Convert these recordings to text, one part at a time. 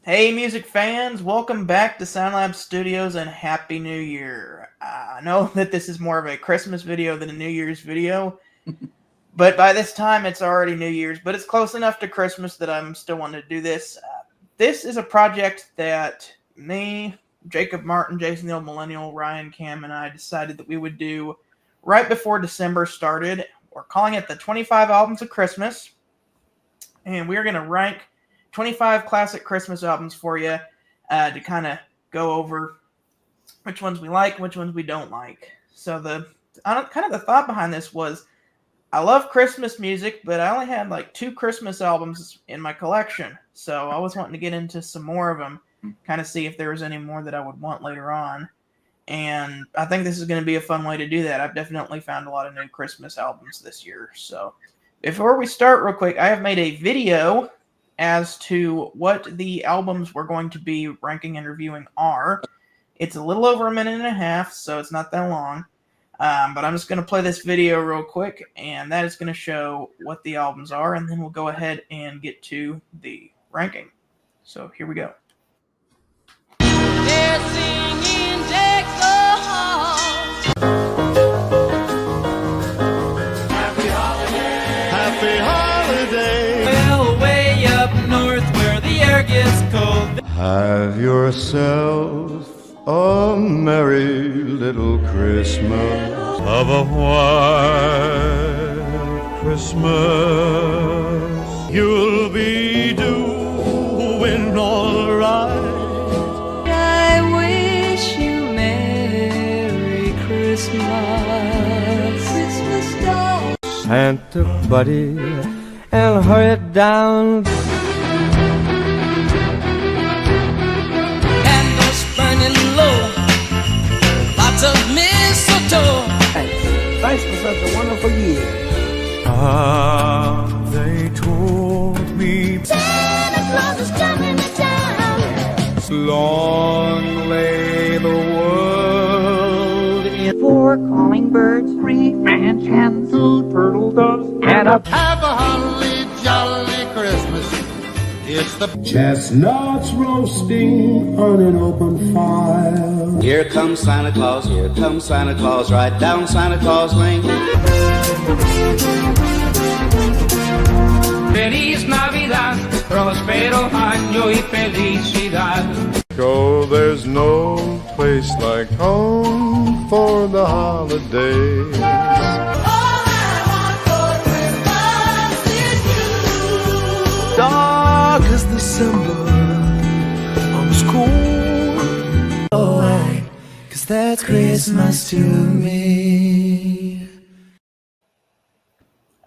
Hey, music fans, welcome back to SoundLab Studios and Happy New Year. I know that this is more of a Christmas video than a New Year's video, but by this time it's already New Year's, but it's close enough to Christmas that I'm still wanting to do this. This is a project that me, Jacob Martin, Jason the Old Millennial, Ryan Cam, and I decided that we would do right before December started. We're calling it the 25 Albums of Christmas, and we're going to rank 25 classic Christmas albums for you to kind of go over which ones we like, which ones we don't like. So the thought behind this was I love Christmas music, but I only had like 2 Christmas albums in my collection. So I was wanting to get into some more of them, kind of see if there was any more that I would want later on. And I think this is going to be a fun way to do that. I've definitely found a lot of new Christmas albums this year. So before we start real quick, I have made a video as to what the albums we're going to be ranking and reviewing are. It's a little over a minute and a half, so it's not that long. But I'm just going to play this video real quick, and that is going to show what the albums are, and then we'll go ahead and get to the ranking. So here we go. They're singing deck the halls. Happy holiday. Happy holiday. Well, way up north where the air gets cold. Have yourself a merry little Christmas. Of a white Christmas. You'll be doing all right. I wish you Merry Christmas. Christmas doll. Santa buddy, and hurry down. Candles burning low. Lots of mistletoe. Thanks for such a wonderful year. They told me Santa Claus is coming to town. long lay the world in. 4 calling birds, 3 French hens, 2 turtle doves, and a Have a holly jolly Christmas. It's the Chestnuts roasting on an open fire. Here comes Santa Claus, right down Santa Claus Lane. Feliz Navidad, prospero año y felicidad. Oh, there's no place like home for the holidays. Dark as December, almost cool. Oh, cause that's Christmas to me.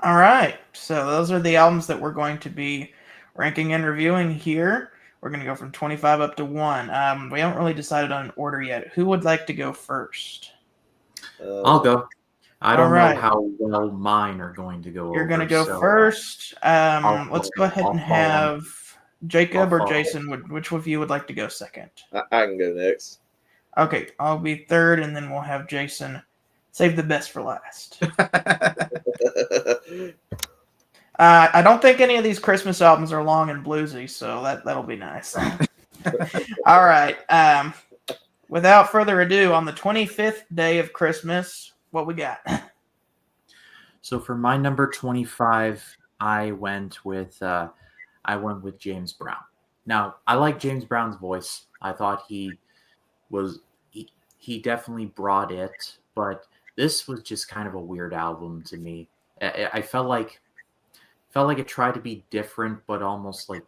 All right, so those are the albums that we're going to be ranking and reviewing here. We're going to go from 25 up to 1. We haven't really decided on an order yet. Who would like to go first? I'll go. I don't Alright. know how well mine are going to go. You're going to over, go so, first. Let's go ahead I'll and follow. have Jacob or I'll follow. Jason. Which of you would like to go second? I can go next. Okay, I'll be third, and then we'll have Jason save the best for last. I don't think any of these Christmas albums are long and bluesy, so that'll be nice. All right. Without further ado, on the 25th day of Christmas, what we got? So for my number 25, I went with James Brown. Now I like James Brown's voice. I thought he definitely brought it, but this was just kind of a weird album to me. I felt like it tried to be different, but almost like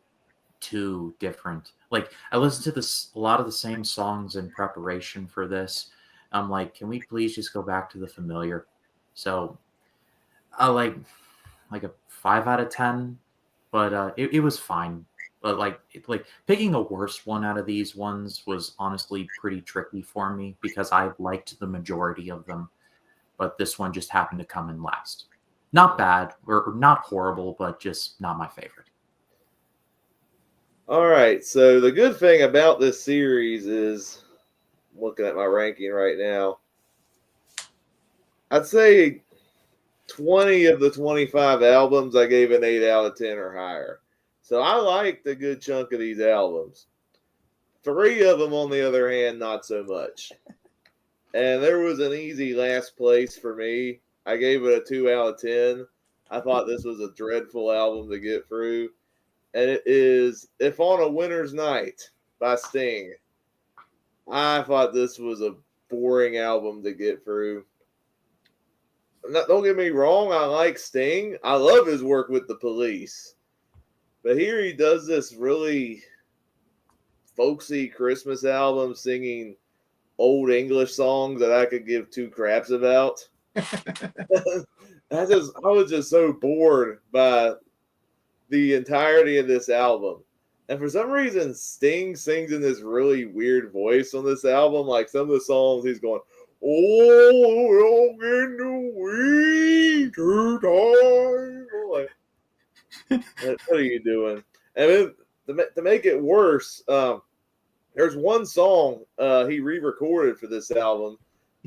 too different. Like I listened to a lot of the same songs in preparation for this. I'm like, can we please just go back to the familiar? So I like a 5 out of 10, but it was fine. But like picking a worst one out of these ones was honestly pretty tricky for me because I liked the majority of them, but this one just happened to come in last. Not bad or not horrible, but just not my favorite. All right. So the good thing about this series is, looking at my ranking right now, I'd say 20 of the 25 albums I gave an 8 out of 10 or higher. So I liked a good chunk of these albums. 3 of them, on the other hand, not so much. And there was an easy last place for me. I gave it a 2 out of 10. I thought this was a dreadful album to get through. And it is If on a Winter's Night by Sting. I thought this was a boring album to get through. Don't get me wrong, I like Sting. I love his work with the Police. But here he does this really folksy Christmas album singing old English songs that I could give 2 craps about. I was just so bored by the entirety of this album. And for some reason, Sting sings in this really weird voice on this album. Like some of the songs, he's going, "Oh, in the winter time." Like, what are you doing? And then to make it worse, there's one song he re-recorded for this album,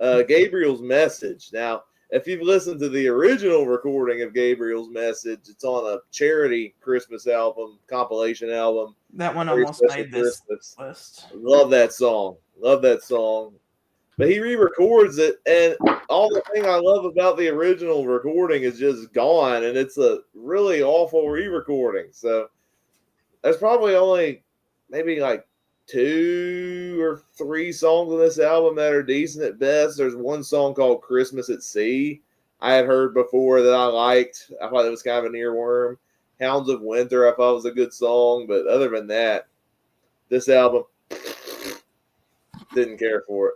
Gabriel's Message. Now, if you've listened to the original recording of Gabriel's Message, it's on a charity Christmas album, compilation album. That one almost made this list. Love that song. Love that song. But he re-records it, and all the thing I love about the original recording is just gone, and it's a really awful re-recording. So there's probably only maybe like 2 or 3 songs on this album that are decent at best. There's one song called Christmas at Sea I had heard before that I liked. I thought it was kind of an earworm. Hounds of Winter I thought was a good song, but other than that, this album, didn't care for it.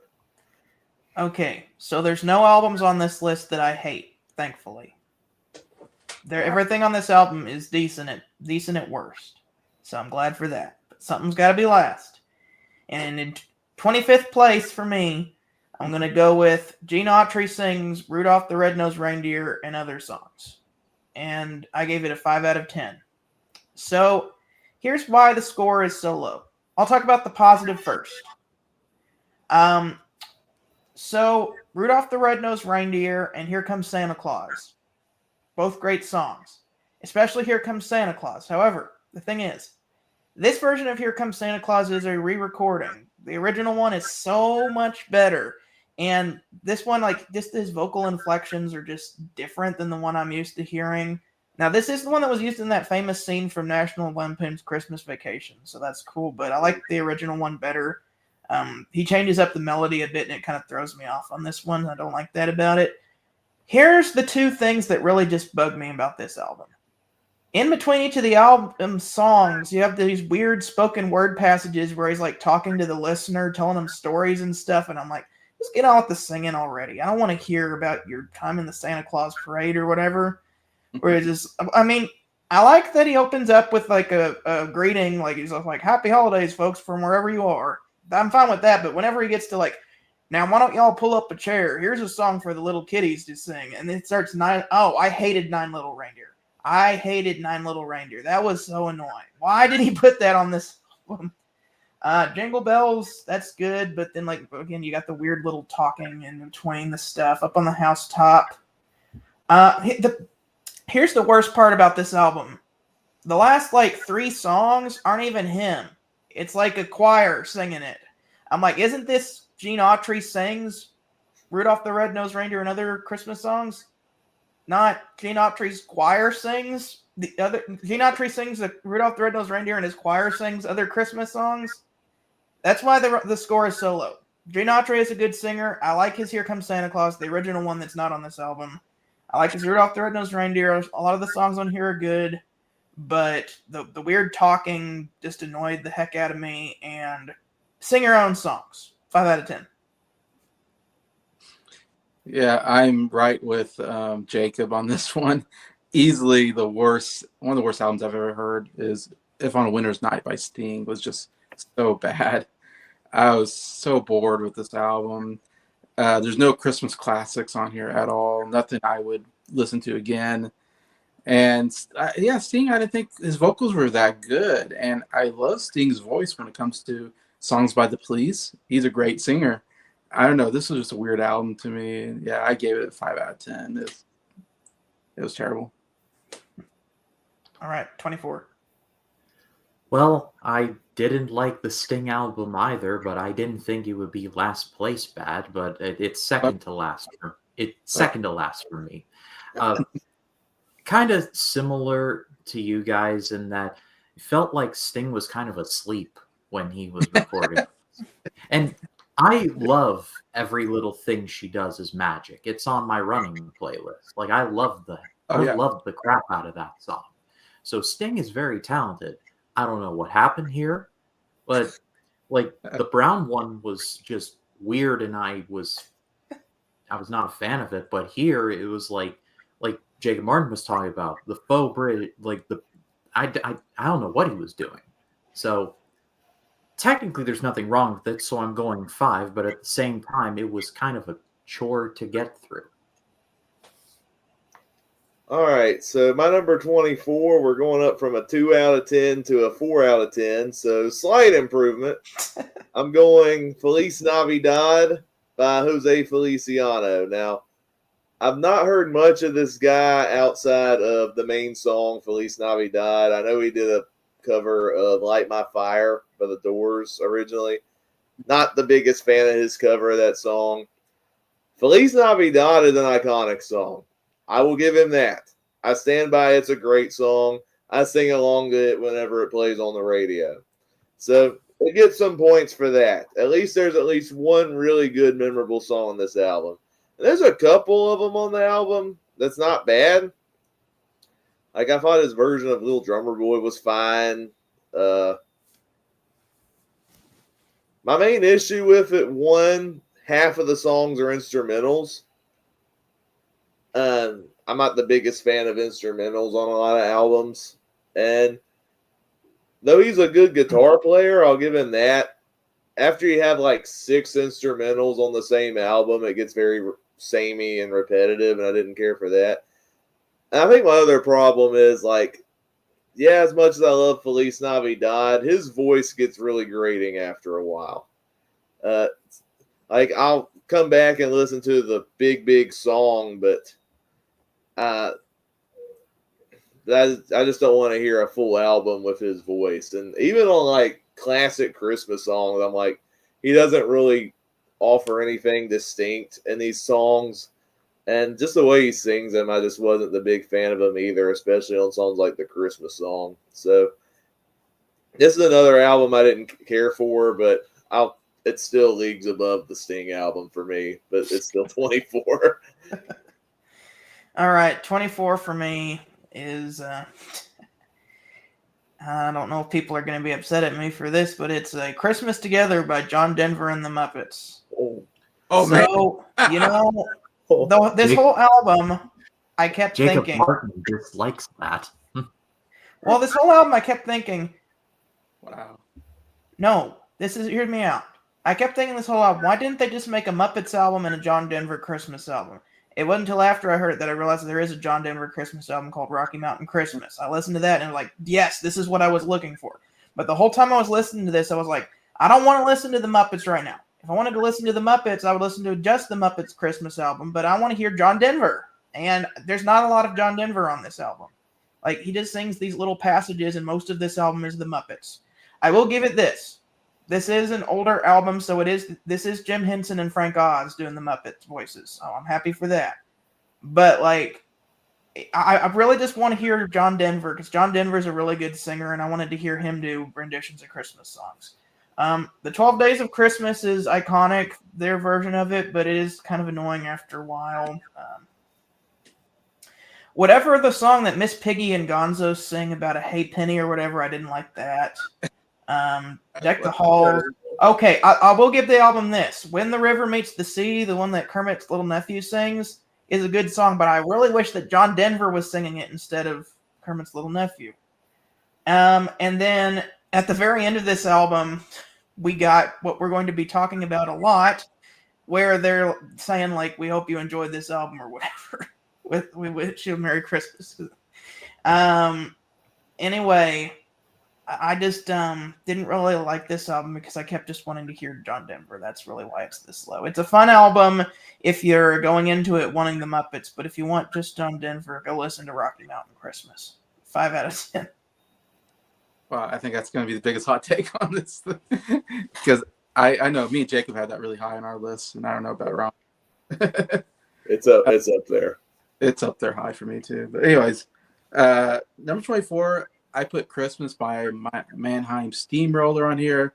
Okay, so there's no albums on this list that I hate, thankfully. Everything on this album is decent at worst. So I'm glad for that. But something's got to be last. And in 25th place for me, I'm going to go with Gene Autry Sings Rudolph the Red-Nosed Reindeer and Other Songs. And I gave it a 5 out of 10. So here's why the score is so low. I'll talk about the positive first. So Rudolph the Red-Nosed Reindeer and Here Comes Santa Claus. Both great songs. Especially Here Comes Santa Claus. However, the thing is, this version of Here Comes Santa Claus is a re-recording. The original one is so much better. And this one, like, just his vocal inflections are just different than the one I'm used to hearing. Now, this is the one that was used in that famous scene from National Lampoon's Christmas Vacation. So that's cool. But I like the original one better. He changes up the melody a bit, and it kind of throws me off on this one. I don't like that about it. Here's the 2 things that really just bug me about this album. In between each of the album songs, you have these weird spoken word passages where he's like talking to the listener, telling them stories and stuff, and I'm like, just get on with the singing already. I don't want to hear about your time in the Santa Claus parade or whatever. Where it's just, I mean, I like that he opens up with like a greeting, like he's like, "Happy holidays, folks, from wherever you are." I'm fine with that, but whenever he gets to like, "Now why don't y'all pull up a chair? Here's a song for the little kiddies to sing," and it starts I hated Nine Little Reindeer. I hated Nine Little Reindeer. That was so annoying. Why did he put that on this album? Jingle Bells, that's good, but then like again, you got the weird little talking in between the stuff up on the housetop. Here's the worst part about this album. The last like 3 songs aren't even him. It's like a choir singing it. I'm like, isn't this Gene Autry Sings Rudolph the Red-Nosed Reindeer and Other Christmas Songs? Not Gene Autry's choir sings the other. Gene Autry sings the Rudolph the Red-Nosed Reindeer and his choir sings other Christmas songs. That's why the score is so low. Gene Autry is a good singer. I like his Here Comes Santa Claus, the original one that's not on this album. I like his Rudolph the Red-Nosed Reindeer. A lot of the songs on here are good. But the weird talking just annoyed the heck out of me. And sing your own songs. 5 out of 10. Yeah, I'm right with Jacob on this one. Easily one of the worst albums I've ever heard is If on a Winter's Night by Sting. It was just so bad. I was so bored with this album. There's no Christmas classics on here at all. Nothing I would listen to again. And Sting, I didn't think his vocals were that good. And I love Sting's voice when it comes to songs by the Police. He's a great singer. I don't know. This was just a weird album to me. Yeah, I gave it a 5 out of 10. It was terrible. All right, 24. Well, I didn't like the Sting album either, but I didn't think it would be last place bad. But it's second to last. It's second to last for me. Kind of similar to you guys in that it felt like Sting was kind of asleep when he was recording. And I love every little thing she does is magic. It's on my running playlist. Like I love the crap out of that song. So Sting is very talented. I don't know what happened here, but like the Brown one was just weird, and I was not a fan of it. But here it was like Jacob Martin was talking about the faux bridge, I don't know what he was doing. So technically, there's nothing wrong with it. So I'm going 5, but at the same time, it was kind of a chore to get through. All right, so my number 24, we're going up from a 2 out of 10 to a 4 out of 10, so slight improvement. I'm going Feliz Navidad by Jose Feliciano. Now, I've not heard much of this guy outside of the main song, Feliz Navidad. I know he did a cover of Light My Fire by The Doors originally. Not the biggest fan of his cover of that song. Feliz Navidad is an iconic song. I will give him that. I stand by it. It's a great song. I sing along to it whenever it plays on the radio. So it gets some points for that. At least there's at least one really good, memorable song on this album. And there's a couple of them on the album that's not bad. Like I thought his version of Little Drummer Boy was fine. My main issue with it, one, half of the songs are instrumentals. I'm not the biggest fan of instrumentals on a lot of albums. And though he's a good guitar player, I'll give him that. After you have like 6 instrumentals on the same album, it gets very samey and repetitive, and I didn't care for that. And I think my other problem is, like, yeah, as much as I love Feliz Navidad, his voice gets really grating after a while. Like, I'll come back and listen to the big song, but I just don't want to hear a full album with his voice. And even on, like, classic Christmas songs, I'm like, he doesn't really offer anything distinct in these songs. And just the way he sings them, I just wasn't the big fan of him either, especially on songs like the Christmas song. So this is another album I didn't care for, but it still leagues above the Sting album for me, but it's still 24. All right, 24 for me is I don't know if people are going to be upset at me for this, but it's a Christmas Together by John Denver and the Muppets. So, man. You know, this whole album, I kept Jacob thinking. Martin dislikes that. Well, this whole album, I kept thinking. Wow. No, hear me out. I kept thinking this whole album, why didn't they just make a Muppets album and a John Denver Christmas album? It wasn't until after I heard it that I realized there is a John Denver Christmas album called Rocky Mountain Christmas. I listened to that and I'm like, yes, this is what I was looking for. But the whole time I was listening to this, I was like, I don't want to listen to the Muppets right now. If I wanted to listen to the Muppets, I would listen to just the Muppets Christmas album, but I want to hear John Denver. And there's not a lot of John Denver on this album. Like, he just sings these little passages, and most of this album is the Muppets. I will give it this. This is an older album, so this is Jim Henson and Frank Oz doing the Muppets voices. So I'm happy for that. But, like, I really just want to hear John Denver, because John Denver's a really good singer, and I wanted to hear him do renditions of Christmas songs. The 12 Days of Christmas is iconic, their version of it, but it is kind of annoying after a while. Whatever the song that Miss Piggy and Gonzo sing about a hay penny or whatever, I didn't like that. Deck the Halls. Okay, I will give the album this. When the River Meets the Sea, the one that Kermit's little nephew sings, is a good song, but I really wish that John Denver was singing it instead of Kermit's little nephew. And then at the very end of this album, we got what we're going to be talking about a lot, where they're saying, like, we hope you enjoyed this album or whatever. We wish you a Merry Christmas. Anyway, I just didn't really like this album because I kept just wanting to hear John Denver. That's really why it's this low. It's a fun album if you're going into it wanting the Muppets, but if you want just John Denver, go listen to Rocky Mountain Christmas. 5 out of 10. Well, I think that's going to be the biggest hot take on this because I know me and Jacob had that really high on our list, and I don't know about Ron. It's up there. It's up there high for me too. But anyways, number 24, I put Christmas by Mannheim Steamroller on here.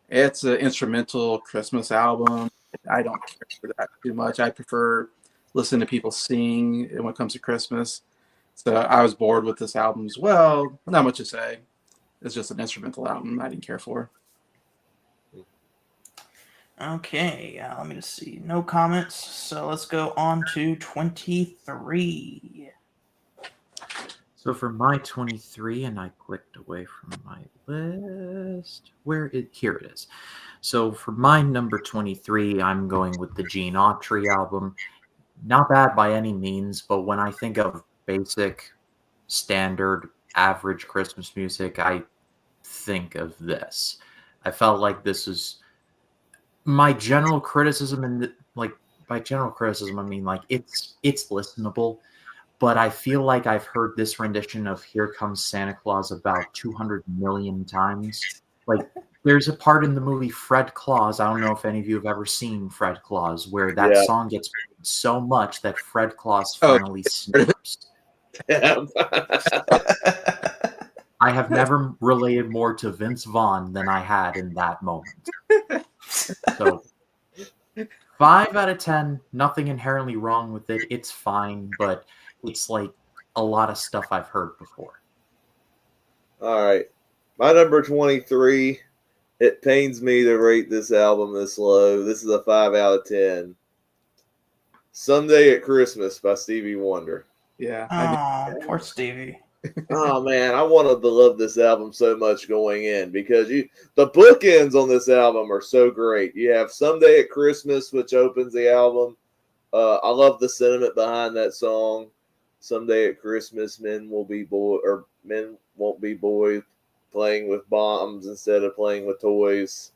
It's an instrumental Christmas album. I don't care for that too much. I prefer listening to people sing when it comes to Christmas. So I was bored with this album as well. Not much to say. It's just an instrumental album I didn't care for. Okay, let me just see. No comments. So let's go on to 23. So for my 23, and I clicked away from my list. Here it is. So for my number 23, I'm going with the Gene Autry album. Not bad by any means, but when I think of basic, standard, average Christmas music, I think of this. I felt like this is my general criticism, and by general criticism, I mean like it's listenable. But I feel like I've heard this rendition of Here Comes Santa Claus about 200 million times. Like, there's a part in the movie Fred Claus, I don't know if any of you have ever seen Fred Claus, where that song gets played so much that Fred Claus finally snaps. I have never related more to Vince Vaughn than I had in that moment. So, 5 out of 10, nothing inherently wrong with it. It's fine, but it's like a lot of stuff I've heard before. All right. My number 23, it pains me to rate this album this low. This is a 5 out of 10. Someday at Christmas by Stevie Wonder. Yeah. Oh, poor Stevie. Oh, man. I wanted to love this album so much going in because the bookends on this album are so great. You have Someday at Christmas, which opens the album. I love the sentiment behind that song. Someday at Christmas, men won't be boys playing with bombs instead of playing with toys.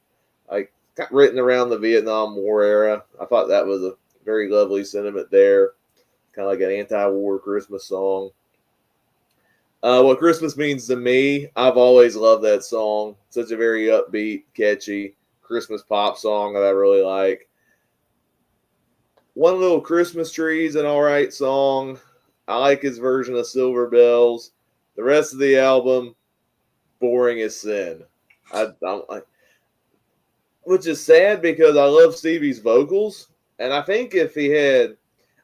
I got written around the Vietnam War era. I thought that was a very lovely sentiment there. Kind of like an anti-war Christmas song. What Christmas means to me, I've always loved that song. Such a very upbeat, catchy Christmas pop song that I really like. One Little Christmas Tree is an alright song. I like his version of Silver Bells. The rest of the album, boring as sin. I don't like, which is sad because I love Stevie's vocals, and I think if he had,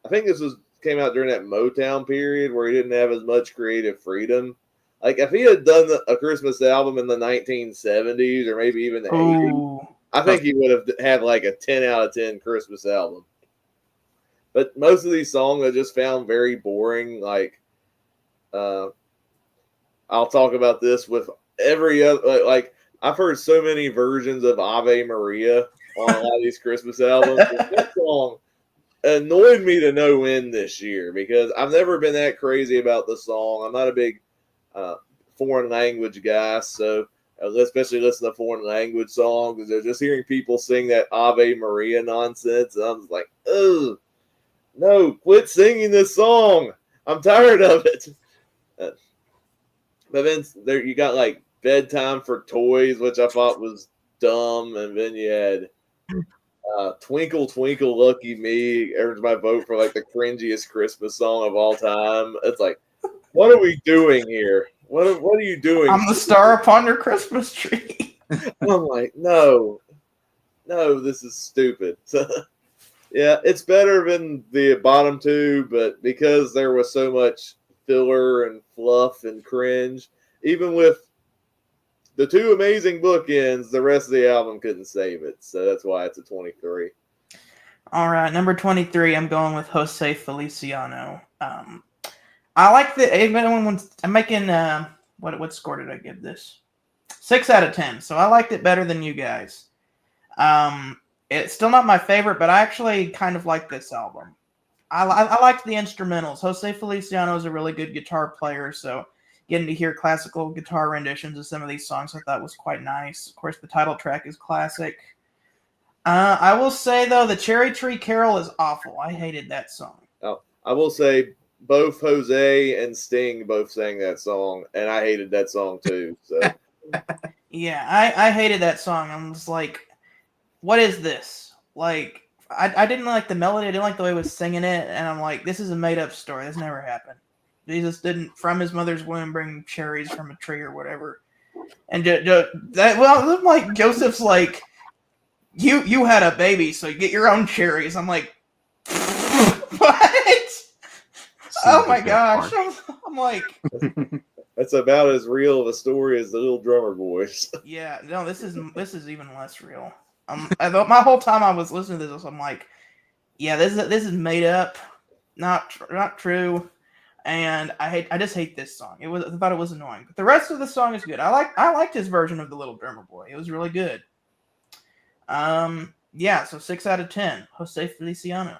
I think this came out during that Motown period where he didn't have as much creative freedom. Like if he had done a Christmas album in the 1970s or maybe even the 80s, I think he would have had like a 10 out of 10 Christmas album. But most of these songs I just found very boring. Like, I'll talk about this with every other. Like, I've heard so many versions of Ave Maria on a lot of these Christmas albums. That song annoyed me to no end this year because I've never been that crazy about the song. I'm not a big foreign language guy, so especially listen to foreign language songs. They're just hearing people sing that Ave Maria nonsense, and I'm like, ugh. No, quit singing this song. I'm tired of it. But then there you got like Bedtime for Toys, which I thought was dumb, and then you had Twinkle Twinkle Lucky Me earns my vote for like the cringiest Christmas song of all time. It's like, what are we doing here? What are you doing? I'm the star upon your Christmas tree. I'm like, no, this is stupid. Yeah, it's better than the bottom two, but because there was so much filler and fluff and cringe, even with the two amazing bookends, the rest of the album couldn't save it. So that's why it's a 23. All right, number 23, I'm going with Jose Feliciano. I like I'm making, what score did I give this? 6 out of 10, so I liked it better than you guys. It's still not my favorite, but I actually kind of like this album. I liked the instrumentals. Jose Feliciano is a really good guitar player, so getting to hear classical guitar renditions of some of these songs I thought was quite nice. Of course, the title track is classic. I will say, though, the Cherry Tree Carol is awful. I hated that song. Oh, I will say both Jose and Sting both sang that song, and I hated that song too. So Yeah, I hated that song. I was like, what is this? Like, I didn't like the melody. I didn't like the way he was singing it. And I'm like, this is a made up story. This never happened. Jesus didn't, from his mother's womb, bring cherries from a tree or whatever. And I'm like, Joseph's like, you had a baby, so you get your own cherries. I'm like, what? Oh my gosh. I'm like, That's about as real of a story as the Little Drummer Boys. yeah, no, this is even less real. My whole time I was listening to this, I'm like, yeah, this is made up, not true, and I just hate this song. I thought it was annoying, but the rest of the song is good. I liked his version of the Little Drummer Boy. It was really good. Yeah, so 6 out of 10. Jose Feliciano.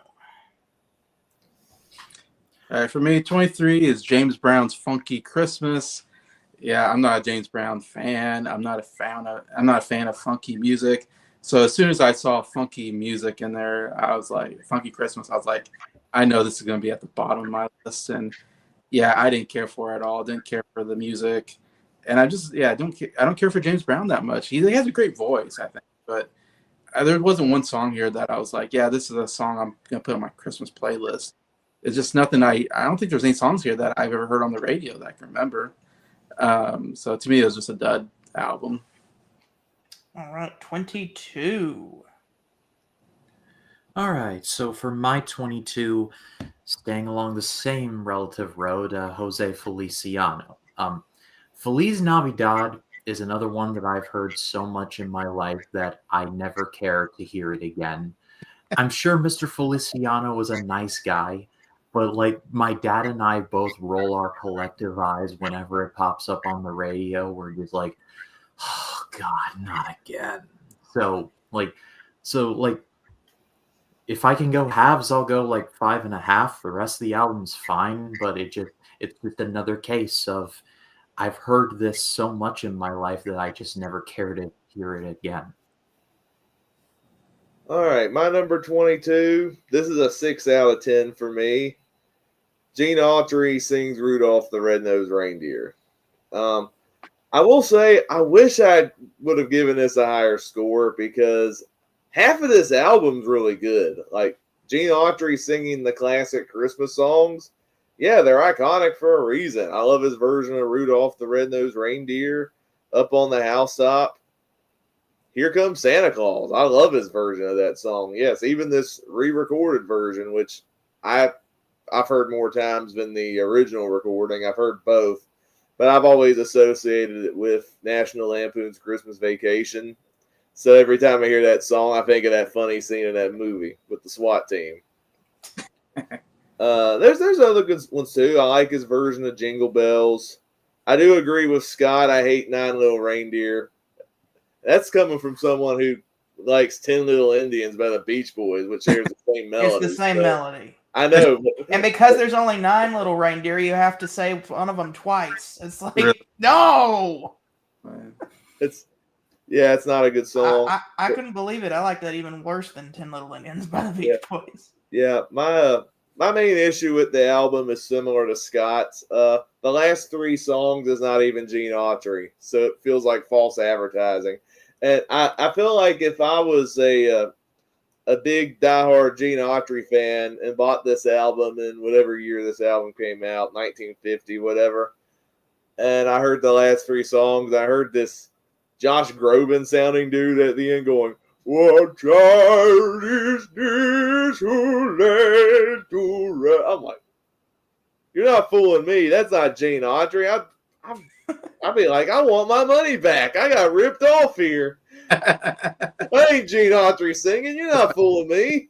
All right, for me, 23 is James Brown's "Funky Christmas." Yeah, I'm not a James Brown fan. I'm not a fan of funky music. So as soon as I saw funky music in there, I was like, "Funky Christmas." I was like, I know this is going to be at the bottom of my list, and yeah, I didn't care for it at all. Didn't care for the music, and I don't care for James Brown that much. He has a great voice, I think, but there wasn't one song here that I was like, yeah, this is a song I'm going to put on my Christmas playlist. It's just nothing. I don't think there's any songs here that I've ever heard on the radio that I can remember. So to me, it was just a dud album. All right, 22. All right, so for my 22, staying along the same relative road, Jose Feliciano. Feliz Navidad is another one that I've heard so much in my life that I never care to hear it again. I'm sure Mr. Feliciano was a nice guy, but like my dad and I both roll our collective eyes whenever it pops up on the radio. We're just like, oh God, not again. So if I can go halves, I'll go like 5.5. The rest of the album's fine, but it's just another case of I've heard this so much in my life that I just never care to hear it again. All right, my number 22. This is a 6 out of 10 for me. Gene Autry sings Rudolph the Red-Nosed Reindeer. I will say I wish I would have given this a higher score because half of this album's really good. Like Gene Autry singing the classic Christmas songs. Yeah, they're iconic for a reason. I love his version of Rudolph the Red-Nosed Reindeer, Up on the Housetop. Here Comes Santa Claus. I love his version of that song. Yes, even this re-recorded version, which I've heard more times than the original recording. I've heard both, but I've always associated it with National Lampoon's Christmas Vacation. So every time I hear that song, I think of that funny scene in that movie with the SWAT team. There's other good ones too. I like his version of Jingle Bells. I do agree with Scott. I hate Nine Little Reindeer. That's coming from someone who likes 10 Little Indians by the Beach Boys, which shares the same melody. It's the same melody. I know. And because there's only 9 little reindeer, you have to say one of them twice. It's like, Really? no! It's not a good song. I couldn't believe it. I like that even worse than 10 Little Indians by the Beach Boys. Yeah, my main issue with the album is similar to Scott's. The last 3 songs is not even Gene Autry, so it feels like false advertising. And I feel like if I was a big diehard Gene Autry fan and bought this album in whatever year this album came out, 1950, whatever, and I heard the last 3 songs, I heard this Josh Groban sounding dude at the end going, "What child is this who led to rest?" I'm like, you're not fooling me. That's not Gene Autry. I'd be like, I want my money back. I got ripped off here. I ain't Gene Autry singing. You're not fooling me.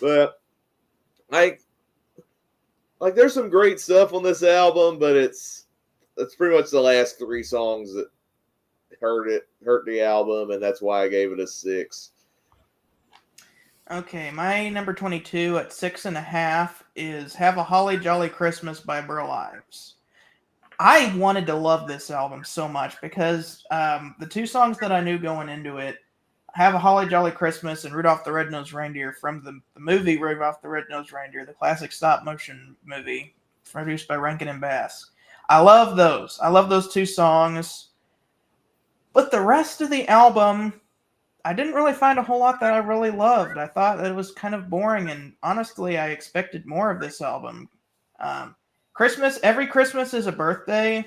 But like there's some great stuff on this album, but it's pretty much the last 3 songs that hurt the album, and that's why I gave it a 6. Okay, my number 22 at 6.5 is Have a Holly Jolly Christmas by Burl Ives. I wanted to love this album so much because the 2 songs that I knew going into it, Have a Holly Jolly Christmas and Rudolph the Red-Nosed Reindeer from the movie Rudolph the Red-Nosed Reindeer, the classic stop-motion movie produced by Rankin and Bass. I love those. I love those two songs. But the rest of the album, I didn't really find a whole lot that I really loved. I thought that it was kind of boring, and honestly, I expected more of this album. Christmas, every Christmas is a birthday.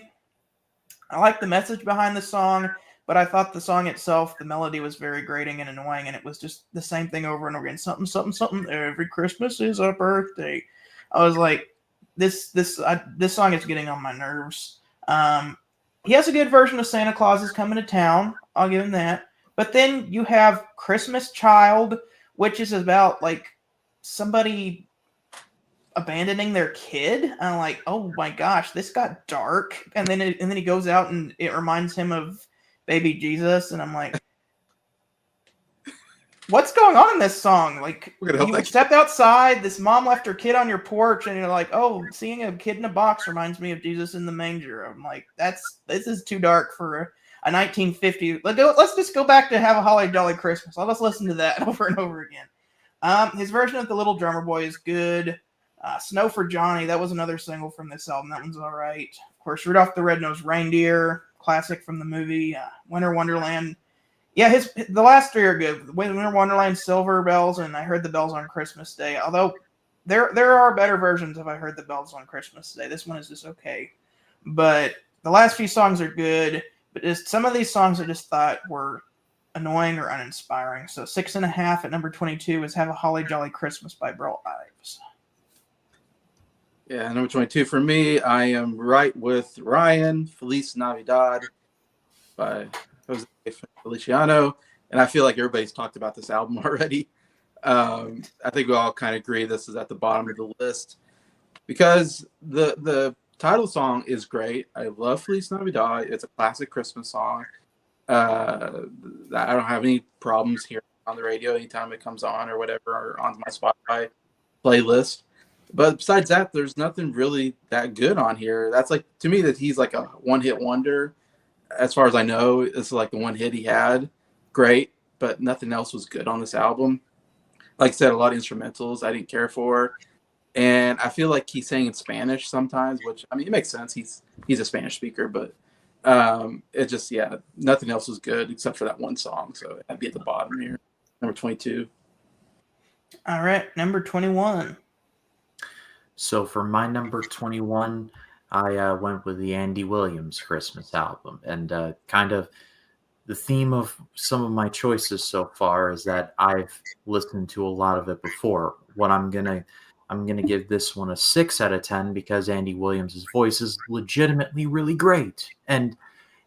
I like the message behind the song, but I thought the song itself, the melody was very grating and annoying, and it was just the same thing over and over again. Something, something, something. Every Christmas is a birthday. I was like, this song is getting on my nerves. He has a good version of Santa Claus is Coming to Town. I'll give him that. But then you have Christmas Child, which is about like somebody abandoning their kid. And I'm like, oh my gosh, this got dark. And then he goes out and it reminds him of baby Jesus, and I'm like, what's going on in this song? Like, you stepped outside, this mom left her kid on your porch, and you're like, oh, seeing a kid in a box reminds me of Jesus in the manger. I'm like, this is too dark for a 1950. Let's just go back to Have a Holly Jolly Christmas. Let's listen to that over and over again. His version of The Little Drummer Boy is good. Snow for Johnny, that was another single from this album. That one's all right. Of course, Rudolph the Red-Nosed Reindeer, classic from the movie. Winter Wonderland. Yeah, the last three are good. Winter Wonderland, Silver Bells, and I Heard the Bells on Christmas Day. Although there are better versions of I Heard the Bells on Christmas Day. This one is just okay. But the last few songs are good. But just some of these songs I just thought were annoying or uninspiring. So 6.5 at number 22 is Have a Holly Jolly Christmas by Burl Ives. Yeah, number 22 for me, I am right with Ryan. Feliz Navidad by Jose Feliciano. And I feel like everybody's talked about this album already. I think we all kind of agree this is at the bottom of the list because the title song is great. I love Feliz Navidad. It's a classic Christmas song. I don't have any problems hearing it on the radio anytime it comes on or whatever, or on my Spotify playlist. But besides that, there's nothing really that good on here. That's like, to me, that he's like a one-hit wonder. As far as I know, it's like the one hit he had. Great, but nothing else was good on this album. Like I said, a lot of instrumentals I didn't care for. And I feel like he's saying in Spanish sometimes, which, I mean, it makes sense. He's a Spanish speaker, but it just, yeah, nothing else was good except for that one song. So I'd be at the bottom here. Number 22. All right, number 21. So for my number 21, I went with the Andy Williams Christmas album. And kind of the theme of some of my choices so far is that I've listened to a lot of it before. What I'm gonna give this one a 6 out of 10 because Andy Williams' voice is legitimately really great. And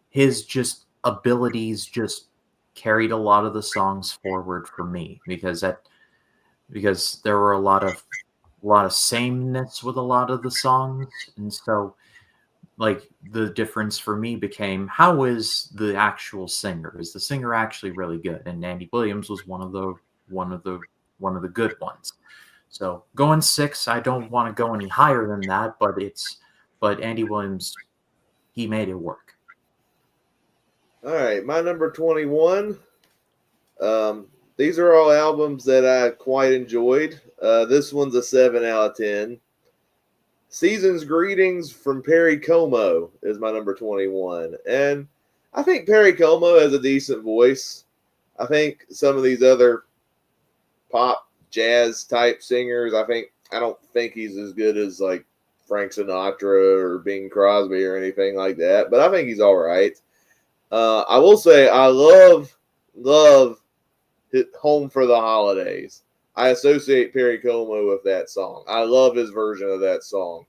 his just abilities just carried a lot of the songs forward for me because there were a lot of sameness with a lot of the songs. And so like the difference for me became, how is the actual singer? Is the singer actually really good? And Andy Williams was one of the good ones. So going 6, I don't want to go any higher than that, but Andy Williams, he made it work. All right, my number 21. These are all albums that I quite enjoyed. This one's a 7 out of 10. Season's Greetings from Perry Como is my number 21. And I think Perry Como has a decent voice. I think some of these other pop, jazz type singers, I don't think he's as good as like Frank Sinatra or Bing Crosby or anything like that. But I think he's all right. I will say I love Home for the Holidays. I associate Perry Como with that song. I love his version of that song.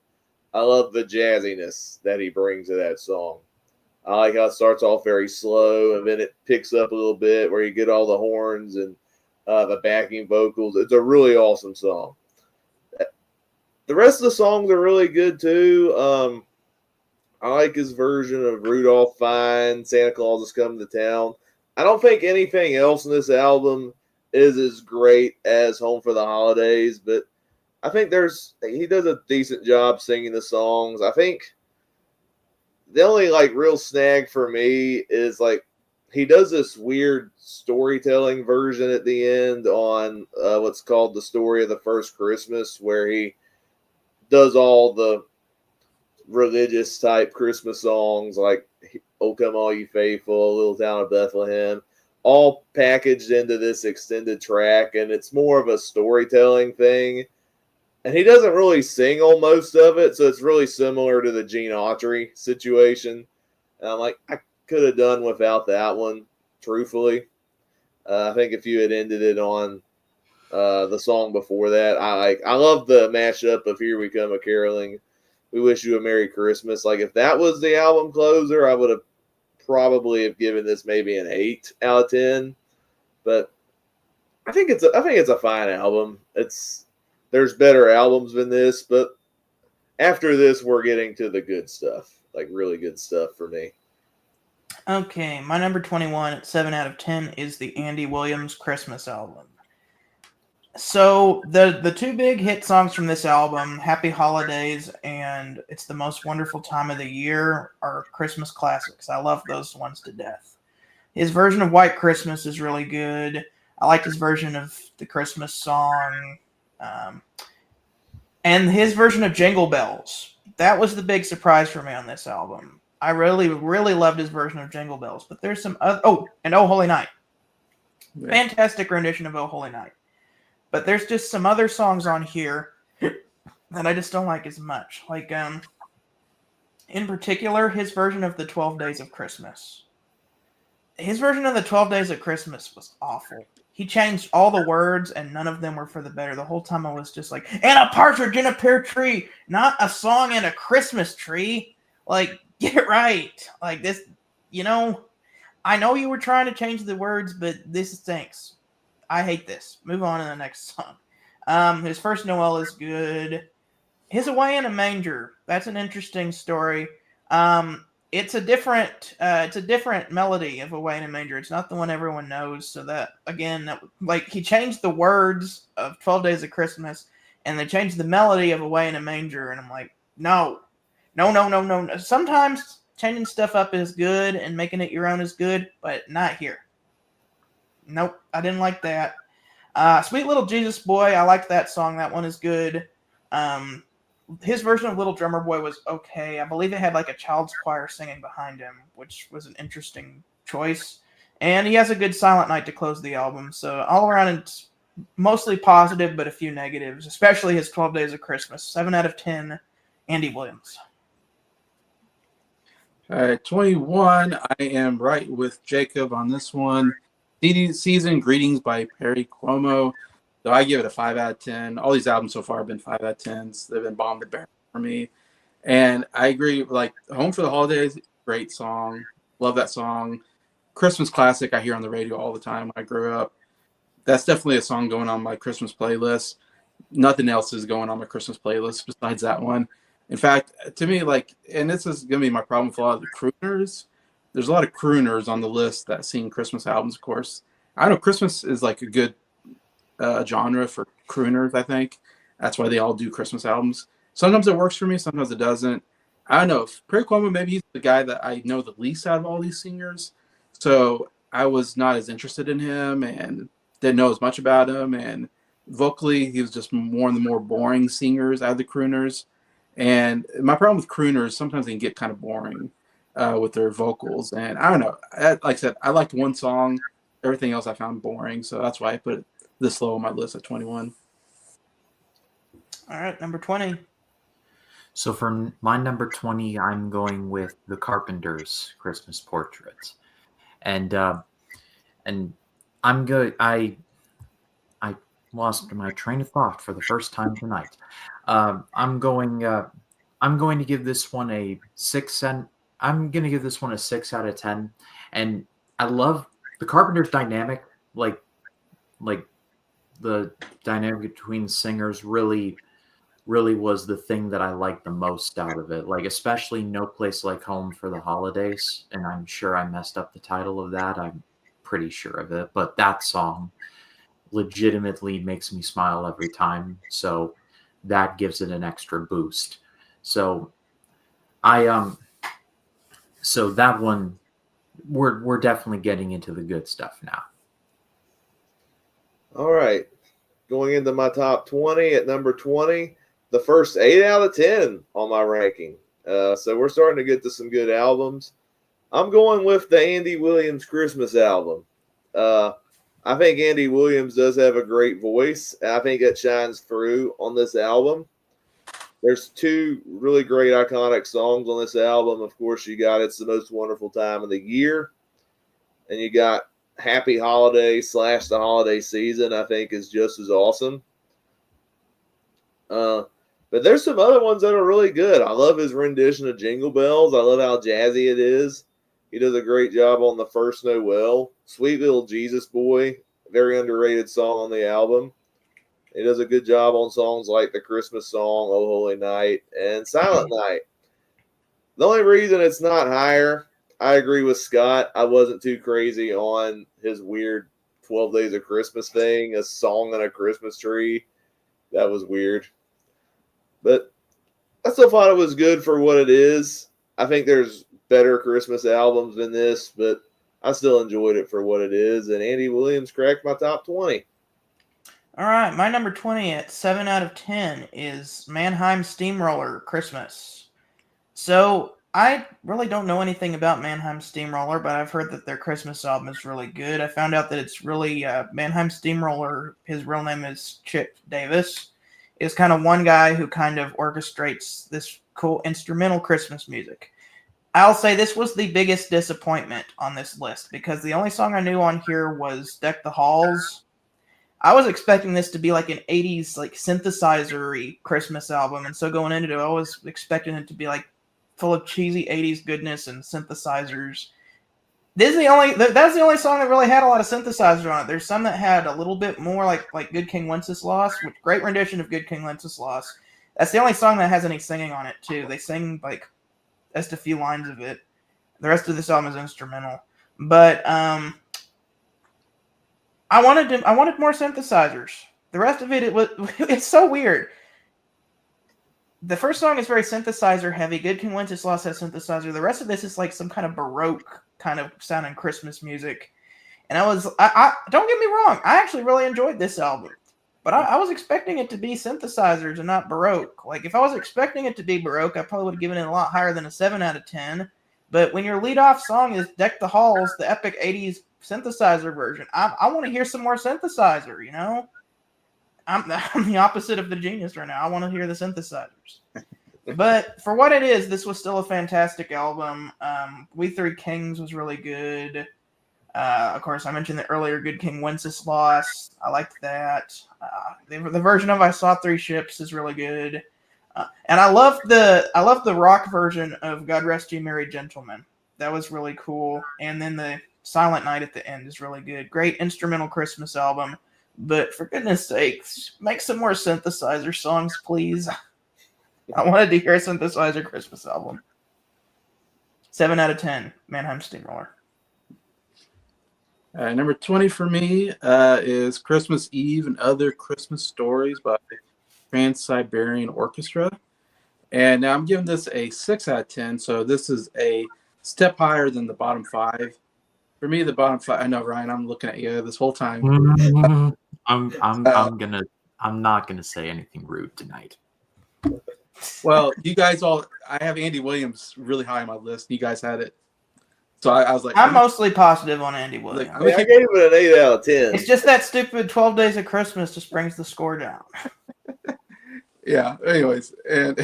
I love the jazziness that he brings to that song. I like how it starts off very slow and then it picks up a little bit where you get all the horns and the backing vocals. It's a really awesome song. The rest of the songs are really good too. I like his version of Rudolph Fine, Santa Claus is Coming to Town. I don't think anything else in this album is as great as Home for the Holidays, but I think he does a decent job singing the songs. I think the only like real snag for me is like he does this weird storytelling version at the end on what's called The Story of the First Christmas, where he does all the religious type Christmas songs like "O Come All You Faithful," "Little Town of Bethlehem," all packaged into this extended track, and it's more of a storytelling thing. And he doesn't really sing on most of it, so it's really similar to the Gene Autry situation. And I'm like, I could have done without that one, truthfully. I think if you had ended it on the song before that, I love the mashup of "Here We Come a Caroling," "We Wish You a Merry Christmas." Like, if that was the album closer, I would have probably have given this maybe an 8 out of 10. But I think it's a fine album. There's better albums than this, but after this, we're getting to the good stuff, like really good stuff for me. Okay, my number 21 at 7 out of 10 is the Andy Williams Christmas album. So the two big hit songs from this album, "Happy Holidays" and "It's the Most Wonderful Time of the Year," are Christmas classics. I love those ones to death. His version of "White Christmas" is really good. I liked his version of the Christmas song. And his version of "Jingle Bells." That was the big surprise for me on this album. I really, really loved his version of "Jingle Bells." But there's some other... Oh, and "Oh Holy Night." Yeah. Fantastic rendition of "Oh Holy Night." But there's just some other songs on here that I just don't like as much. Like, in particular, his version of the 12 Days of Christmas. His version of the 12 Days of Christmas was awful. He changed all the words, and none of them were for the better. The whole time I was just like, "And a partridge in a pear tree, not a song in a Christmas tree." Like, get it right. Like, this, I know you were trying to change the words, but this stinks. I hate this. Move on to the next song. His First Noel is good. His "Away in a Manger," that's an interesting story. It's a different melody of "Away in a Manger." It's not the one everyone knows. So that, again, he changed the words of 12 Days of Christmas, and they changed the melody of "Away in a Manger," and I'm like, no. Sometimes changing stuff up is good, and making it your own is good, but not here. Nope, I didn't like that. "Sweet Little Jesus Boy," I liked that song. That one is good. His version of "Little Drummer Boy" was okay. I believe it had like a child's choir singing behind him, which was an interesting choice. And he has a good "Silent Night" to close the album. So all around, it's mostly positive, but a few negatives, especially his 12 Days of Christmas. 7 out of 10, Andy Williams. All right, 21. I am right with Jacob on this one. Season Greetings by Perry Como. So I give it a 5 out of 10. All these albums so far have been 5 out of 10s. They've been bomb to bear for me. And I agree, like, "Home for the Holidays," great song. Love that song. Christmas classic I hear on the radio all the time when I grew up. That's definitely a song going on my Christmas playlist. Nothing else is going on my Christmas playlist besides that one. In fact, to me, like, and this is going to be my problem with a lot of the crooners. There's a lot of crooners on the list that sing Christmas albums, of course. I know Christmas is like a good genre for crooners, I think. That's why they all do Christmas albums. Sometimes it works for me, sometimes it doesn't. I don't know. Perry Como, maybe he's the guy that I know the least out of all these singers. So I was not as interested in him and didn't know as much about him. And vocally, he was just one of the more boring singers out of the crooners. And my problem with crooners, sometimes they can get kind of boring with their vocals. And I don't know. Like I said, I liked one song. Everything else I found boring. So that's why I put it this low on my list at 21. All right, number 20. So for my number 20, I'm going with the Carpenters' Christmas Portrait. And I'm good. I lost my train of thought for the first time tonight. I'm going to give this one a 6 out of 10. And I love the Carpenters' dynamic, like the dynamic between singers really was the thing that I liked the most out of it. Like, especially "No Place Like Home for the Holidays." And I'm sure I messed up the title of that. I'm pretty sure of it. But that song legitimately makes me smile every time. So that gives it an extra boost. So so that one, we're definitely getting into the good stuff now. All right. Going into my top 20 at number 20, the first 8 out of 10 on my ranking. So we're starting to get to some good albums. I'm going with the Andy Williams Christmas album. I think Andy Williams does have a great voice, and I think it shines through on this album. There's two really great iconic songs on this album. Of course, you got It's the Most Wonderful Time of the Year, and you got Happy Holiday / The Holiday Season, I think is just as awesome. But there's some other ones that are really good. I love his rendition of Jingle Bells. I love how jazzy it is. He does a great job on The First Noel. Sweet Little Jesus Boy, very underrated song on the album. He does a good job on songs like the Christmas song, Oh Holy Night, and Silent Night. The only reason it's not higher, I agree with Scott. I wasn't too crazy on his weird 12 Days of Christmas thing, a song on a Christmas tree. That was weird. But I still thought it was good for what it is. I think there's better Christmas albums than this, but I still enjoyed it for what it is. And Andy Williams cracked my top 20. All right, my number 20 at 7 out of 10 is Mannheim Steamroller Christmas. So I really don't know anything about Mannheim Steamroller, but I've heard that their Christmas album is really good. I found out that it's really Mannheim Steamroller, his real name is Chip Davis, is kind of one guy who kind of orchestrates this cool instrumental Christmas music. I'll say this was the biggest disappointment on this list because the only song I knew on here was Deck the Halls. I was expecting this to be like an 80s like synthesizer-y Christmas album, and so going into it, I was expecting it to be like full of cheesy 80s goodness and synthesizers. That's the only song that really had a lot of synthesizers on it. There's some that had a little bit more like Good King Wenceslas, which great rendition of Good King Wenceslas. That's the only song that has any singing on it too. They sing like just a few lines of it. The rest of this album is instrumental. But I wanted more synthesizers. The rest of it's so weird. The first song is very synthesizer heavy. Good King Wenceslas has synthesizer. The rest of this is like some kind of Baroque kind of sounding Christmas music. And I don't get me wrong, I actually really enjoyed this album. But I was expecting it to be synthesizers and not Baroque. Like, if I was expecting it to be Baroque, I probably would have given it a lot higher than a 7 out of 10. But when your lead-off song is Deck the Halls, the epic 80s synthesizer version, I want to hear some more synthesizer, you know? I'm the opposite of the genius right now. I want to hear the synthesizers. But for what it is, this was still a fantastic album. We Three Kings was really good. Of course, I mentioned the earlier Good King Wenceslas. I liked that. The version of I Saw Three Ships is really good. And I love the rock version of God Rest Ye Merry Gentlemen. That was really cool. And then the Silent Night at the end is really good. Great instrumental Christmas album. But for goodness sakes, make some more synthesizer songs, please. I wanted to hear a synthesizer Christmas album. 7 out of 10, Mannheim Steamroller. Number 20 for me is Christmas Eve and Other Christmas Stories by Trans-Siberian Orchestra. And now I'm giving this a 6 out of 10, so this is a step higher than the bottom 5. For me, the bottom 5, I know, Ryan, I'm looking at you this whole time. I'm not gonna say anything rude tonight. Well, you guys all, I have Andy Williams really high on my list. You guys had it. So I was like, I'm mostly positive on Andy Williams. I gave it an 8 out of 10. It's just that stupid 12 Days of Christmas just brings the score down. Yeah. Anyways, and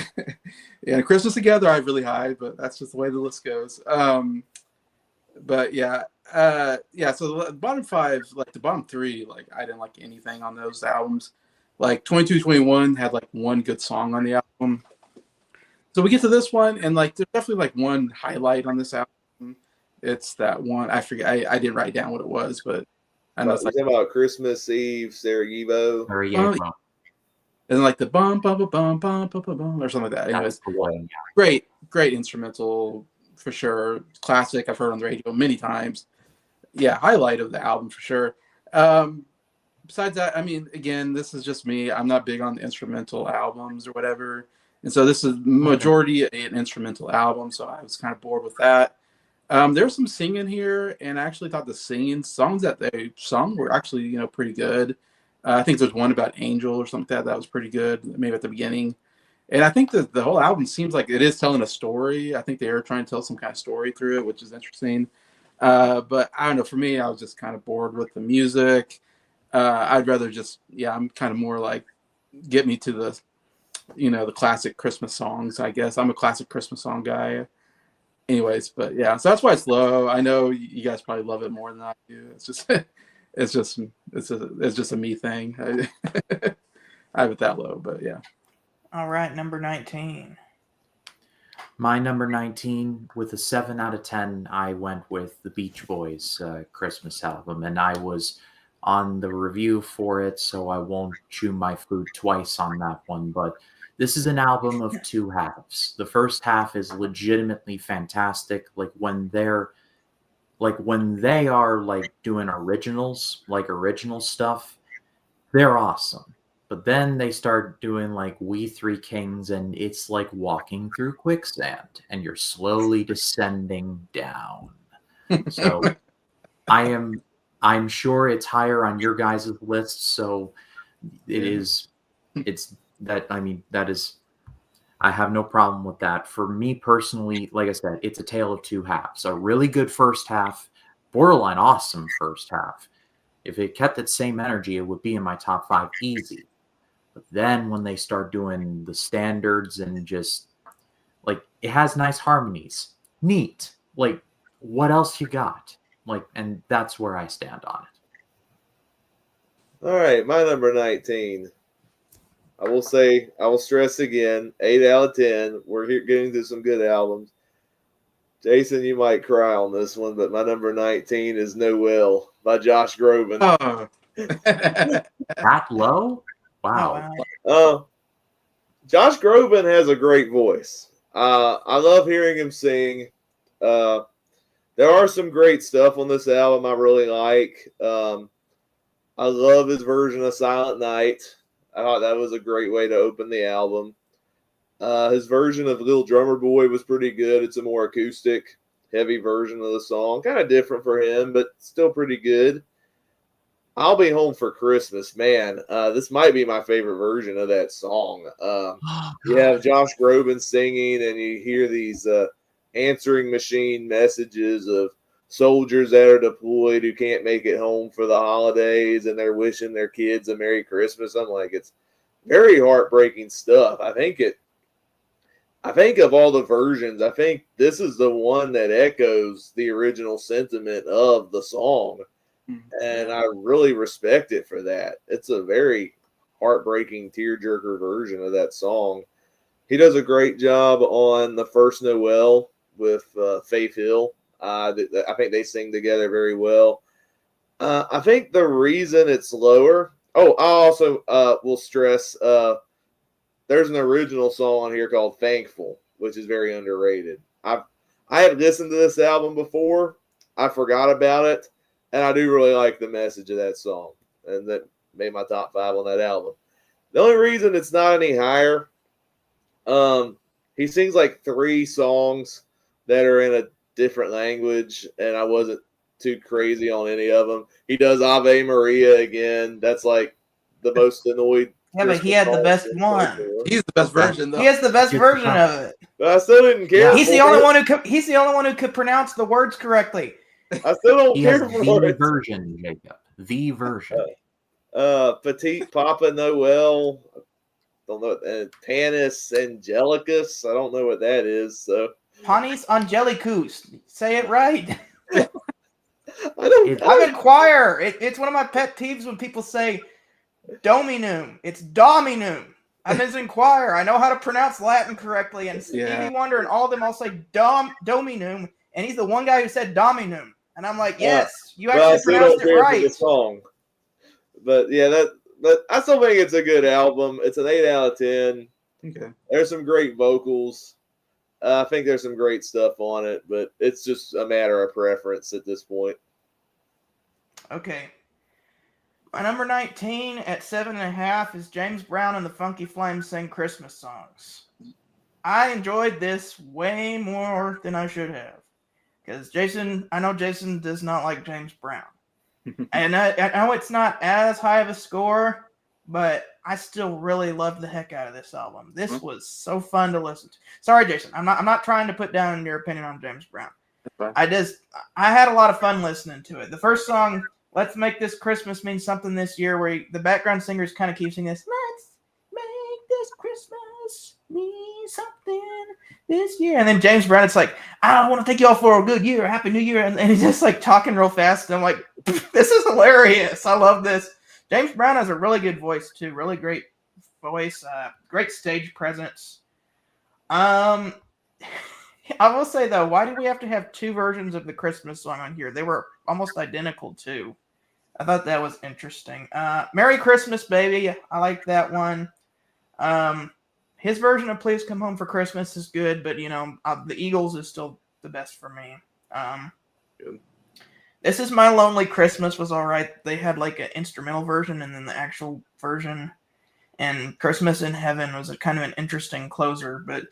Christmas Together I have really high, but that's just the way the list goes. But yeah. So the bottom 5, like the bottom 3, like I didn't like anything on those albums. Like 22-21 had like one good song on the album. So we get to this one, and like there's definitely like one highlight on this album. It's that one. I forget. I didn't write down what it was, but I know it's like about Christmas Eve, Sarajevo. And then like the bum bum bum bum bum bum bum or something like that. Anyways, great instrumental for sure. Classic. I've heard on the radio many times. Yeah, highlight of the album for sure. Besides that, I mean, again, this is just me. I'm not big on the instrumental albums or whatever, and so this is majority an instrumental album. So I was kind of bored with that. There's some singing here, and I actually thought the singing songs that they sung were actually, pretty good. I think there's one about Angel or something like that was pretty good, maybe at the beginning. And I think the whole album seems like it is telling a story. I think they are trying to tell some kind of story through it, which is interesting. But I don't know. For me, I was just kind of bored with the music. I'd rather just, I'm kind of more like get me to the, the classic Christmas songs, I guess. I'm a classic Christmas song guy. Anyways, but yeah, so that's why it's low. I know you guys probably love it more than I do. It's just, it's just a me thing. I have it that low, but yeah. All right, number 19. My number 19, with a 7 out of 10, I went with the Beach Boys Christmas album, and I was on the review for it, so I won't chew my food twice on that one, but this is an album of two halves. The first half is legitimately fantastic. Like when they are like doing originals, like original stuff, they're awesome. But then they start doing like We Three Kings, and it's like walking through quicksand, and you're slowly descending down. So I'm sure it's higher on your guys' list. So I have no problem with that. For me personally, like I said, it's a tale of two halves. A really good first half, borderline awesome first half. If it kept that same energy, it would be in my top 5 easy. But then when they start doing the standards and just like it has nice harmonies, neat. Like what else you got? Like, and that's where I stand on it. All right, my number 19. I will stress again, 8 out of 10. We're here getting to some good albums. Jason, you might cry on this one, but my number 19 is Noel by Josh Groban. Oh. That low? Wow. Josh Groban has a great voice. I love hearing him sing. There are some great stuff on this album I really like. I love his version of Silent Night. I thought that was a great way to open the album. His version of Little Drummer Boy was pretty good. It's a more acoustic, heavy version of the song. Kind of different for him, but still pretty good. I'll Be Home for Christmas, man. This might be my favorite version of that song. You have Josh Groban singing, and you hear these answering machine messages of soldiers that are deployed who can't make it home for the holidays, and they're wishing their kids a Merry Christmas. I'm like, it's very heartbreaking stuff. I think of all the versions, I think this is the one that echoes the original sentiment of the song. And I really respect it for that. It's a very heartbreaking, tearjerker version of that song. He does a great job on the first Noel with Faith Hill. I think they sing together very well. I think the reason it's lower. Oh, I also will stress there's an original song on here called "Thankful," which is very underrated. I had listened to this album before. I forgot about it. And I do really like the message of that song. And that made my top 5 on that album. The only reason it's not any higher, he sings like 3 songs that are in a different language, and I wasn't too crazy on any of them. He does Ave Maria again. That's like the most annoyed. Yeah, but he had the best one. He's the best version, though. He has the best version of it. But I still didn't care. He's the only one who could pronounce the words correctly. I still don't care for the it. version, Jacob. The version. Petite Papa Noel. Don't know. Panis Angelicus. I don't know what that is. So Panis Angelicus. Say it right. I'm in choir. It's one of my pet peeves when people say Dominum. It's Dominum. I'm in choir. I know how to pronounce Latin correctly. And Stevie Wonder and all of them all say Dominum. And he's the one guy who said Dominum. And I'm like, yes, you actually pronounced it right. The song. But yeah, but I still think it's a good album. It's an 8 out of 10. Okay. There's some great vocals. I think there's some great stuff on it, but it's just a matter of preference at this point. Okay. My number 19 at 7.5 is James Brown and the Funky Flames Sing Christmas Songs. I enjoyed this way more than I should have. Because I know Jason does not like James Brown. And I know it's not as high of a score, but I still really loved the heck out of this album. This was so fun to listen to. Sorry, Jason. I'm not trying to put down your opinion on James Brown. I had a lot of fun listening to it. The first song, "Let's Make This Christmas Mean Something This Year," where the background singers kind of keep singing this, "Let's make this Christmas mean something this year." And then James Brown, it's like, "I want to thank you all for a good year, Happy New Year." And he's just like talking real fast. And I'm like, this is hilarious. I love this. James Brown has a really good voice too. Really great voice. Great stage presence. I will say though, why do we have to have two versions of the Christmas song on here? They were almost identical too. I thought that was interesting. "Merry Christmas, Baby." I like that one. His version of "Please Come Home for Christmas" is good, but the Eagles is still the best for me. "This Is My Lonely Christmas" was all right. They had like an instrumental version and then the actual version. And "Christmas in Heaven" was a kind of an interesting closer. But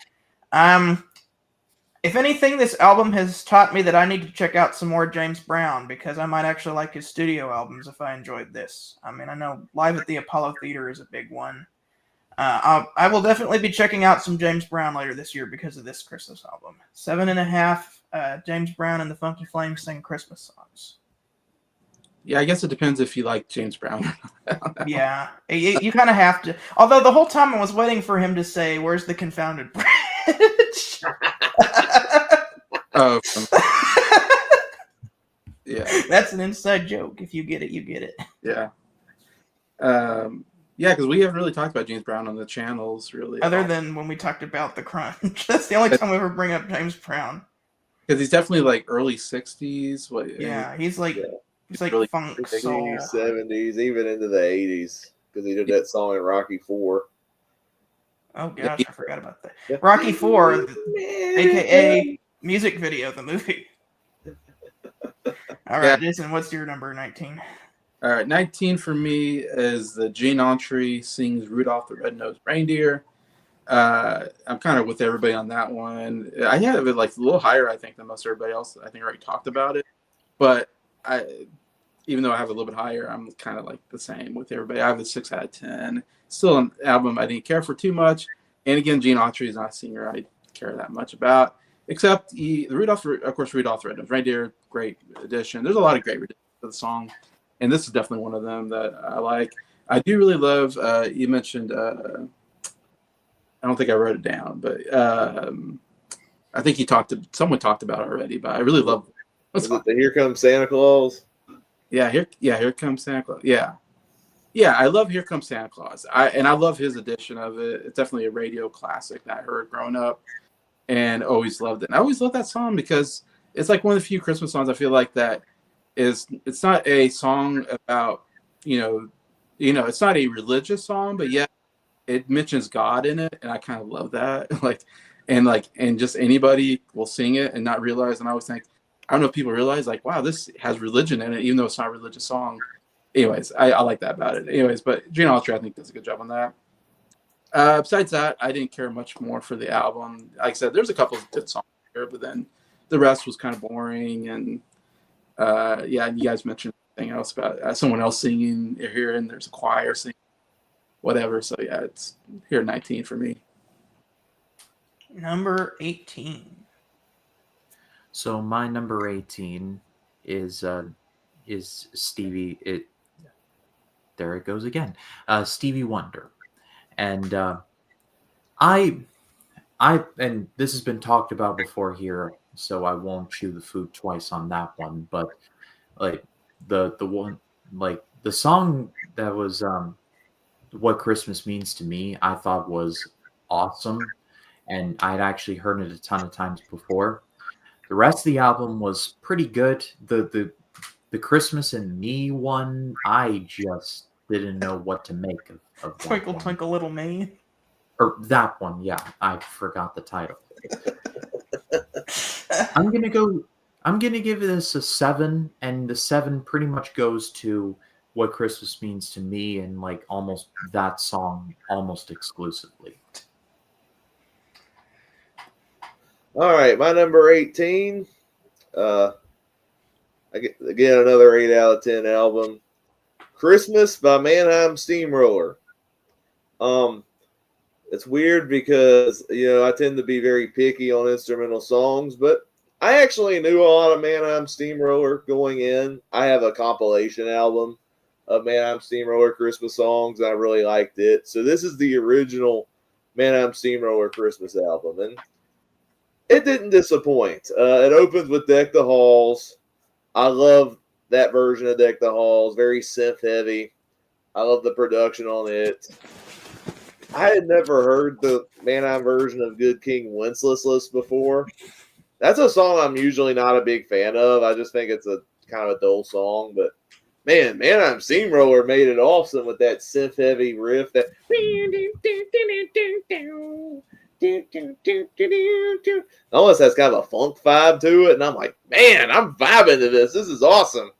if anything, this album has taught me that I need to check out some more James Brown, because I might actually like his studio albums if I enjoyed this. I mean, I know Live at the Apollo Theater is a big one. I will definitely be checking out some James Brown later this year because of this Christmas album. 7.5. James Brown and the Funky Flames sing Christmas songs. Yeah, I guess it depends if you like James Brown. Yeah, you kind of have to. Although the whole time I was waiting for him to say, "Where's the confounded bridge?" Oh, yeah. That's an inside joke. If you get it, you get it. Yeah. Yeah, because we haven't really talked about James Brown on the channels, really. Other than when we talked about the Crunch. That's the only time we ever bring up James Brown. Because he's definitely like early 60s. Yeah, he's like really funk soul. 70s, even into the 80s, because he did that song in Rocky IV. Oh gosh, I forgot about that. Rocky IV, aka music video, the movie. All right, Jason, what's your number 19? All right, 19 for me is the Gene Autry sings "Rudolph the Red-Nosed Reindeer." I'm kind of with everybody on that one. I have it like a little higher, I think, than most everybody else. I think already talked about it, but even though I have a little bit higher, I'm kind of like the same with everybody. I have a 6 out of 10. Still an album I didn't care for too much. And again, Gene Autry is not a singer I care that much about, except Rudolph the Red-Nosed Reindeer, great addition. There's a lot of great additions to the song, and this is definitely one of them that I like. I do really love, you mentioned, I don't think I wrote it down, but I think someone talked about it already, but I really love Was it the "Here Comes Santa Claus"? Yeah, Here Comes Santa Claus. Yeah, I love "Here Comes Santa Claus." I love his edition of it. It's definitely a radio classic that I heard growing up and always loved it. And I always love that song because it's like one of the few Christmas songs I feel like that it's not a song about, it's not a religious song, but yet it mentions God in it, and I kind of love that. And just anybody will sing it and not realize. And I always think, I don't know if people realize, like, wow, this has religion in it, even though it's not a religious song. Anyways, I like that about it. Anyways, but Gene Autry, I think, does a good job on that. Besides that, I didn't care much more for the album. Like I said, there's a couple of good songs here, but then the rest was kind of boring. And and you guys mentioned something else about someone else singing here, and there's a choir singing, whatever. So yeah, it's here 19 for me. Number 18. So my number 18 is Stevie. There it goes again. Stevie Wonder, and and this has been talked about before here, so I won't chew the food twice on that one. But like the one, like the song that was "What Christmas Means to Me," I thought was awesome, and I'd actually heard it a ton of times before. The rest of the album was pretty good. The Christmas in Me one, I just didn't know what to make of that Twinkle, one. Twinkle, Little Me. Or that one, yeah. I forgot the title. I'm gonna give this a 7, and the 7 pretty much goes to What Christmas Means to Me, and like almost that song almost exclusively. All right, my number 18. Again, another 8 out of 10 album. "Christmas" by Mannheim Steamroller. It's weird because, I tend to be very picky on instrumental songs, but I actually knew a lot of Mannheim Steamroller going in. I have a compilation album of Mannheim Steamroller Christmas songs, and I really liked it. So this is the original Mannheim Steamroller Christmas album, and it didn't disappoint. It opens with Deck the Halls. I love that version of Deck the Halls, very synth heavy. I love the production on it. I had never heard the Mannheim version of Good King Wenceslas before. That's a song I'm usually not a big fan of. I just think it's a kind of a dull song, but man, Mannheim Steamroller made it awesome with that synth heavy riff. That almost has kind of a funk vibe to it, and I'm like, man, I'm vibing to this. This is awesome.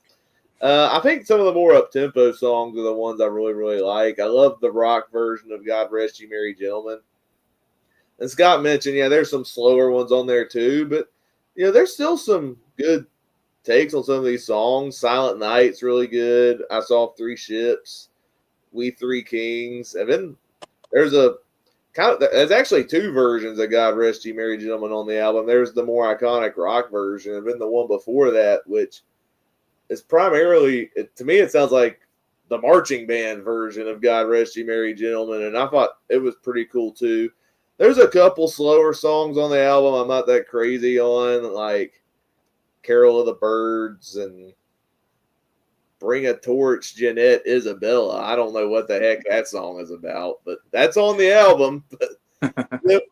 I think some of the more up-tempo songs are the ones I really, really like. I love the rock version of God Rest You Merry Gentlemen. And Scott mentioned, there's some slower ones on there too, but, there's still some good takes on some of these songs. Silent Night's really good. I Saw Three Ships, We Three Kings. And then there's there's actually two versions of God Rest You Merry Gentlemen on the album. There's the more iconic rock version, and then the one before that, which is primarily, to me, it sounds like the marching band version of God Rest You Merry Gentlemen, and I thought it was pretty cool too. There's a couple slower songs on the album I'm not that crazy on, like Carol of the Birds and Bring a Torch, Jeanette Isabella. I don't know what the heck that song is about, but that's on the album. The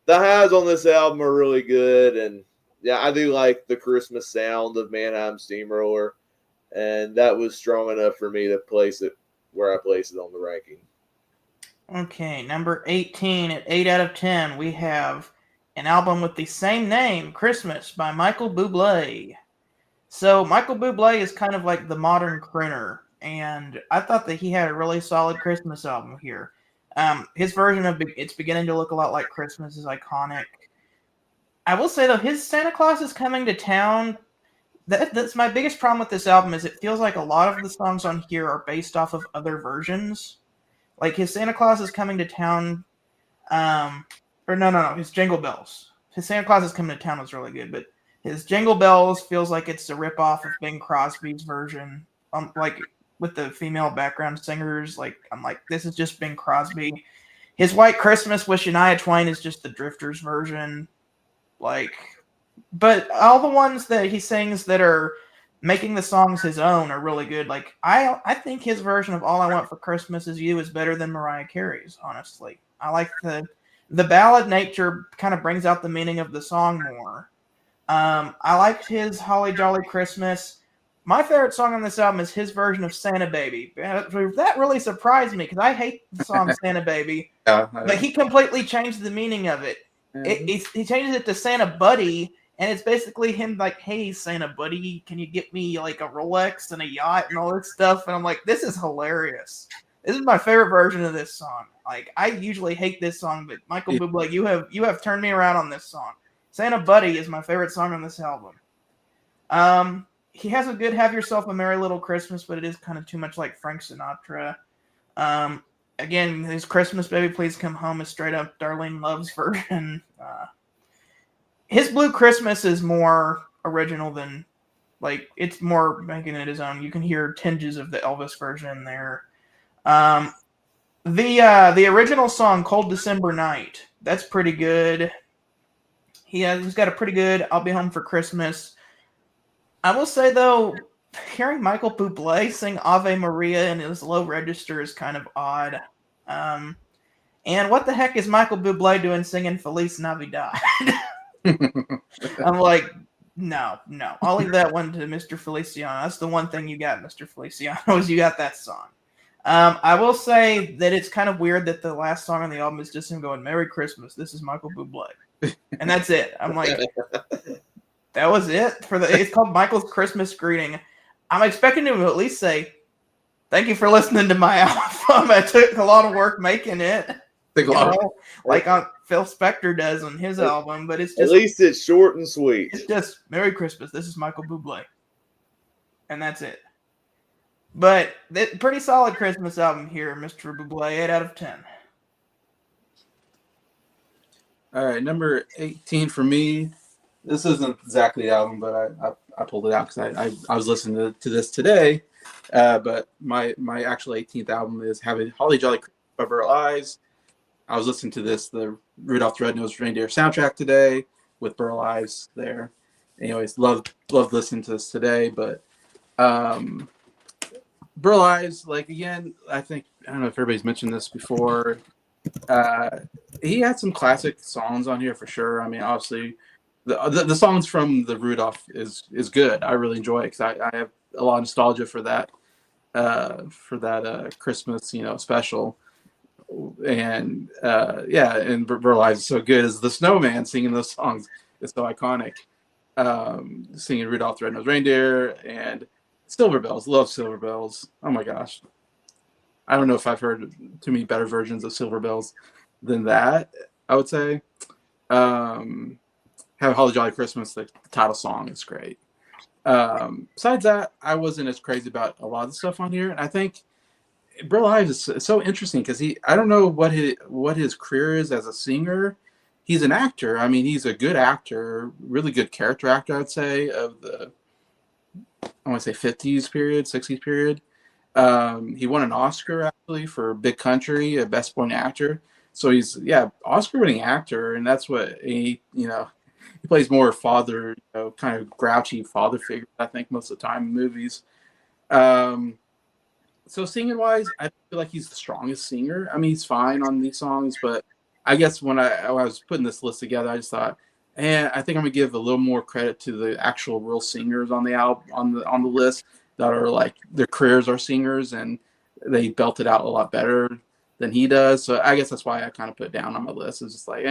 highs on this album are really good, and yeah, I do like the Christmas sound of Mannheim Steamroller, and that was strong enough for me to place it where I place it on the ranking. Okay, number 18 at 8 out of 10, we have an album with the same name, Christmas, by Michael Bublé. So Michael Bublé is kind of like the modern crooner, and I thought that he had a really solid Christmas album here. His version of It's Beginning to Look a Lot Like Christmas is iconic. I will say, though, his Santa Claus is Coming to Town, that's my biggest problem with this album, is it feels like a lot of the songs on here are based off of other versions. Like his Santa Claus is Coming to Town, his Jingle Bells. His Santa Claus is Coming to Town was really good, but his Jingle Bells feels like it's a ripoff of Bing Crosby's version, like with the female background singers. Like, I'm like, this is just Bing Crosby. His White Christmas with Shania Twain is just the Drifters version. But all the ones that he sings that are making the songs his own are really good. Like, I think his version of All I Want for Christmas Is You is better than Mariah Carey's, honestly. I like the ballad nature kind of brings out the meaning of the song more. I liked his Holly Jolly Christmas. My favorite song on this album is his version of Santa Baby. That really surprised me because I hate the song Santa Baby. But he completely changed the meaning of it. He changes it to Santa Buddy, and it's basically him like, hey, Santa Buddy, can you get me like a Rolex and a yacht and all this stuff? And I'm like, this is hilarious. This is my favorite version of this song. Like, I usually hate this song, but Michael Bublé, you have turned me around on this song. Santa Buddy is my favorite song on this album. He has a good Have Yourself a Merry Little Christmas, but it is kind of too much like Frank Sinatra. Again, his Christmas Baby Please Come Home is straight up Darlene Love's version. His Blue Christmas is more original than, like, it's more making it his own. You can hear tinges of the Elvis version there. The original song, Cold December Night, that's pretty good. He's got a pretty good I'll Be Home for Christmas. I will say, though, hearing Michael Bublé sing Ave Maria in his low register is kind of odd. And what the heck is Michael Bublé doing singing Feliz Navidad? I'm like, no. I'll leave that one to Mr. Feliciano. That's the one thing you got, Mr. Feliciano, is you got that song. I will say that it's kind of weird that the last song on the album is just him going, Merry Christmas, this is Michael Bublé. And that's it. I'm like, that was it? It's called Michael's Christmas Greeting. I'm expecting him to at least say, thank you for listening to my album. I took a lot of work making it. Like Phil Spector does on his album, but it's just, at least it's short and sweet. It's just Merry Christmas. This is Michael Bublé, and that's it. But pretty solid Christmas album here, Mr. Bublé. 8 out of 10. All right, number 18 for me. This isn't exactly the album, but I pulled it out because I was listening to this today. But my actual 18th album is Having Holly Jolly Christmas by Burl Ives. I was listening to the Rudolph the Red-Nosed Reindeer soundtrack today with Burl Ives there. Anyways, loved listening to this today. But Burl Ives, like, again, I don't know if everybody's mentioned this before. He had some classic songs on here for sure. I mean, obviously, the songs from the Rudolph is good. I really enjoy it because I have a lot of nostalgia for that Christmas special. And and Burl Ives is so good as the snowman singing those songs. It's so iconic. Singing Rudolph the Red-Nosed Reindeer and Silver Bells. Love Silver Bells. Oh my gosh. I don't know if I've heard too many better versions of Silver Bells than that, I would say. Have Holly Jolly Christmas, the title song is great. Besides that, I wasn't as crazy about a lot of the stuff on here. And I think Burl Ives is so interesting because I don't know what his career is as a singer. He's an actor. I mean, he's a good actor, really good character actor, I would say, of the, I want to say 50s period, 60s period. He won an Oscar actually for Big Country, a Best Supporting Actor. So he's Oscar-winning actor, and that's what he plays more father, kind of grouchy father figure. I think most of the time in movies. So singing wise, I feel like he's the strongest singer. I mean, he's fine on these songs, but I guess when I was putting this list together, I just thought, I think I'm gonna give a little more credit to the actual real singers on the album on the list that are like their careers are singers and they belt it out a lot better than he does. So I guess that's why I kind of put it down on my list. It's just like,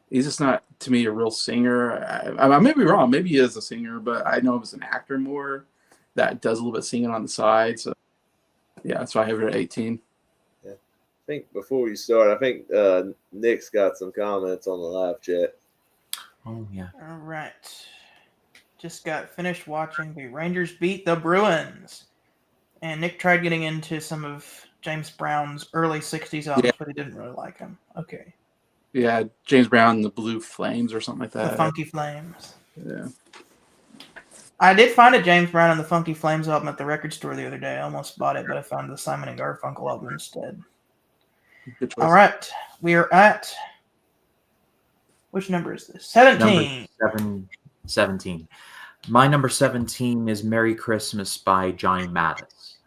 he's just not to me a real singer. I may be wrong. Maybe he is a singer, but I know him as an actor more that does a little bit of singing on the side. So yeah, that's why I have it at 18. Yeah. I think before we start, I think Nick's got some comments on the live chat. Oh yeah. All right. Just got finished watching the Rangers beat the Bruins. And Nick tried getting into some of James Brown's early 60s albums, but he didn't really like them. Okay. Yeah, James Brown and the Blue Flames or something like that. The Funky Flames. Yeah. I did find a James Brown and the Funky Flames album at the record store the other day. I almost bought it, but I found the Simon & Garfunkel album instead. Good choice. All right. We are at... Which number is this? 17. Number 17. My number 17 is Merry Christmas by Johnny Mathis.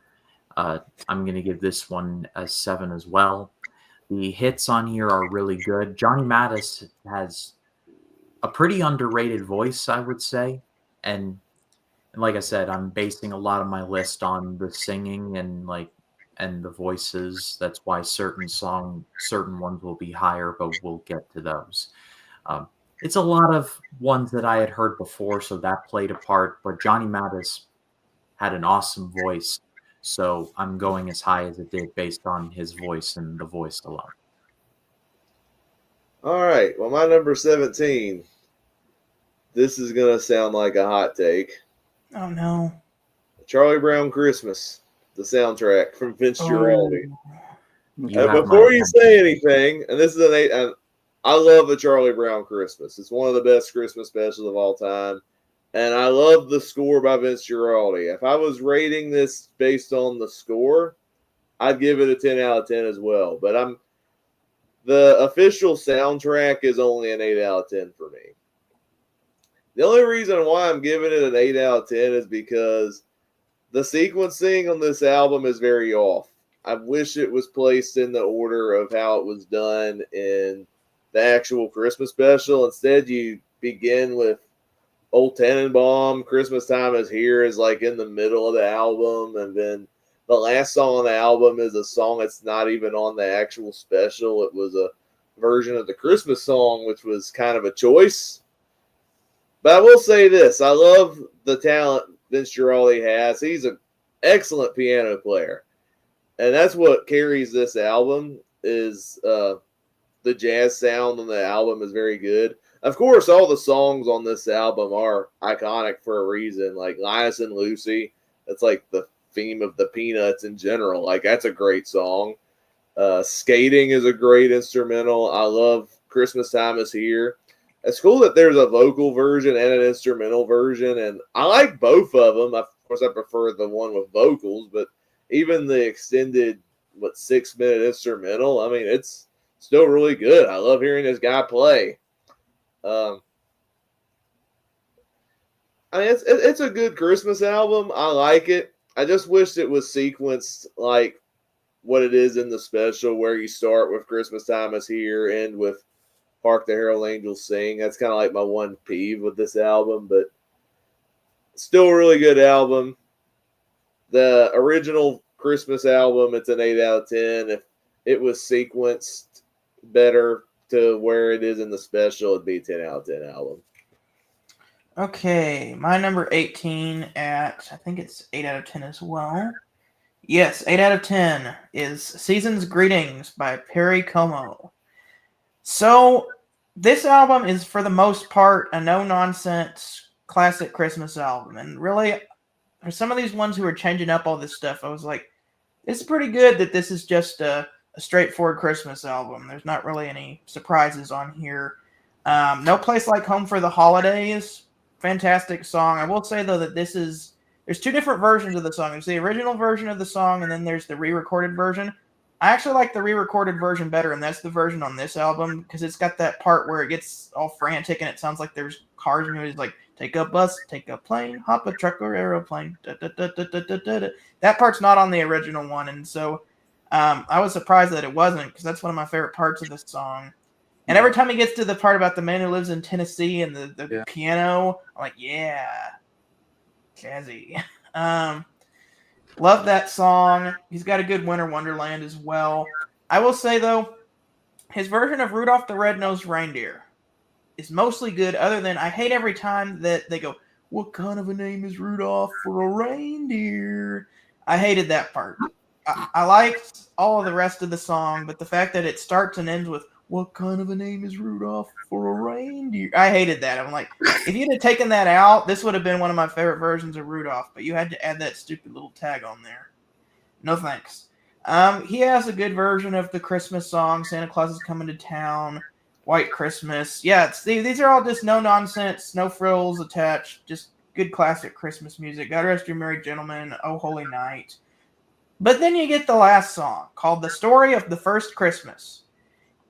I'm going to give this one a 7 as well. The hits on here are really good. Johnny Mathis has a pretty underrated voice, I would say. And like I said, I'm basing a lot of my list on the singing and the voices. That's why certain ones will be higher, but we'll get to those. It's a lot of ones that I had heard before, so that played a part. But Johnny Mathis had an awesome voice, so I'm going as high as it did based on his voice and the voice alone. All right. Well, my number 17. This is going to sound like a hot take. Oh, no. Charlie Brown Christmas, the soundtrack from Vince Guaraldi. You And before you say anything, and this is I love a Charlie Brown Christmas. It's one of the best Christmas specials of all time. And I love the score by Vince Guaraldi. If I was rating this based on the score, I'd give it a 10 out of 10 as well. But the official soundtrack is only an 8 out of 10 for me. The only reason why I'm giving it an 8 out of 10 is because the sequencing on this album is very off. I wish it was placed in the order of how it was done in the actual Christmas special. Instead, you begin with Old Tannenbaum, Christmas Time is Here is like in the middle of the album, and then the last song on the album is a song that's not even on the actual special. It was a version of the Christmas song, which was kind of a choice. But I will say this, I love the talent Vince Guaraldi has. He's an excellent piano player. And that's what carries this album is the jazz sound on the album is very good. Of course, all the songs on this album are iconic for a reason. Like Linus and Lucy, that's like the theme of the Peanuts in general. Like, that's a great song. Skating is a great instrumental. I love Christmas Time Is Here. It's cool that there's a vocal version and an instrumental version, and I like both of them. Of course, I prefer the one with vocals, but even the extended 6-minute instrumental, I mean, it's still really good. I love hearing this guy play. I mean, it's a good Christmas album. I like it. I just wish it was sequenced like what it is in the special, where you start with Christmas Time Is Here, end with Hark the Herald Angels Sing. That's kind of like my one peeve with this album, but still a really good album. The original Christmas album, it's an 8 out of 10. If it was sequenced better to where it is in the special, it'd be a 10 out of 10 album. Okay, my number 18 at, I think it's 8 out of 10 as well. Yes, 8 out of 10 is Season's Greetings by Perry Como. So, this album is, for the most part, a no-nonsense classic Christmas album. And really, for some of these ones who are changing up all this stuff, I was like, it's pretty good that this is just a straightforward Christmas album. There's not really any surprises on here. No Place Like Home for the Holidays, fantastic song. I will say, though, that there's two different versions of the song. There's the original version of the song, and then there's the re-recorded version. I actually like the re-recorded version better, and that's the version on this album, because it's got that part where it gets all frantic, and it sounds like there's cars, and it's like, take a bus, take a plane, hop a truck or aeroplane. Da, da, da, da, da, da, da. That part's not on the original one, and so I was surprised that it wasn't, because that's one of my favorite parts of this song. And every time he gets to the part about the man who lives in Tennessee and the piano, I'm like, yeah, jazzy. Love that song. He's got a good Winter Wonderland as well. I will say, though, his version of Rudolph the Red-Nosed Reindeer is mostly good, other than I hate every time that they go, what kind of a name is Rudolph for a reindeer? I hated that part. I liked all of the rest of the song, but the fact that it starts and ends with, what kind of a name is Rudolph for a reindeer? I hated that. I'm like, if you'd have taken that out, this would have been one of my favorite versions of Rudolph, but you had to add that stupid little tag on there. No thanks. He has a good version of the Christmas song, Santa Claus is Coming to Town, White Christmas. Yeah, these are all just no nonsense, no frills attached, just good classic Christmas music. God Rest You Merry Gentlemen, Oh Holy Night. But then you get the last song, called The Story of the First Christmas.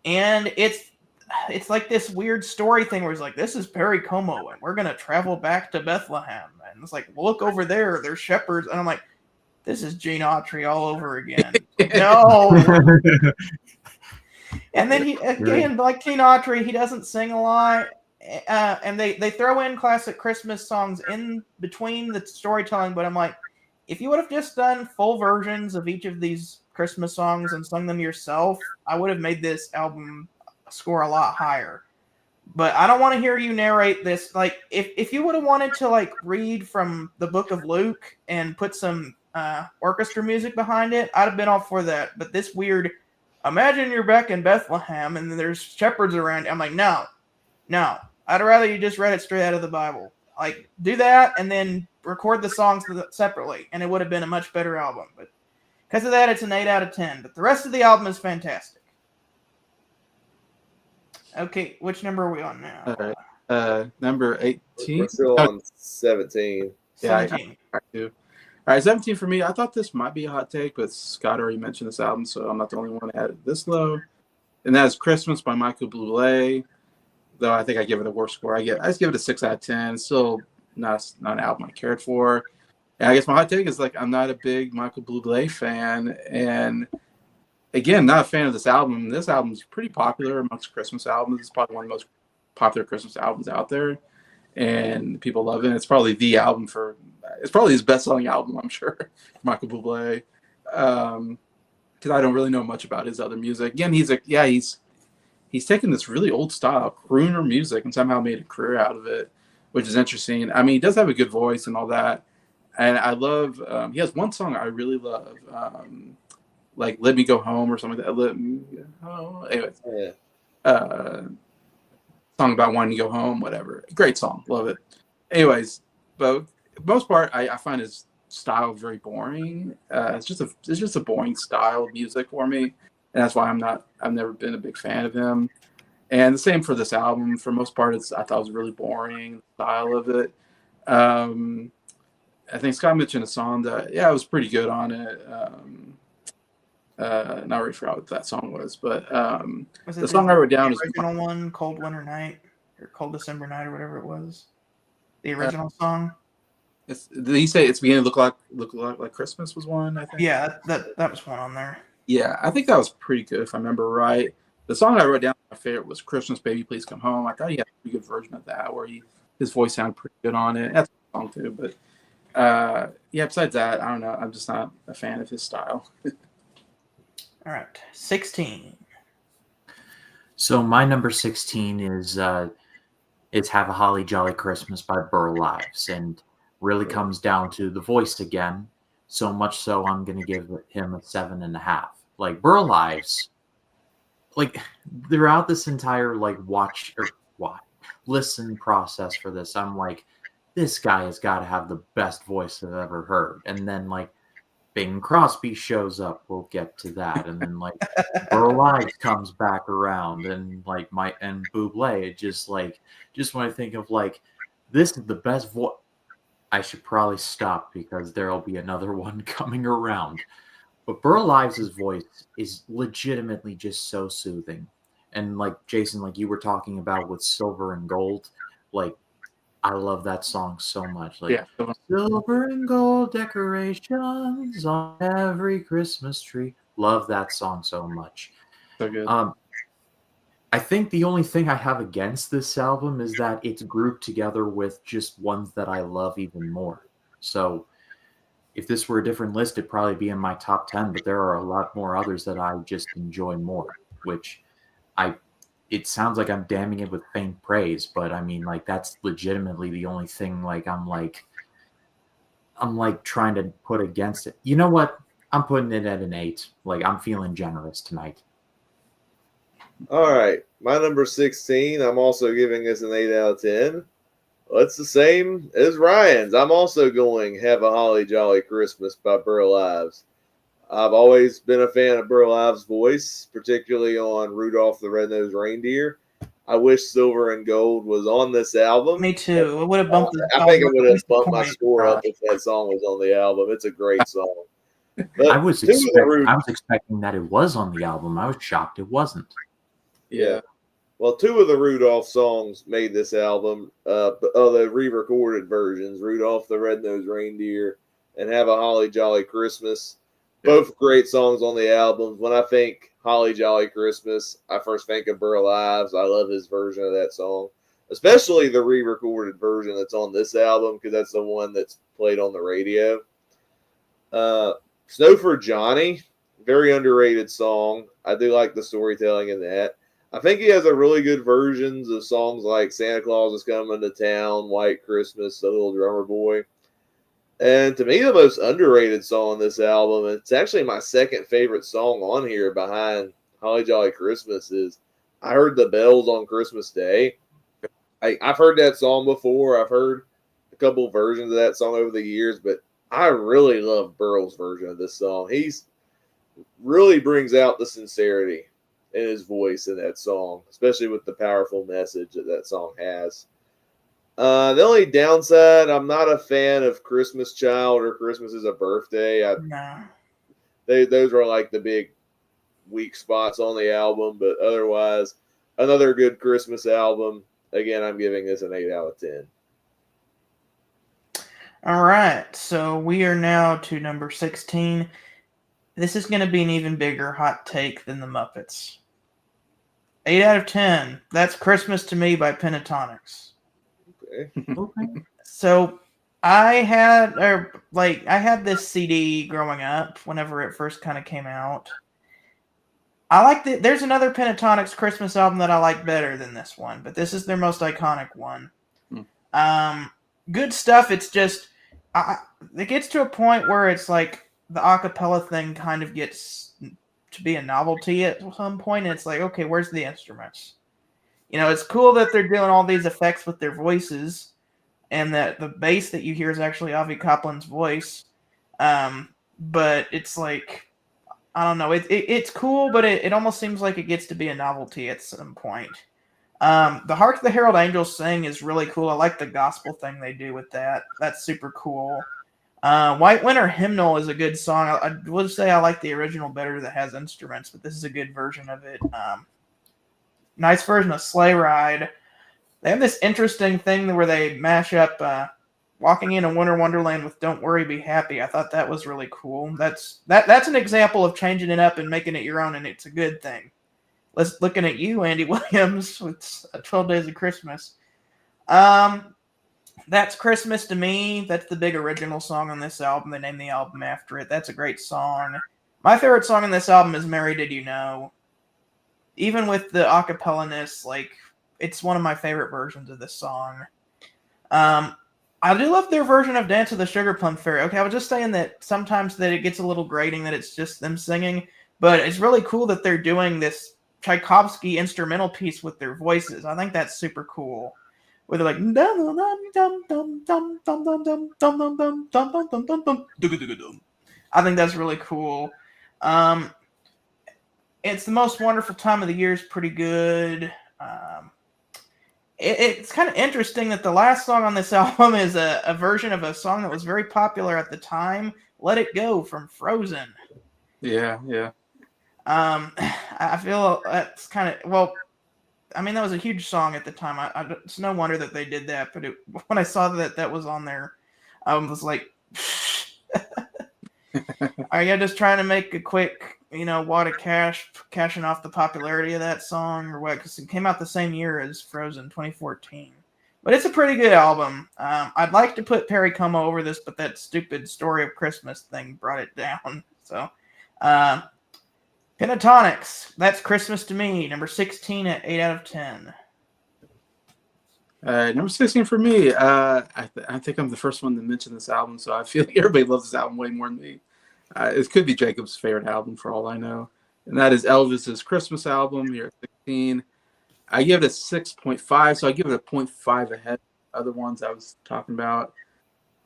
And it's like this weird story thing where it's like, this is Perry Como, and we're going to travel back to Bethlehem. And it's like, look over there, there's shepherds. And I'm like, this is Gene Autry all over again. No. And then again, like Gene Autry, he doesn't sing a lot. And they throw in classic Christmas songs in between the storytelling. But I'm like, if you would have just done full versions of each of these Christmas songs and sung them yourself, I would have made this album score a lot higher. But I don't want to hear you narrate this. Like, if you would have wanted to like read from the book of Luke and put some orchestra music behind it, I'd have been all for that. But this weird, imagine you're back in Bethlehem and there's shepherds around. I'm like, no. I'd rather you just read it straight out of the Bible. Like, do that and then record the songs separately, and it would have been a much better album. But because of that, it's an 8 out of 10. But the rest of the album is fantastic. Okay, which number are we on now? All right. Number 18. We're still on 17. Yeah, 17. I do. All right, 17 for me. I thought this might be a hot take, but Scott already mentioned this album, so I'm not the only one that had it this low. And that is Christmas by Michael Bublé. Though I think I give it a worse score. I just give it a 6 out of 10. It's still not an album I cared for. And I guess my hot take is like I'm not a big Michael Bublé fan, and again, not a fan of this album. This album is pretty popular amongst Christmas albums. It's probably one of the most popular Christmas albums out there, and people love it. It's probably the album it's probably his best-selling album, I'm sure, Michael Bublé. Because I don't really know much about his other music. Again, he's taken this really old style crooner music and somehow made a career out of it, which is interesting. I mean, he does have a good voice and all that. And I love, he has one song I really love, like Let Me Go Home or something like that. Let Me Go Home. Anyways, song about wanting to go home, whatever. Great song. Love it. Anyways, but for the most part, I find his style very boring. It's just a boring style of music for me. And that's why I've never been a big fan of him. And the same for this album. For the most part, I thought it was really boring, the style of it. I think Scott mentioned a song that, it was pretty good on it. I already forgot what that song was, but Was it the song I wrote down is original one, Cold Winter Night, or Cold December Night, or whatever it was? The original song? did he say it's beginning to look like Christmas was one, I think? Yeah, that was one on there. Yeah, I think that was pretty good if I remember right. The song I wrote down, my favorite was Christmas Baby Please Come Home. I thought he had a pretty good version of that where his voice sounded pretty good on it. That's a song too, but besides that, I don't know. I'm just not a fan of his style. All right, 16. So my number 16 is Have a Holly Jolly Christmas by Burl Ives, and really comes down to the voice again. So much so I'm going to give him a 7.5. Like Burl Ives, like throughout this entire listen process for this, I'm like, this guy has got to have the best voice I've ever heard. And then like Bing Crosby shows up, we'll get to that, and then like Burl Ives comes back around, and like and Bublé, just when I think of like this is the best voice, I should probably stop because there'll be another one coming around. But Burl Ives' voice is legitimately just so soothing. And like Jason, like you were talking about with Silver and Gold, like I love that song so much. Like silver and gold decorations on every Christmas tree. Love that song so much. So good. I think the only thing I have against this album is that it's grouped together with just ones that I love even more. So if this were a different list, it'd probably be in my top 10, but there are a lot more others that I just enjoy more, which it sounds like I'm damning it with faint praise, but I mean, like, that's legitimately the only thing, like, I'm trying to put against it. You know what? I'm putting it at an 8. Like, I'm feeling generous tonight. All right, my number 16, I'm also giving this an 8 out of 10. Well, it's the same as Ryan's. I'm also going Have a Holly Jolly Christmas by Burl Ives. I've always been a fan of Burl Ives' voice, particularly on Rudolph the Red-Nosed Reindeer. I wish Silver and Gold was on this album. Me too. It would have bumped. I think it would have bumped my score up if that song was on the album. It's a great song. But I was expecting that it was on the album. I was shocked it wasn't. Yeah. Well, 2 of the Rudolph songs made this album. The re-recorded versions, Rudolph the Red-Nosed Reindeer and Have a Holly Jolly Christmas. Both great songs on the albums. When I think Holly Jolly Christmas, I first think of Burl Ives. I love his version of that song, especially the re-recorded version that's on this album because that's the one that's played on the radio. Snow for Johnny, very underrated song. I do like the storytelling in that. I think he has a really good versions of songs like Santa Claus is Coming to Town, White Christmas, The Little Drummer Boy. And to me, the most underrated song on this album, and it's actually my second favorite song on here behind Holly Jolly Christmas, is I Heard the Bells on Christmas Day. I've heard that song before. I've heard a couple versions of that song over the years, but I really love Burl's version of this song. He's really brings out the sincerity in his voice in that song, especially with the powerful message that song has. The only downside, I'm not a fan of Christmas Child or Christmas is a Birthday. Those are like the big weak spots on the album, but otherwise, another good Christmas album. Again, I'm giving this an 8 out of 10. All right, so we are now to number 16. This is going to be an even bigger hot take than the Muppets. 8 out of 10. That's Christmas to Me by Pentatonix. Okay. So I had this CD growing up whenever it first kind of came out. I like that. There's another Pentatonix Christmas album that I like better than this one, but this is their most iconic one. Good stuff. It's just it gets to a point where it's like the acapella thing kind of gets to be a novelty at some point. And it's like, okay, where's the instruments? You know, it's cool that they're doing all these effects with their voices, and that the bass that you hear is actually Avi Copland's voice. But it's like, I don't know. It's cool, but it almost seems like it gets to be a novelty at some point. The Hark the Herald Angels Sing is really cool. I like the gospel thing they do with that. That's super cool. White Winter Hymnal is a good song. I would say I like the original better that has instruments, but this is a good version of it. Nice version of Sleigh Ride. They have this interesting thing where they mash up Walking in a Winter Wonderland with Don't Worry, Be Happy. I thought that was really cool. That's an example of changing it up and making it your own, and it's a good thing. Looking at you, Andy Williams, with 12 Days of Christmas. That's Christmas to Me. That's the big original song on this album. They named the album after it. That's a great song. My favorite song on this album is Mary Did You Know? Even with the acapella-ness, like, it's one of my favorite versions of this song. I do love their version of Dance of the Sugar Plum Fairy. Okay, I was just saying that sometimes that it gets a little grating that it's just them singing, but it's really cool that they're doing this Tchaikovsky instrumental piece with their voices. I think that's super cool. Where they're like dum dum dum dum dum dum dum dum dum dum dum dum dum dum dum. I think that's really cool. It's the Most Wonderful Time of the Year is pretty good. It's kind of interesting that the last song on this album is a version of a song that was very popular at the time, Let It Go from Frozen. Yeah. I feel that's kind of, well, I mean, that was a huge song at the time. It's no wonder that they did that, but when I saw that was on there, I was like, are you just trying to make a quick, wad of cash, cashing off the popularity of that song, or what? Because it came out the same year as Frozen 2014. But it's a pretty good album. I'd like to put Perry Como over this, but that stupid Story of Christmas thing brought it down. So, Pentatonics, That's Christmas to Me, number 16 at 8 out of 10. Number 16 for me. I think I'm the first one to mention this album, so I feel like everybody loves this album way more than me. It could be Jacob's favorite album for all I know, and that is Elvis's Christmas album here at 16. I give it a 6.5, so I give it a 0.5 ahead of other ones I was talking about.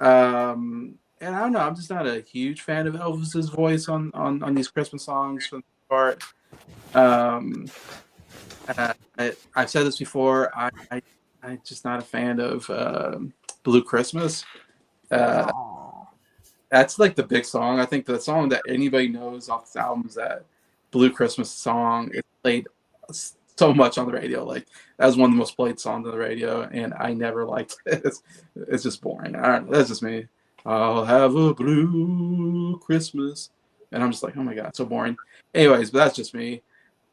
And I don't know, I'm just not a huge fan of Elvis's voice on these Christmas songs for the most part. I've said this before. I'm just not a fan of Blue Christmas. That's like the big song. I think the song that anybody knows off this album is that Blue Christmas song. It's played so much on the radio. Like, that was one of the most played songs on the radio, and I never liked it. It's just boring. That's just me. I'll have a blue Christmas. And I'm just like, oh my God, so boring. Anyways, but that's just me.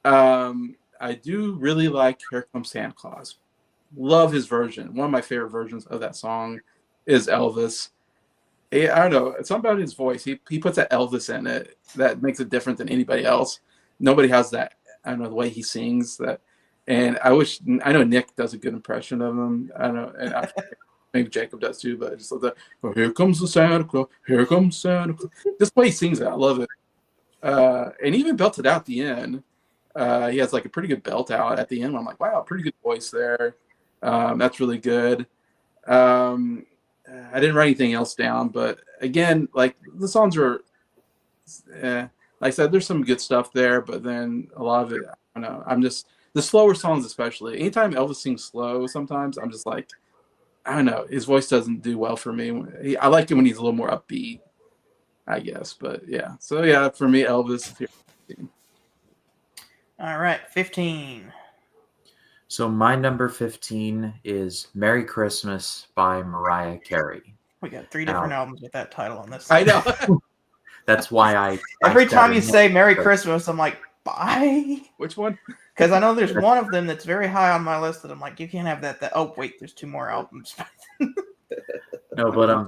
I do really like Here Comes Santa Claus. Love his version. One of my favorite versions of that song is Elvis. I don't know. Something about his voice. He puts that Elvis in it that makes it different than anybody else. Nobody has that. I don't know, the way he sings that. And I know Nick does a good impression of him. I don't know. And maybe Jacob does too, but I just love that. Oh, here comes the Santa Claus. Here comes Santa Claus. This way he sings it. I love it. And even belted out the end. He has like a pretty good belt out at the end. I'm like, wow, pretty good voice there. That's really good. I didn't write anything else down, but again, like, the songs are, like I said, there's some good stuff there, but then a lot of it, I don't know. I'm just, the slower songs especially. Anytime Elvis sings slow, sometimes I'm just like, I don't know. His voice doesn't do well for me. I like it when he's a little more upbeat, I guess. But yeah, so yeah, for me, Elvis. All right, 15. So my number 15 is Merry Christmas by Mariah Carey. We got 3 different albums with that title on this. I know. That's why every time you say Merry Christmas, I'm like, bye. Which one? Because I know there's one of them that's very high on my list that I'm like, you can't have that. Oh, wait, there's 2 more albums. No, but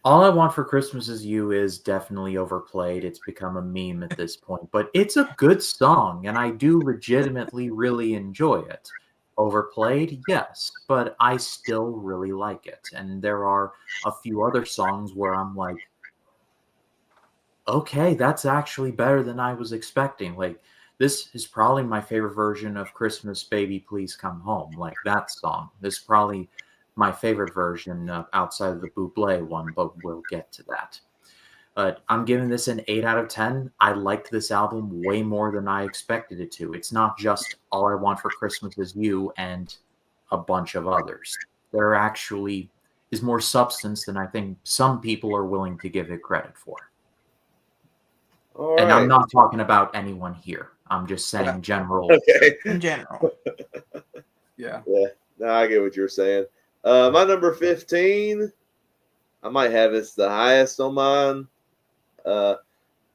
All I Want for Christmas Is You is definitely overplayed. It's become a meme at this point. But it's a good song, and I do legitimately really enjoy it. Overplayed, yes, but I still really like it. And there are a few other songs where I'm like, okay, that's actually better than I was expecting. Like, this is probably my favorite version of Christmas Baby Please Come Home. Like, that song. This is probably my favorite version outside of the Bublé one, but we'll get to that. But I'm giving this an 8 out of 10. I liked this album way more than I expected it to. It's not just All I Want for Christmas Is You and a bunch of others. There actually is more substance than I think some people are willing to give it credit for. All And right. I'm not talking about anyone here. I'm just saying general. Okay. In general. Yeah. Yeah. No, I get what you're saying. My number 15, I might have this the highest on mine.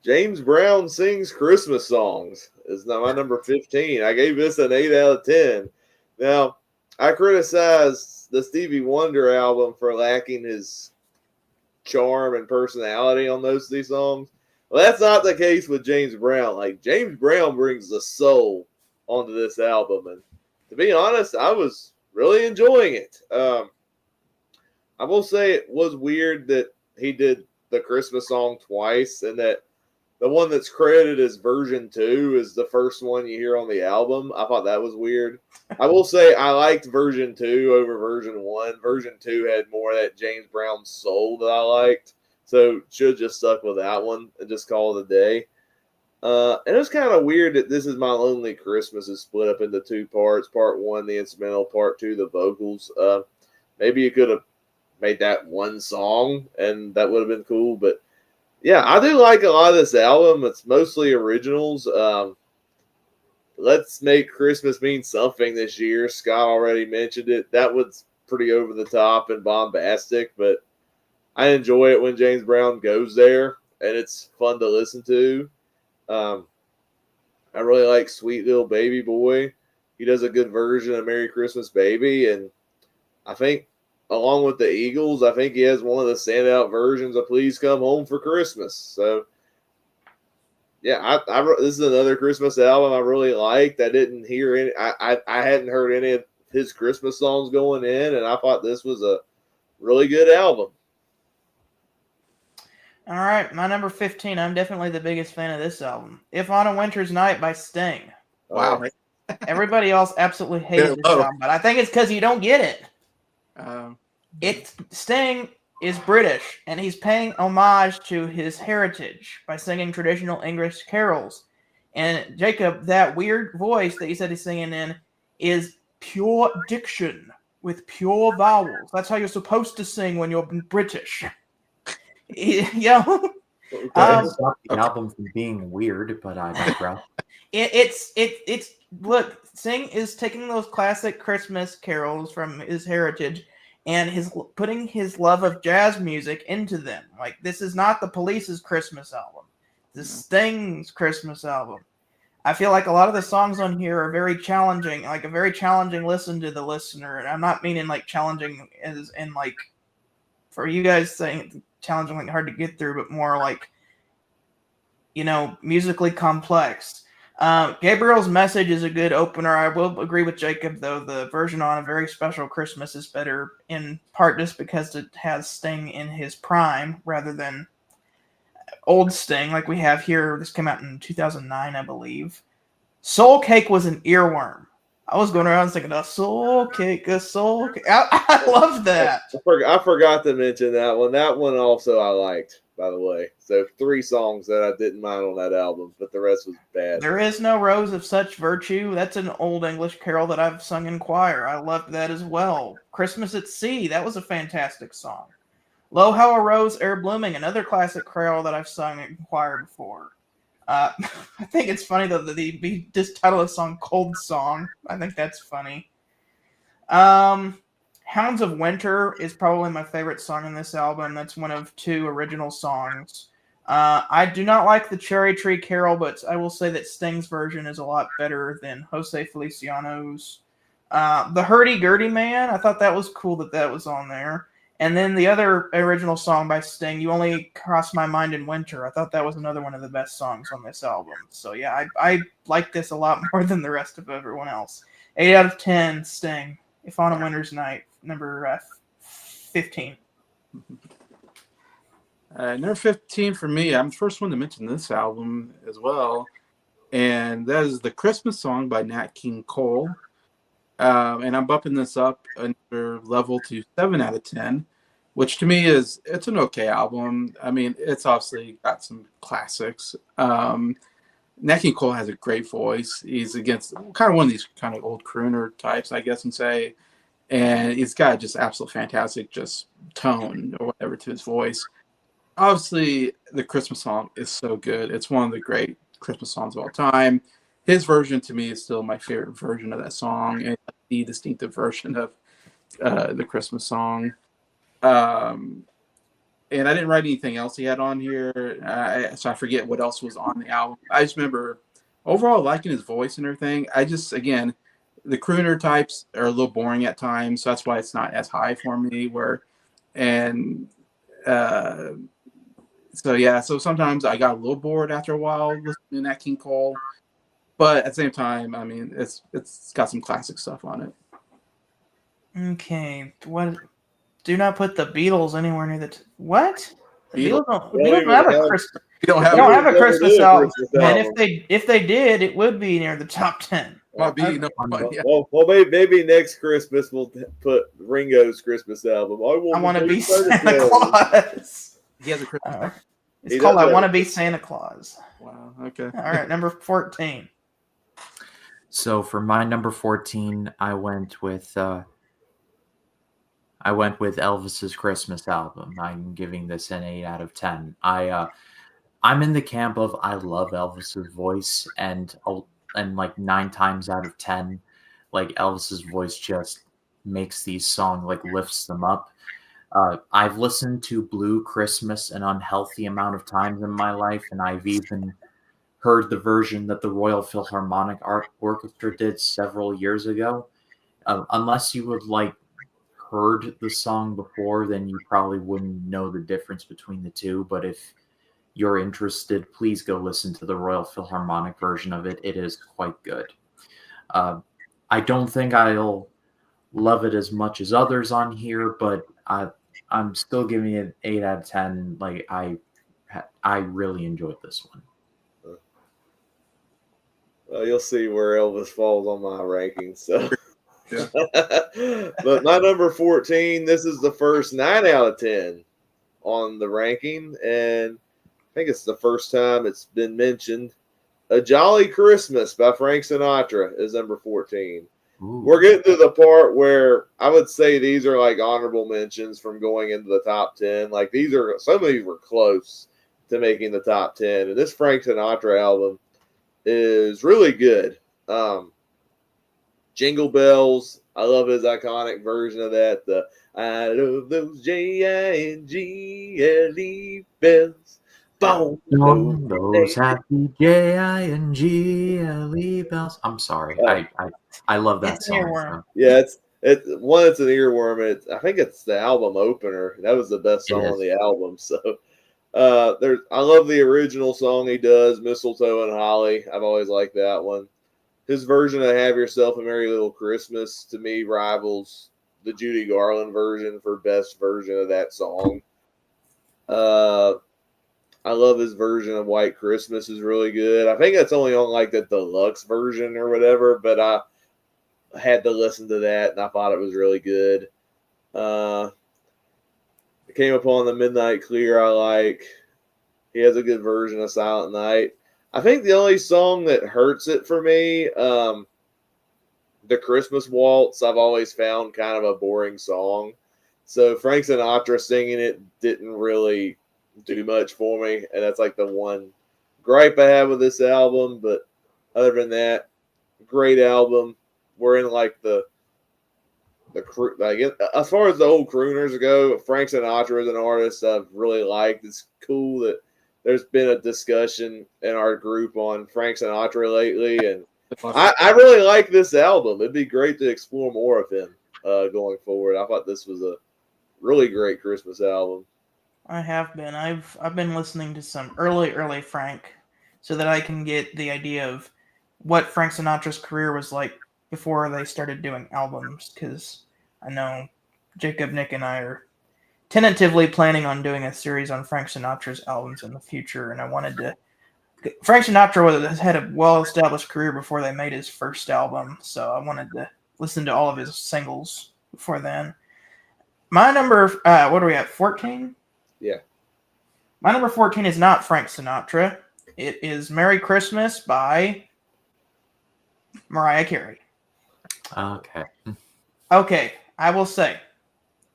James Brown Sings Christmas Songs is now my number 15. I gave this an 8 out of 10. Now, I criticized the Stevie Wonder album for lacking his charm and personality on those two songs. Well, that's not the case with James Brown. Like, James Brown brings the soul onto this album. And to be honest, I was really enjoying it. I will say it was weird that he did the Christmas song twice, and that the one that's credited as version 2 is the first one you hear on the album. I thought that was weird. I will say I liked version 2 over version 1. Version 2 had more of that James Brown soul that I liked, so should have just stuck with that one and just call it a day. And it's kind of weird that This Is My Lonely Christmas is split up into 2 parts. Part 1, the instrumental. Part 2, the vocals. Maybe you could have made that one song, and that would have been cool. But yeah, I do like a lot of this album. It's mostly originals. Let's Make Christmas Mean Something this year. Scott already mentioned it. That was pretty over the top and bombastic, but I enjoy it when James Brown goes there, and it's fun to listen to. I really like Sweet Little Baby Boy. He does a good version of Merry Christmas Baby, and I think along with the Eagles, I think he has one of the standout versions of Please Come Home for Christmas. So, yeah, this is another Christmas album I really liked. I didn't hear any. I hadn't heard any of his Christmas songs going in, and I thought this was a really good album. All right, my number 15. I'm definitely the biggest fan of this album. If on a Winter's Night by Sting. Wow. Everybody else absolutely hates this low. album, but I think it's because you don't get it. Sting is British, and he's paying homage to his heritage by singing traditional English carols. And Jacob, that weird voice that you said he's singing in is pure diction with pure vowels. That's how you're supposed to sing when you're British. You know? Stop the album from being weird, but I digress. It's look, Sting is taking those classic Christmas carols from his heritage and putting his love of jazz music into them. Like, this is not the Police's Christmas album. This is Sting's Christmas album. I feel like a lot of the songs on here are very challenging, like a very challenging listen to the listener. And I'm not meaning like challenging as in like for you guys saying challenging, like hard to get through, but more like, you know, musically complex. Gabriel's Message is a good opener. I will agree with Jacob, though. The version on A Very Special Christmas is better, in part just because it has Sting in his prime rather than old Sting like we have here. This came out in 2009, I believe. Soul Cake was an earworm. I was going around thinking, a soul cake, a soul cake. I love that. I forgot to mention that one. That one also I liked, by the way. So 3 songs that I didn't mind on that album, but the rest was bad. There Is No Rose of Such Virtue. That's an old English carol that I've sung in choir. I loved that as well. Christmas at Sea. That was a fantastic song. Lo How a Rose Ere Blooming. Another classic carol that I've sung in choir before. I think it's funny, though, that he just titled the song Cold Song. I think that's funny. Hounds of Winter is probably my favorite song in this album. That's one of 2 original songs. I do not like the Cherry Tree Carol, but I will say that Sting's version is a lot better than Jose Feliciano's. The Hurdy-Gurdy Man, I thought that was cool that was on there. And then the other original song by Sting, You Only Cross My Mind in Winter. I thought that was another one of the best songs on this album. So yeah, I like this a lot more than the rest of everyone else. 8 out of 10, Sting. If on a Winter's Night, number 15. Number 15 for me, I'm the first one to mention this album as well. And that is The Christmas Song by Nat King Cole. And I'm bumping this up another level to 7 out of 10, which to me it's an okay album. I mean, it's obviously got some classics. Nat King Cole has a great voice. He's against kind of one of these kind of old crooner types, I guess, and say, and he's got just absolute fantastic just tone or whatever to his voice. Obviously, the Christmas song is so good. It's one of the great Christmas songs of all time. His version to me is still my favorite version of that song, and the distinctive version of the Christmas song. And I didn't write anything else he had on here, so I forget what else was on the album. I just remember overall liking his voice and everything. Again, the crooner types are a little boring at times, so that's why it's not as high for me. So sometimes I got a little bored after a while listening to Nat King Cole, but at the same time, I mean, it's got some classic stuff on it. Okay, what? Do not put the Beatles anywhere near the. What? The Beatles. Beatles don't have a Christmas. You don't They don't have a Christmas album. And album. if they did, it would be near the top 10. Might be, no, but, yeah. Well, maybe next Christmas we'll put Ringo's Christmas album. I want to be Santa Santa Claus. He has a Christmas. It's He called does I have Want to a- Be Santa Claus. Wow. Okay. All right, number 14. So for my number 14, I went with Elvis's Christmas album. I'm giving this an 8 out of 10. I'm in the camp of I love Elvis's voice, and like 9 times out of 10, like Elvis's voice just makes these songs, like lifts them up. I've listened to Blue Christmas an unhealthy amount of times in my life, and I've even heard the version that the Royal Philharmonic Orchestra did several years ago. Unless you would like heard the song before, then you probably wouldn't know the difference between the two. But if you're interested, please go listen to the Royal Philharmonic version of it. It is quite good. I don't think I'll love it as much as others on here, but I'm still giving it 8 out of 10. Like I really enjoyed this one. Well, you'll see where Elvis falls on my rankings. So, Yeah. But my number 14, this is the first 9 out of 10 on the ranking, and I think it's the first time it's been mentioned. A Jolly Christmas by Frank Sinatra is number 14. Ooh. We're getting to the part where I would say these are like honorable mentions from going into the top 10. Like some of these were close to making the top 10. And this Frank Sinatra album is really good. Jingle Bells, I love his iconic version of that. The I love those Jingle bells. Boom. Those happy Jingle bells. I'm sorry. I love that It's an song. earworm. Yeah, it's an earworm. I think it's the album opener. That was the best song on the album. So I love the original song he does, Mistletoe and Holly. I've always liked that one. His version of Have Yourself a Merry Little Christmas to me rivals the Judy Garland version for best version of that song. I love his version of White Christmas is really good. I think that's only on like the deluxe version or whatever, but I had to listen to that and I thought it was really good. I came upon the Midnight Clear I like. He has a good version of Silent Night. I think the only song that hurts it for me, the Christmas Waltz, I've always found kind of a boring song. So Frank Sinatra singing it didn't really do much for me, and that's like the one gripe I have with this album. But other than that, great album. We're in like the as far as the old crooners go, Frank Sinatra is an artist I've really liked. It's cool that there's been a discussion in our group on Frank Sinatra lately, and I really like this album. It'd be great to explore more of him going forward. I thought this was a really great Christmas album. I have been. I've been listening to some early Frank, so that I can get the idea of what Frank Sinatra's career was like before they started doing albums. Because I know Jacob, Nick, and I are tentatively planning on doing a series on Frank Sinatra's albums in the future, and I wanted to. Frank Sinatra had a well-established career before they made his first album, so I wanted to listen to all of his singles before then. My number, what are we at? 14? Yeah. My number 14 is not Frank Sinatra. It is Merry Christmas by Mariah Carey. Okay. Okay, I will say,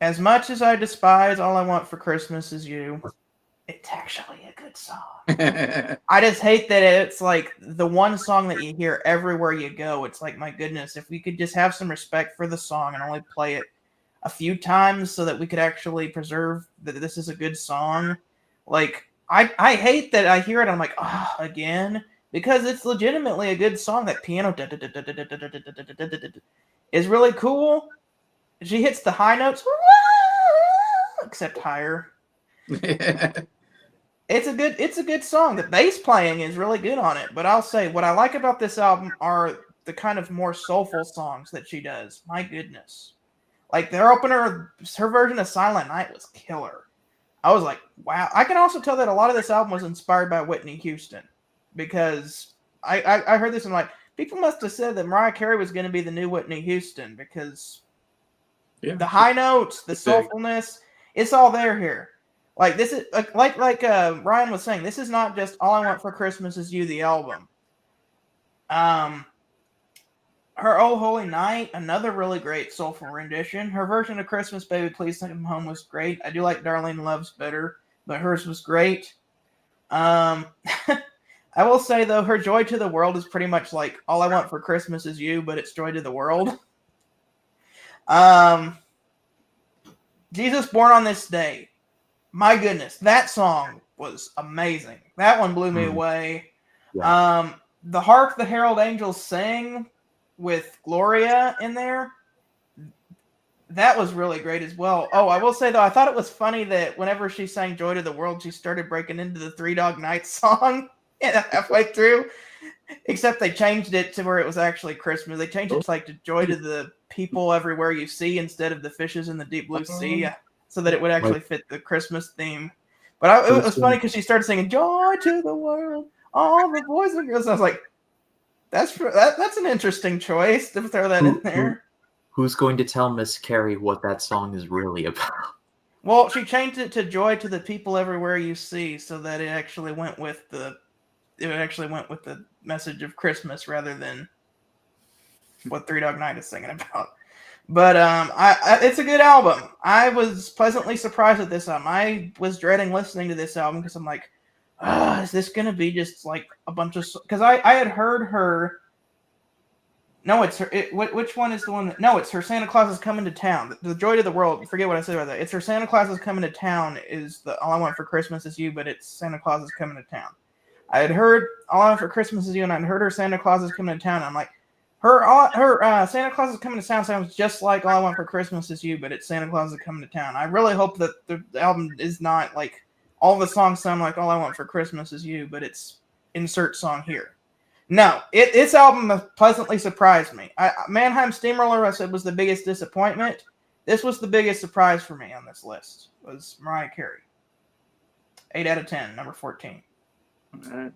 as much as I despise All I Want for Christmas Is You, it's actually a good song. I just hate that it's like the one song that you hear everywhere you go. It's like, my goodness, if we could just have some respect for the song and only play it a few times so that we could actually preserve that this is a good song. Like, I hate that I hear it, I'm like, oh, again, because it's legitimately a good song. That piano is really cool. She hits the high notes, except higher. It's a good song. The bass playing is really good on it. But I'll say what I like about this album are the kind of more soulful songs that she does. My goodness, like their opener, her version of Silent Night was killer. I was like, wow. I can also tell that a lot of this album was inspired by Whitney Houston, because I heard this and like, people must have said that Mariah Carey was going to be the new Whitney Houston, because the high notes, the soulfulness, it's all there here. Like this is like Ryan was saying, this is not just All I Want for Christmas Is You, the album. Her Oh Holy Night, another really great soulful rendition. Her version of Christmas Baby Please Come Home was great. I do like Darlene Love's better, but hers was great. I will say though, her Joy to the World is pretty much like All I Want for Christmas Is You, but it's Joy to the World. Jesus Born on This Day. My goodness, that song was amazing. That one blew me away. Yeah. The Hark the Herald Angels Sing with Gloria in there, that was really great as well. Oh, I will say though, I thought it was funny that whenever she sang Joy to the World, she started breaking into the Three Dog Night song halfway through, except they changed it to where it was actually Christmas. They changed it to like to Joy to the People Everywhere You See instead of the Fishes in the Deep Blue Sea, so that it would actually fit the Christmas theme. But it was funny because she started singing Joy to the World, all the boys and girls. And I was like, that's an interesting choice to throw that in there. Who's going to tell Miss Carey what that song is really about? Well, she changed it to Joy to the People Everywhere You See, so that it actually went with the message of Christmas rather than what Three Dog Night is singing about. But it's a good album. I was pleasantly surprised at this album. I was dreading listening to this album because I'm like, is this going to be just like a bunch of... Because I had heard her... No, it's her... which one is the one that... No, it's her Santa Claus Is Coming to Town. The Joy to the World. Forget what I said about that. It's her Santa Claus Is Coming to Town is the All I Want for Christmas Is You, but it's Santa Claus Is Coming to Town. I had heard All I Want for Christmas Is You, and I had heard her Santa Claus Is Coming to Town, and I'm like, her Santa Claus Is Coming to Town sounds just like All I Want for Christmas Is You, but it's Santa Claus Is Coming to Town. I really hope that the album is not like all the songs sound like All I Want for Christmas Is You, but it's insert song here. No, this album pleasantly surprised me. Mannheim Steamroller, I said, was the biggest disappointment. This was the biggest surprise for me on this list, was Mariah Carey. 8 out of 10, number 14. All right.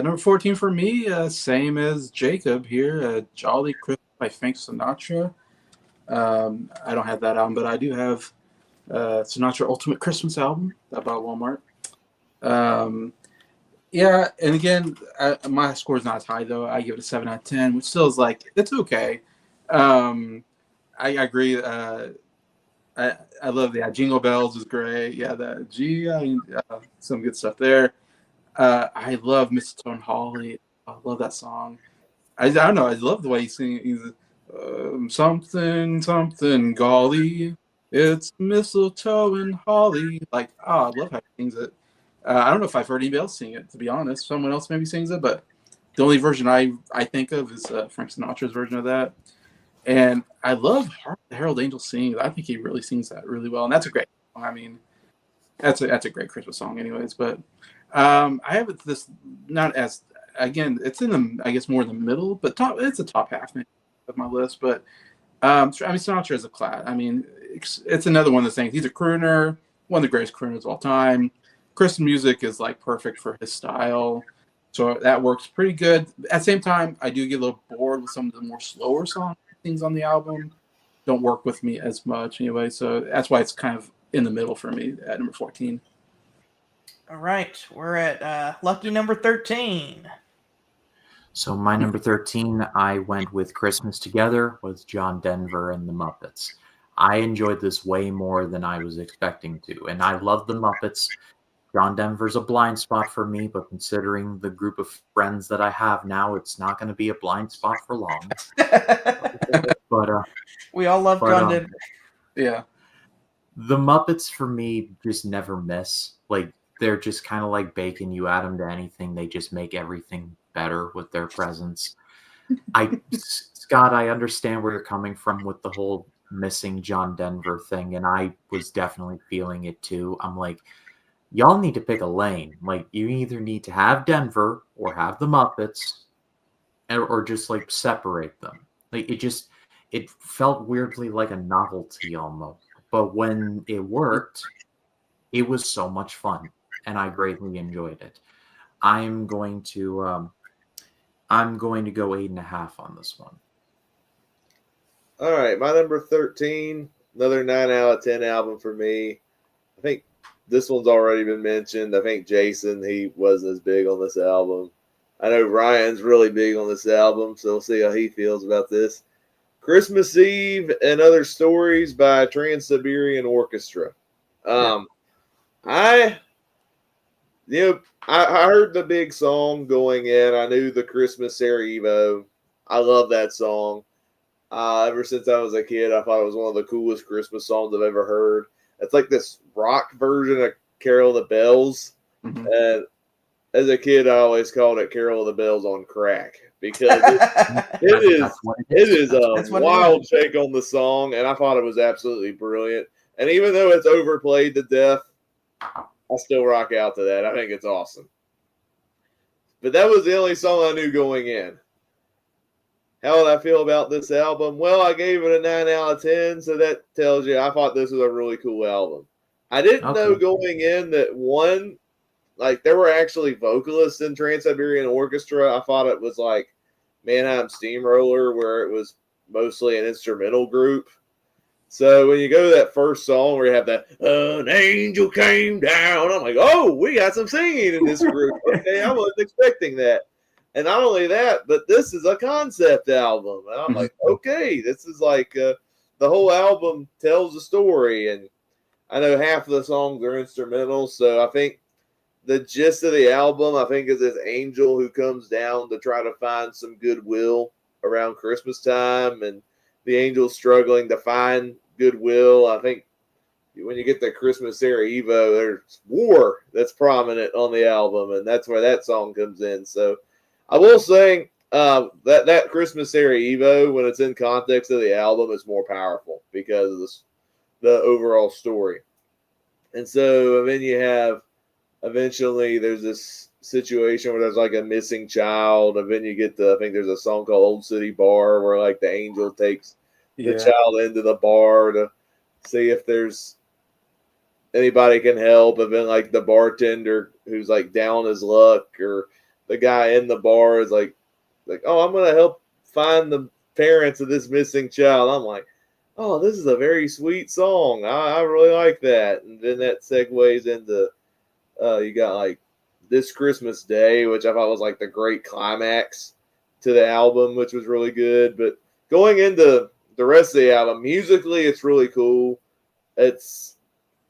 Number 14 for me, same as Jacob here, Jolly Christmas by Frank Sinatra. I don't have that album, but I do have Sinatra Ultimate Christmas album that I bought at Walmart. Yeah, and again, my score is not as high, though. I give it a 7 out of 10, which still is like, it's okay. I agree. I love the Jingle Bells is great. Yeah, some good stuff there. I love Mistletoe and Holly. I love that song. I don't know. I love the way he sings. He's something golly. It's mistletoe and holly. Like, I love how he sings it. I don't know if I've heard anybody else sing it, to be honest. Someone else maybe sings it, but the only version I think of is Frank Sinatra's version of that. And I love Hark the Herald Angels Sing. I think he really sings that really well, and that's a great song. I mean, that's a great Christmas song, anyways. But I have it this not as again. It's in the I guess more in the middle, but it's a top half of my list. But I mean, Sinatra is a class. I mean, it's another one of the things. He's a crooner, one of the greatest crooners of all time. Christmas music is like perfect for his style, so that works pretty good. At the same time, I do get a little bored with some of the more slower songs on the album. don't work with me as much anyway. So that's why it's kind of in the middle for me at number 14. All right, we're at lucky number 13. So my number 13, I went with Christmas Together with John Denver and the Muppets. I enjoyed this way more than I was expecting to, and I love the Muppets. John Denver's a blind spot for me, but considering the group of friends that I have now, it's not going to be a blind spot for long. But we all love John Denver. Yeah. The Muppets for me just never miss. Like, they're just kind of like bacon. You add them to anything, they just make everything better with their presence. Scott, I understand where you're coming from with the whole missing John Denver thing, and I was definitely feeling it too. I'm like, y'all need to pick a lane. Like, you either need to have Denver or have the Muppets, or just like separate them. Like, it felt weirdly like a novelty almost. But when it worked, it was so much fun, and I greatly enjoyed it. I'm going to go 8.5 on this one. All right, my number 13, another 9 out of 10 album for me. I think this one's already been mentioned. I think Jason, he wasn't as big on this album. I know Ryan's really big on this album, so we'll see how he feels about this. Christmas Eve and Other Stories by Trans-Siberian Orchestra. I heard the big song going in. I knew the Christmas Sarajevo. I love that song. Ever since I was a kid, I thought it was one of the coolest Christmas songs I've ever heard. It's like this rock version of Carol of the Bells. Mm-hmm. And as a kid, I always called it Carol of the Bells on crack because it is a wild take on the song, and I thought it was absolutely brilliant. And even though it's overplayed to death, I still rock out to that. I think it's awesome. But that was the only song I knew going in. How did I feel about this album? Well, I gave it a 9 out of 10, so that tells you I thought this was a really cool album. I didn't know going in that there were actually vocalists in Trans-Siberian Orchestra. I thought it was like Mannheim Steamroller, where it was mostly an instrumental group. So when you go to that first song where you have that, an angel came down, I'm like, oh, we got some singing in this group. Okay, I wasn't expecting that. And not only that, but this is a concept album. And I'm like, okay, this is like the whole album tells a story. And I know half of the songs are instrumental. So I think the gist of the album, I think, is this angel who comes down to try to find some goodwill around Christmas time. And the angel's struggling to find goodwill. I think when you get the Christmas Sarajevo, there's war that's prominent on the album. And that's where that song comes in. So I will say that Christmas Sarajevo, when it's in context of the album, is more powerful because of the overall story. And so then you have, eventually, there's this situation where there's like a missing child. And then you get I think there's a song called Old City Bar where like the angel takes the child into the bar to see if there's anybody can help. And then like the bartender who's like down his luck, or the guy in the bar is like, oh, I'm going to help find the parents of this missing child. I'm like, oh, this is a very sweet song. I really like that. And then that segues into, you got like This Christmas Day, which I thought was like the great climax to the album, which was really good. But going into the rest of the album, musically, it's really cool. It's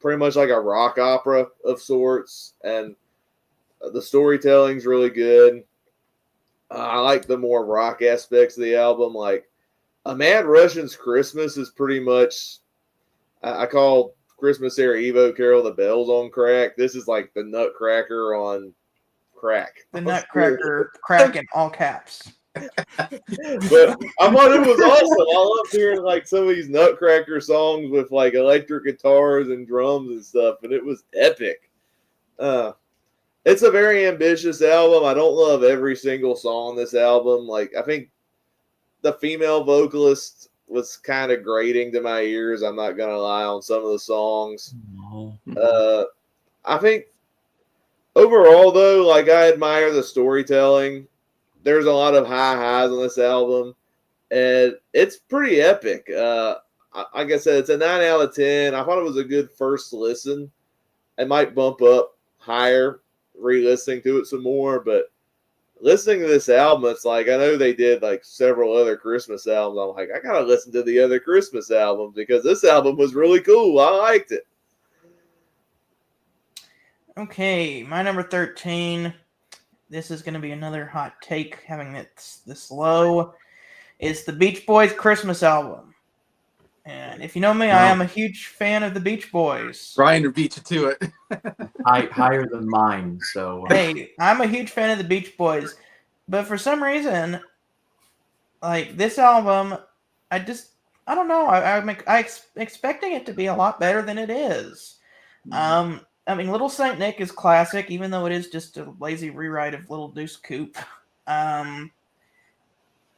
pretty much like a rock opera of sorts. And the storytelling's really good. I like the more rock aspects of the album. Like A Mad Russian's Christmas is pretty much, I call Christmas Sarajevo Carol of the Bells on crack. This is like the Nutcracker on crack. The Nutcracker crack in all caps. But I thought it was awesome. I love hearing like some of these Nutcracker songs with like electric guitars and drums and stuff, and it was epic. It's a very ambitious album. I don't love every single song on this album. Like, I think the female vocalist was kind of grating to my ears. I'm not going to lie on some of the songs. I think overall, though, like, I admire the storytelling. There's a lot of high highs on this album, and it's pretty epic. like I said, it's a 9 out of 10. I thought it was a good first listen. I might bump up higher re-listening to it some more, but listening to this album, it's like I know they did like several other Christmas albums. I'm like, I gotta listen to the other Christmas albums because this album was really cool. I liked it. Okay, my number 13. This is going to be another hot take, having it this low. Is the Beach Boys Christmas album. And if you know me, I am a huge fan of the Beach Boys. Ryan beat you to it. Higher than mine. So Hey, I'm a huge fan of the Beach Boys, but for some reason, like this album, I don't know. I'm expecting it to be a lot better than it is. I mean, Little Saint Nick is classic, even though it is just a lazy rewrite of Little Deuce Coupe. Then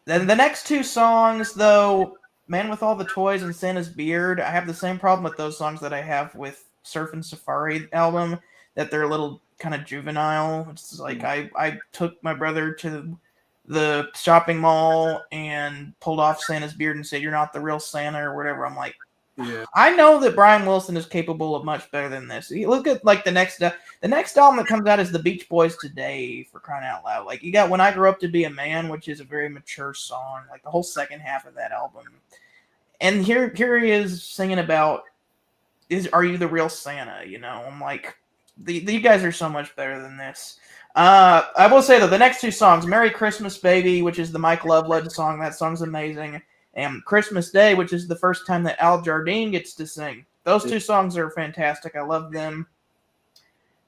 the next two songs, though, Man with All the Toys and Santa's Beard, I have the same problem with those songs that I have with Surfin' Safari album, that they're a little kind of juvenile. It's like I took my brother to the shopping mall and pulled off Santa's beard and said, "You're not the real Santa," or whatever. I'm like, Yeah. I know that Brian Wilson is capable of much better than this. You look at like the next album that comes out is the Beach Boys Today, for crying out loud. Like you got When I Grew Up to Be a Man, which is a very mature song, like the whole second half of that album. And here he is singing about are you the real Santa? You know, I'm like, you guys are so much better than this. I will say though, the next two songs, Merry Christmas Baby, which is the Mike Love led song, that song's amazing. And Christmas Day, which is the first time that Al Jardine gets to sing. Those two songs are fantastic. I love them.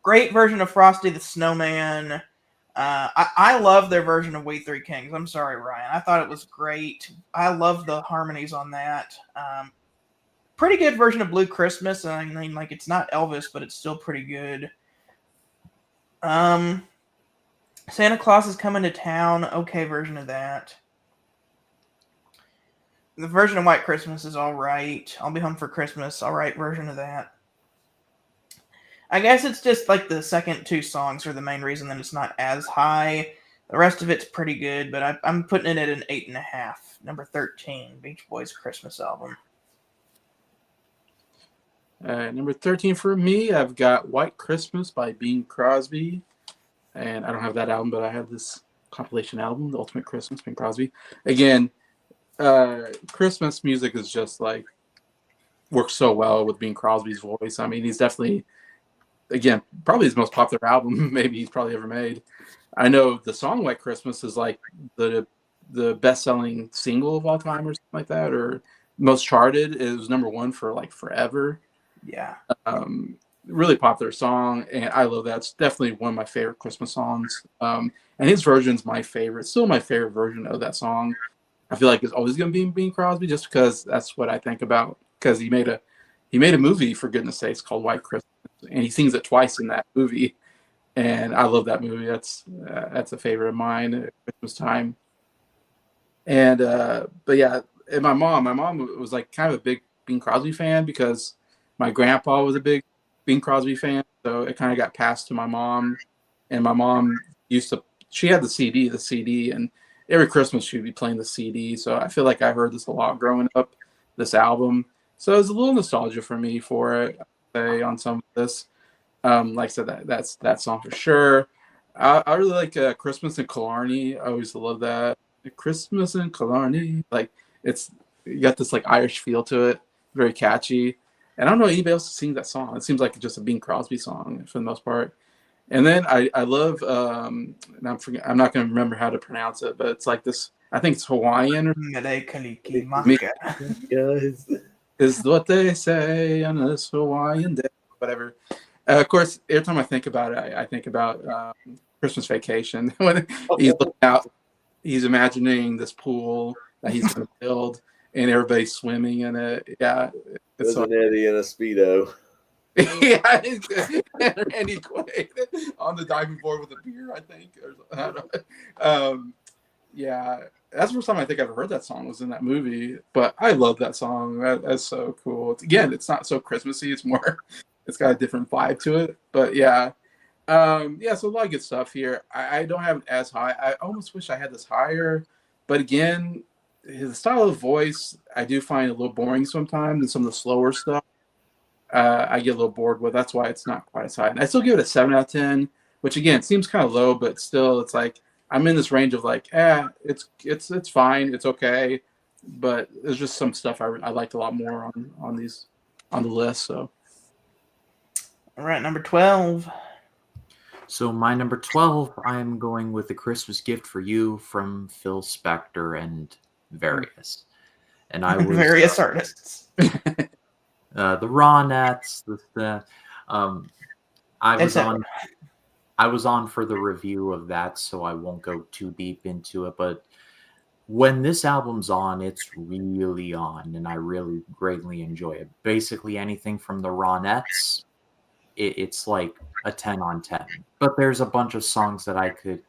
Great version of Frosty the Snowman. I love their version of We Three Kings. I'm sorry, Ryan. I thought it was great. I love the harmonies on that. Pretty good version of Blue Christmas. I mean, like, it's not Elvis, but it's still pretty good. Santa Claus is Coming to Town. Okay version of that. The version of White Christmas is all right. I'll Be Home for Christmas. All right version of that. I guess it's just like the second two songs are the main reason that it's not as high. The rest of it's pretty good, but I'm putting it at an 8.5. Number 13, Beach Boys Christmas album. Number 13 for me, I've got White Christmas by Bing Crosby. And I don't have that album, but I have this compilation album, The Ultimate Christmas, Bing Crosby. Again, Christmas music is just like works so well with Bing Crosby's voice. I mean, he's definitely, again, probably his most popular album maybe he's probably ever made. I know the song White Christmas is like the best-selling single of all time or something like that, or most charted. It was number one for like forever. Yeah. Really popular song, and I love that. It's definitely one of my favorite Christmas songs. And his version's my favorite, still my favorite version of that song. I feel like it's always going to be Bing Crosby, just because that's what I think about. Because he made a movie, for goodness sakes, called White Christmas, and he sings it twice in that movie. And I love that movie. That's a favorite of mine at Christmas time. And but yeah, and my mom was like kind of a big Bing Crosby fan because my grandpa was a big Bing Crosby fan, so it kind of got passed to my mom. And my mom she had the CD, and every Christmas she'd be playing the CD. So I feel like I heard this a lot growing up, this album. So it's a little nostalgia for me for it, I'd say, on some of this. Like I said, that's that song for sure. I really like Christmas in Killarney. I always love that. Christmas in Killarney. Like, you got this like Irish feel to it, very catchy. And I don't know anybody else to sing that song. It seems like just a Bing Crosby song for the most part. And then I love, and I'm not going to remember how to pronounce it, but it's like this, I think it's Hawaiian. Is what they say on this Hawaiian day, whatever. Of course, every time I think about it, I think about Christmas Vacation. When he's looking out, he's imagining this pool that he's going to build, and everybody's swimming in it. Yeah. There's an Eddie in a Speedo. Yeah, and Randy Quaid on the diving board with a beer, I think. I don't know. Yeah, that's the first time I think I've ever heard that song was in that movie. But I love that song. That's so cool. It's not so Christmassy. It's more, it's got a different vibe to it. But yeah. So a lot of good stuff here. I don't have it as high. I almost wish I had this higher. But again, his style of voice I do find a little boring sometimes, and some of the slower stuff I get a little bored with. That's why it's not quite as high. And I still give it a 7 out of 10, which again seems kind of low, but still, it's like I'm in this range of like, it's fine, it's okay, but there's just some stuff I liked a lot more on the list. So, All right, number 12. So my number 12, I'm going with A Christmas Gift for You from Phil Spector and Various. And I was Various artists. the Ronettes, I was on for the review of that, so I won't go too deep into it. But when this album's on, it's really on, and I really greatly enjoy it. Basically, anything from the Ronettes, it's like a 10 on 10. But there's a bunch of songs that I could,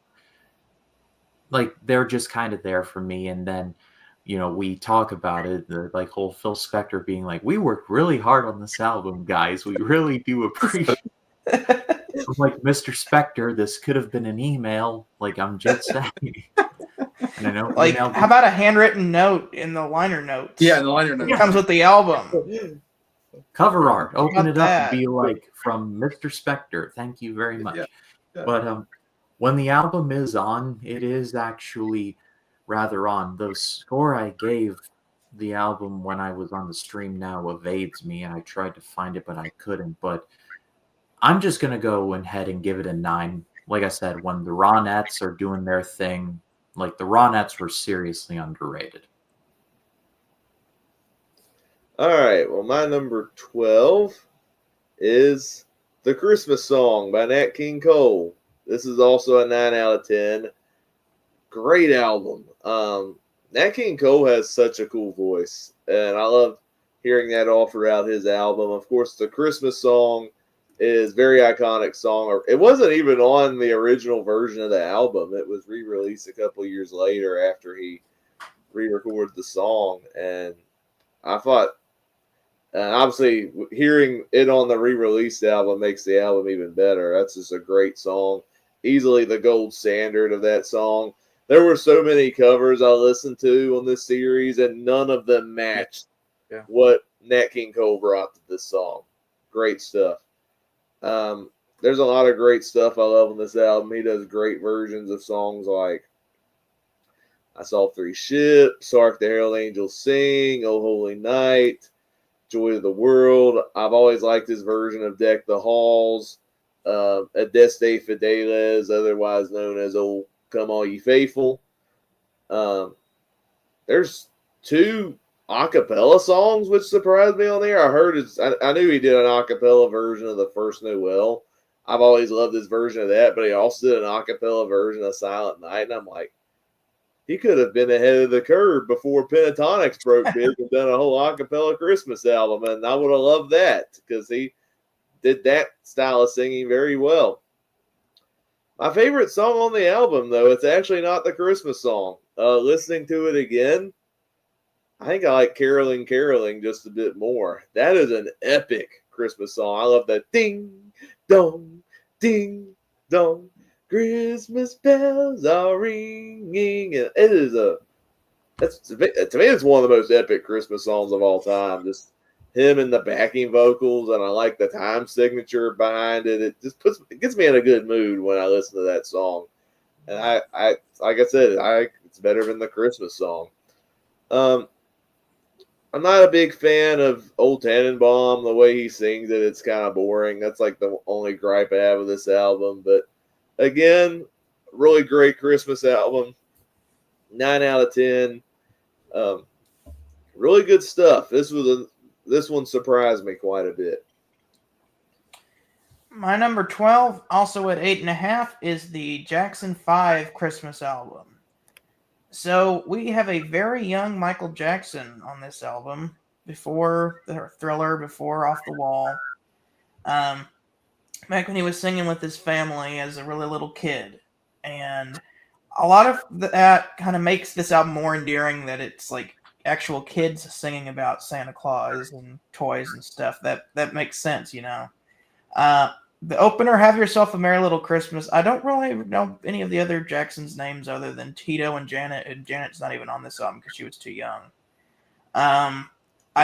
like, they're just kind of there for me. And then, you know, we talk about it, the like whole Phil Spector being like, we worked really hard on this album, guys. We really do appreciate it. I'm like, Mr. Spector, this could have been an email. Like, I'm just saying. And I know, Like, how about a handwritten note in the liner notes? yeah, the liner notes. It comes with the album. cover art, open about it up that? and be like, from Mr. Spector, thank you very much. Yeah. But when the album is on, it is actually rather on. The score I gave the album when I was on the stream now evades me, and I tried to find it, but I couldn't. But I'm just going to go ahead and give it a 9. Like I said, when the Ronettes are doing their thing, like the Ronettes were seriously underrated. All right. Well, my number 12 is The Christmas Song by Nat King Cole. This is also a 9 out of 10. Great album. Nat King Cole has such a cool voice, and I love hearing that all throughout his album. Of course, The Christmas Song is a very iconic song. It wasn't even on the original version of the album. It was re-released a couple years later after he re-recorded the song, and I thought, obviously, hearing it on the re-released album makes the album even better. That's just a great song. Easily the gold standard of that song. There were so many covers I listened to on this series, and none of them matched what Nat King Cole brought to this song. Great stuff. There's a lot of great stuff I love on this album. He does great versions of songs like I Saw 3 Ships, Hark the Herald Angels Sing, Oh Holy Night, Joy of the World. I've always liked his version of Deck the Halls, Adeste Fideles, otherwise known as Oh Come All Ye Faithful. There's 2 acapella songs which surprised me on there. I knew he did an acapella version of the first Noel. I've always loved his version of that, but he also did an acapella version of Silent Night, and I'm like, he could have been ahead of the curve before Pentatonics broke big and done a whole acapella Christmas album, and I would have loved that because he did that style of singing very well. My favorite song on the album, though, it's actually not the Christmas song. Listening to it again, I think I like Caroling, Caroling just a bit more. That is an epic Christmas song. I love that ding, dong, Christmas bells are ringing. And it is to me, it's one of the most epic Christmas songs of all time. Just him and the backing vocals, and I like the time signature behind it. It just gets me in a good mood when I listen to that song. And I like I said, it's better than the Christmas song. I'm not a big fan of Old Tannenbaum. The way he sings it, it's kind of boring. That's like the only gripe I have with this album. But again, really great Christmas album. 9 out of 10. Really good stuff. This one surprised me quite a bit. My number 12, also at 8.5, is the Jackson 5 Christmas album. So we have a very young Michael Jackson on this album, before the Thriller, before Off the Wall. Back when he was singing with his family as a really little kid. And a lot of that kind of makes this album more endearing, that it's like actual kids singing about Santa Claus and toys and stuff. That makes sense, you know. The opener, Have Yourself a Merry Little Christmas. I don't really know any of the other Jackson's names other than Tito and Janet, and Janet's not even on this album because she was too young. I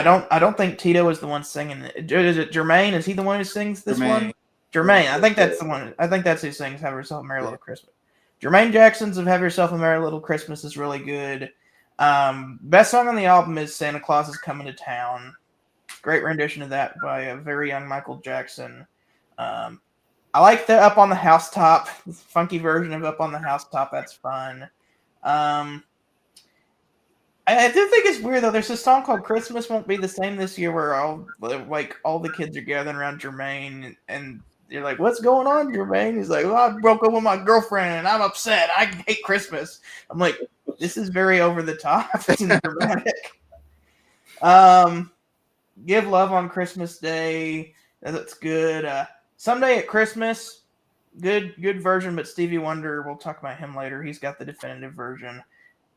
don't think Tito is the one singing it. Is it Jermaine? Is he the one who sings this one? Jermaine. I think that's the one. I think that's who sings Have Yourself a Merry Little Christmas. Jermaine Jackson's of Have Yourself a Merry Little Christmas is really good. Best song on the album is Santa Claus is Coming to Town. Great rendition of that by a very young Michael Jackson. I like the Up on the Housetop, funky version of Up on the Housetop. That's fun. I do think it's weird though. There's a song called "Christmas Won't Be the Same This Year" where all the kids are gathering around Jermaine, and you're like, "What's going on, Jermaine?" He's like, "Well, I broke up with my girlfriend, and I'm upset. I hate Christmas." I'm like, "This is very over the top and dramatic." Give Love on Christmas Day. That's good. Someday at Christmas, good version, but Stevie Wonder, we'll talk about him later. He's got the definitive version.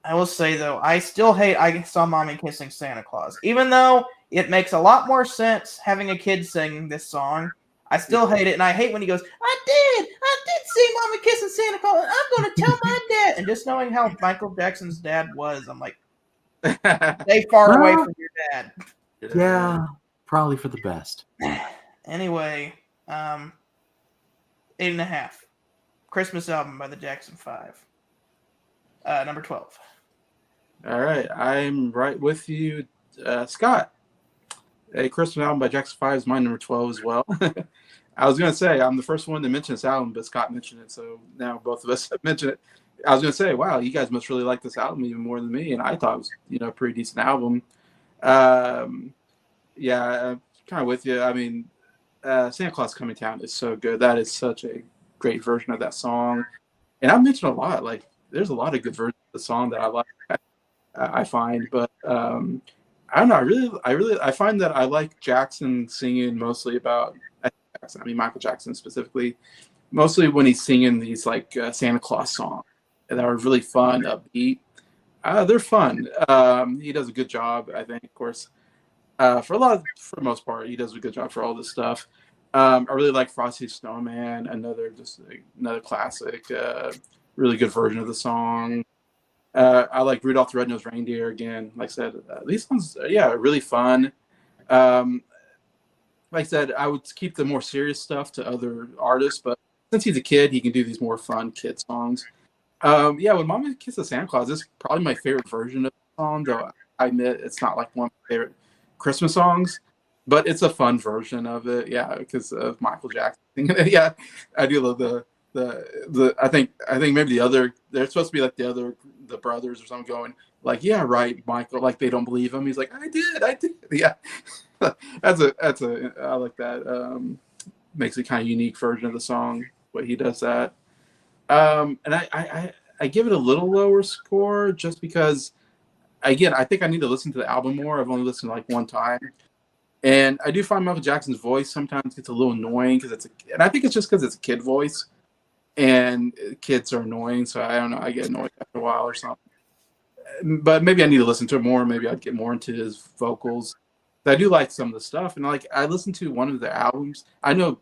I will say, though, I still hate I Saw Mommy Kissing Santa Claus. Even though it makes a lot more sense having a kid sing this song, I still hate it. And I hate when he goes, I did see Mommy kissing Santa Claus. And I'm going to tell my dad. And just knowing how Michael Jackson's dad was, I'm like, stay far away from your dad. Yeah, probably for the best. Anyway, 8.5. Christmas album by the Jackson 5. Number 12. All right, I'm right with you, Scott. A Christmas album by Jackson 5 is my number 12 as well. I was going to say, I'm the first one to mention this album, but Scott mentioned it, so now both of us have mentioned it. I was going to say, wow, you guys must really like this album even more than me, and I thought it was, a pretty decent album. Yeah, I'm kind of with you. I mean, Santa Claus Coming to Town is so good. That is such a great version of that song. And I've mentioned a lot, like, there's a lot of good versions of the song that I like, I find, but I don't know. I find that I like Jackson singing mostly about Michael Jackson specifically, mostly when he's singing these like Santa Claus songs that are really fun, upbeat. They're fun. He does a good job, I think, of course. For the most part, he does a good job for all this stuff. I really like Frosty Snowman, another classic, really good version of the song. I like Rudolph the Red-Nosed Reindeer again. Like I said, these ones, really fun. Like I said, I would keep the more serious stuff to other artists, but since he's a kid, he can do these more fun kid songs. When Mama Kisses Santa Claus is probably my favorite version of the song, though I admit it's not like one of my favorite Christmas songs, but it's a fun version of it. Yeah, because of Michael Jackson. Yeah, I do love the I think maybe they're supposed to be like the brothers or something going like, yeah, right, Michael, like they don't believe him. He's like, I did. Yeah. that's a I like that. Makes a kind of unique version of the song, but he does that. And I give it a little lower score just because, again, I think I need to listen to the album more. I've only listened like one time. And I do find Michael Jackson's voice sometimes gets a little annoying and I think it's just because it's a kid voice. And kids are annoying, so I don't know. I get annoyed after a while or something. But maybe I need to listen to it more. Maybe I'd get more into his vocals. But I do like some of the stuff, and like I listened to one of the albums. I know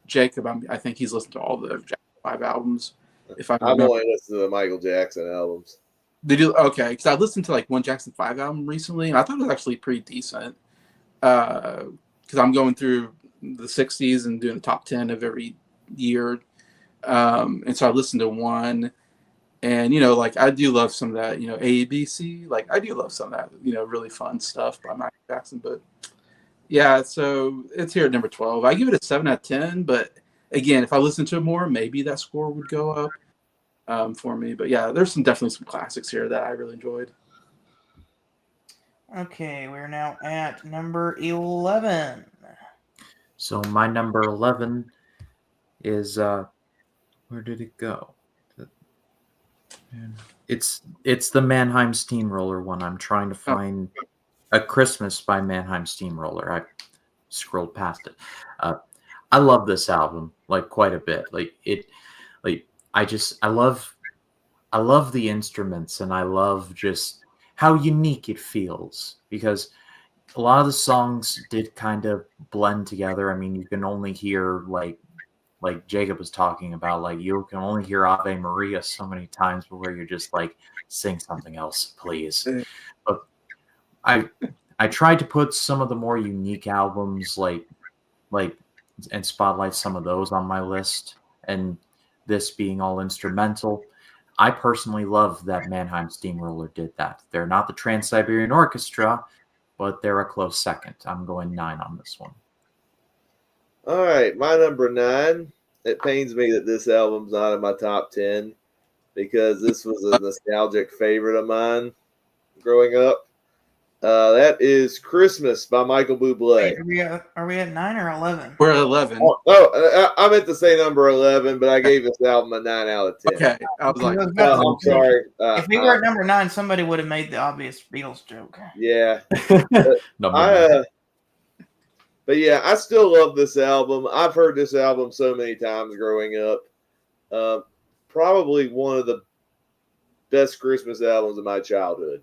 Jacob. I think he's listened to all the Jackson 5 albums. I've only listened to the Michael Jackson albums. Did you? Okay, because I listened to like one Jackson 5 album recently, and I thought it was actually pretty decent. Because I'm going through the 60s and doing the top 10 of every year. And so I listened to one, and like I do love some of that, ABC, like I do love some of that, really fun stuff by Michael Jackson. But yeah, so it's here at number 12. I give it a 7 out of 10, but again, if I listen to it more, maybe that score would go up for me. But yeah, there's definitely some classics here that I really enjoyed. Okay, we're now at number 11. So my number 11 is where did it go? It's the Mannheim Steamroller one. I'm trying to find A Christmas by Mannheim Steamroller. I scrolled past it. I love this album like quite a bit. I love the instruments, and I love just how unique it feels, because a lot of the songs did kind of blend together. I mean, you can only hear like Jacob was talking about, like you can only hear Ave Maria so many times before you're just like, sing something else, please. But I tried to put some of the more unique albums like and spotlight some of those on my list, and this being all instrumental. I personally love that Mannheim Steamroller did that. They're not the Trans-Siberian Orchestra, but they're a close second. I'm going 9 on this one. All right, my number 9. It pains me that this album's not in my top 10 because this was a nostalgic favorite of mine growing up. That is Christmas by Michael Bublé. Wait, are we at 9 or 11? We're at 11. I meant to say number 11, but I gave this album a 9 out of 10. Okay, I was like, I'm sorry. If we were at number 9, somebody would have made the obvious Beatles joke. Yeah. Number 9. But yeah, I still love this album. I've heard this album so many times growing up. Probably one of the best Christmas albums of my childhood.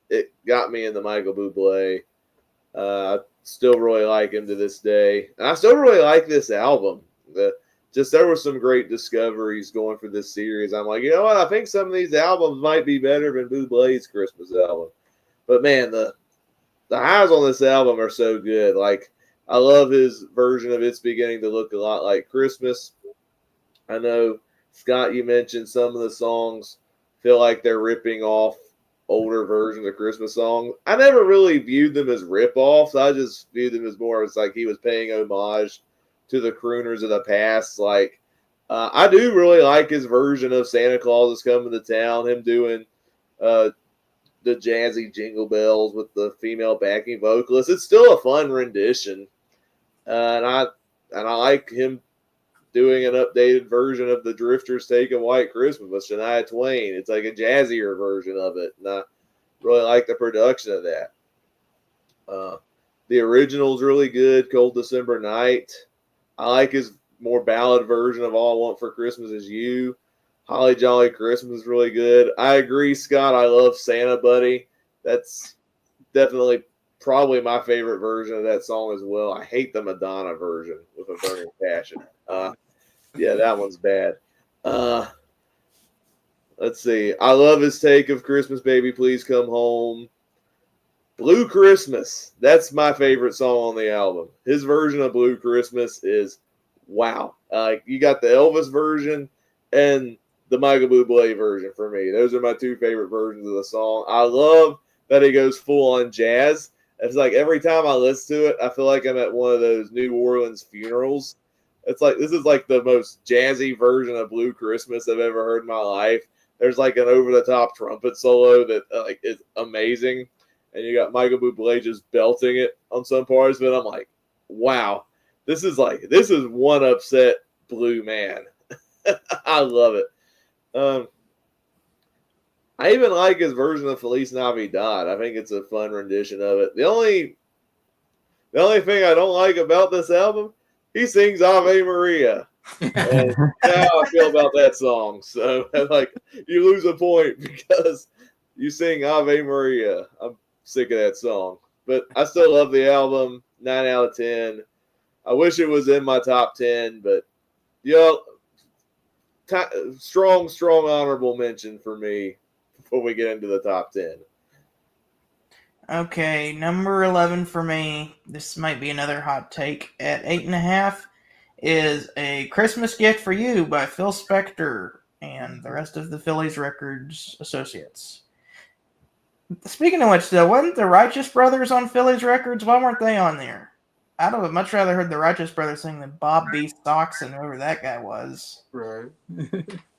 It got me into Michael Bublé. I still really like him to this day. And I still really like this album. There were some great discoveries going for this series. I'm like, you know what? I think some of these albums might be better than Bublé's Christmas album. But man, the highs on this album are so good. Like, I love his version of It's Beginning to Look a Lot Like Christmas. I know, Scott, you mentioned some of the songs feel like they're ripping off older versions of Christmas songs. I never really viewed them as rip-offs. I just viewed them as more as like he was paying homage to the crooners of the past. Like, I do really like his version of Santa Claus Is Coming to Town, him doing the jazzy Jingle Bells with the female backing vocalist. It's still a fun rendition. And I like him doing an updated version of the Drifters Taking White Christmas with Shania Twain. It's like a jazzier version of it. And I really like the production of that. The original's really good, Cold December Night. I like his more ballad version of All I Want for Christmas Is You. Holly Jolly Christmas is really good. I agree, Scott. I love Santa Buddy. That's definitely probably my favorite version of that song as well. I hate the Madonna version with a burning passion. Yeah, that one's bad. Let's see. I love his take of Christmas Baby Please Come Home. Blue Christmas. That's my favorite song on the album. His version of Blue Christmas is wow. You got the Elvis version and the Michael Bublé version for me. Those are my two favorite versions of the song. I love that he goes full on jazz. It's like every time I listen to it, I feel like I'm at one of those New Orleans funerals. It's like this is like the most jazzy version of Blue Christmas I've ever heard in my life. There's like an over-the-top trumpet solo that like is amazing, and you got Michael Bublé just belting it on some parts. But I'm like, wow, this is one upset Blue man. I love it. I even like his version of Feliz Navidad. I think it's a fun rendition of it. The only thing I don't like about this album, he sings Ave Maria. And now I feel about that song. So, like, you lose a point because you sing Ave Maria. I'm sick of that song. But I still love the album. 9 out of 10. I wish it was in my top 10, but, strong honorable mention for me before we get into the top 10. Okay, number 11 for me. This might be another hot take. At 8.5 is A Christmas Gift for You by Phil Spector and the rest of the Phillies Records Associates. Speaking of which, though, wasn't the Righteous Brothers on Phillies Records? Why weren't they on there? I'd have much rather heard the Righteous Brothers sing than Bob B. Stockton, whoever that guy was. right.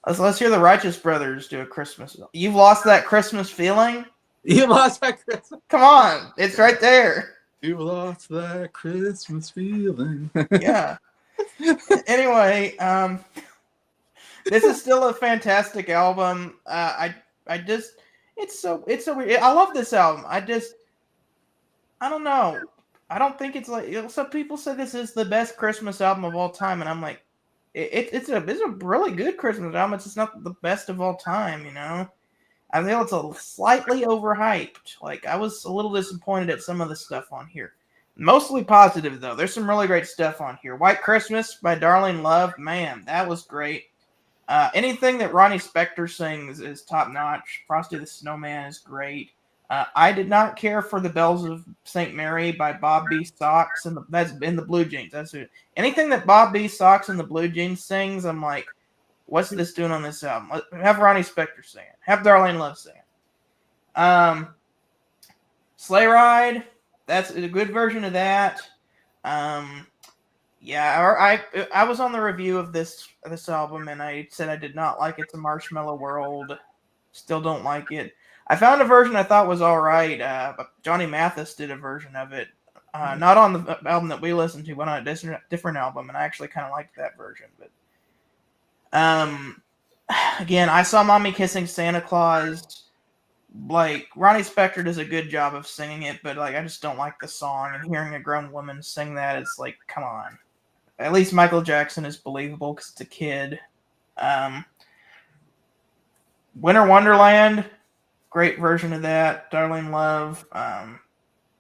Let's hear the Righteous Brothers do a Christmas. You've lost that Christmas feeling? You lost that Christmas. Come on, it's right there. You lost that Christmas feeling. Yeah. Anyway, this is still a fantastic album. It's so weird. I love this album. I don't know. I don't think it's like some people say this is the best Christmas album of all time, and I'm like, it's a really good Christmas album. It's just not the best of all time, you know. I feel it's a slightly overhyped. Like, I was a little disappointed at some of the stuff on here. Mostly positive, though. There's some really great stuff on here. White Christmas by Darlene Love. Man, that was great. Anything that Ronnie Spector sings is top-notch. Frosty the Snowman is great. I did not care for the Bells of St. Mary by Bob B. Sox, and that's in the Blue Jeans. That's it. Anything that Bob B. Sox and the Blue Jeans sings, I'm like, what's this doing on this album? Have Ronnie Spector sing it. Have Darlene Love sing it. Sleigh Ride, that's a good version of that. Yeah, I was on the review of this album, and I said I did not like It's a Marshmallow World. Still don't like it. I found a version I thought was all right. But Johnny Mathis did a version of it. Not on the album that we listened to, but on a different album, and I actually kind of liked that version. But again, I Saw Mommy Kissing Santa Claus. Like, Ronnie Spector does a good job of singing it, but like, I just don't like the song, and hearing a grown woman sing that, it's like, come on. At least Michael Jackson is believable because it's a kid. Winter Wonderland, great version of that. Darlene Love.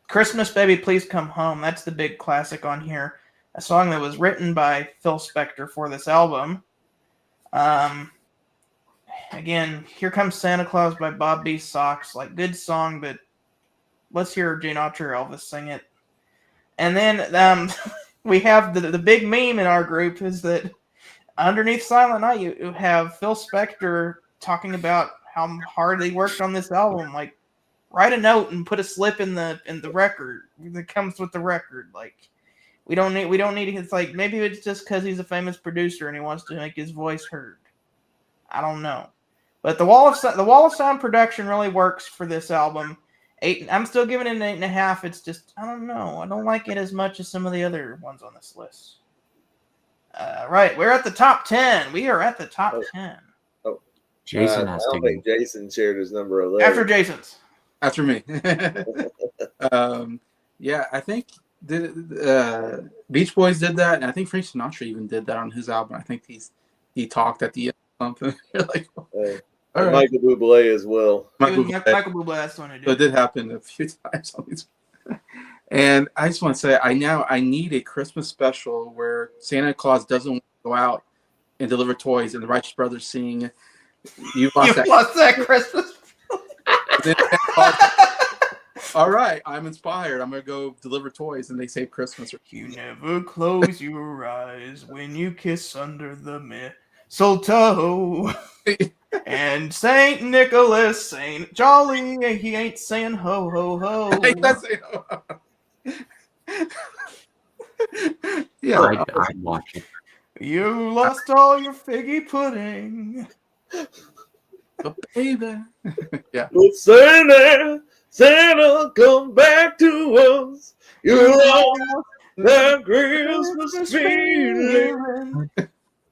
Christmas Baby Please Come Home, that's the big classic on here. A song that was written by Phil Spector for this album. Again, Here Comes Santa Claus by Bob B. Sox. Like, good song, but let's hear Gene Autry or Elvis sing it. And then we have the big meme in our group is that underneath Silent Night, you have Phil Spector talking about how hard they worked on this album. Like, write a note and put a slip in the record that comes with the record. Like, we don't need. It's like, maybe it's just because he's a famous producer and he wants to make his voice heard. I don't know, but the Wall of Sound production really works for this album. 8. I'm still giving it an 8.5. It's just, I don't know. I don't like it as much as some of the other ones on this list. Right, we're at the top 10. We are at the top 10. Oh, Jason I has don't to think Jason shared his number 11. After Jason's. After me. Yeah, I think Beach Boys did that, and I think Frank Sinatra even did that on his album. I think he talked at the end or something. You're like, all right. Michael Bublé as well. Michael Bublé, that's the one who did. So it did happen a few times on these. And I just want to say, I need a Christmas special where Santa Claus doesn't go out and deliver toys, and the Righteous Brothers sing, "You lost that Christmas." All right, I'm inspired. I'm gonna go deliver toys, and they save Christmas. You never close your eyes when you kiss under the mistletoe. And Saint Nicholas ain't jolly, he ain't saying ho ho ho. Yeah, I'd watch it. You lost all your figgy pudding. But baby. Yeah. Well, Santa, come back to us. You lost that Christmas feeling.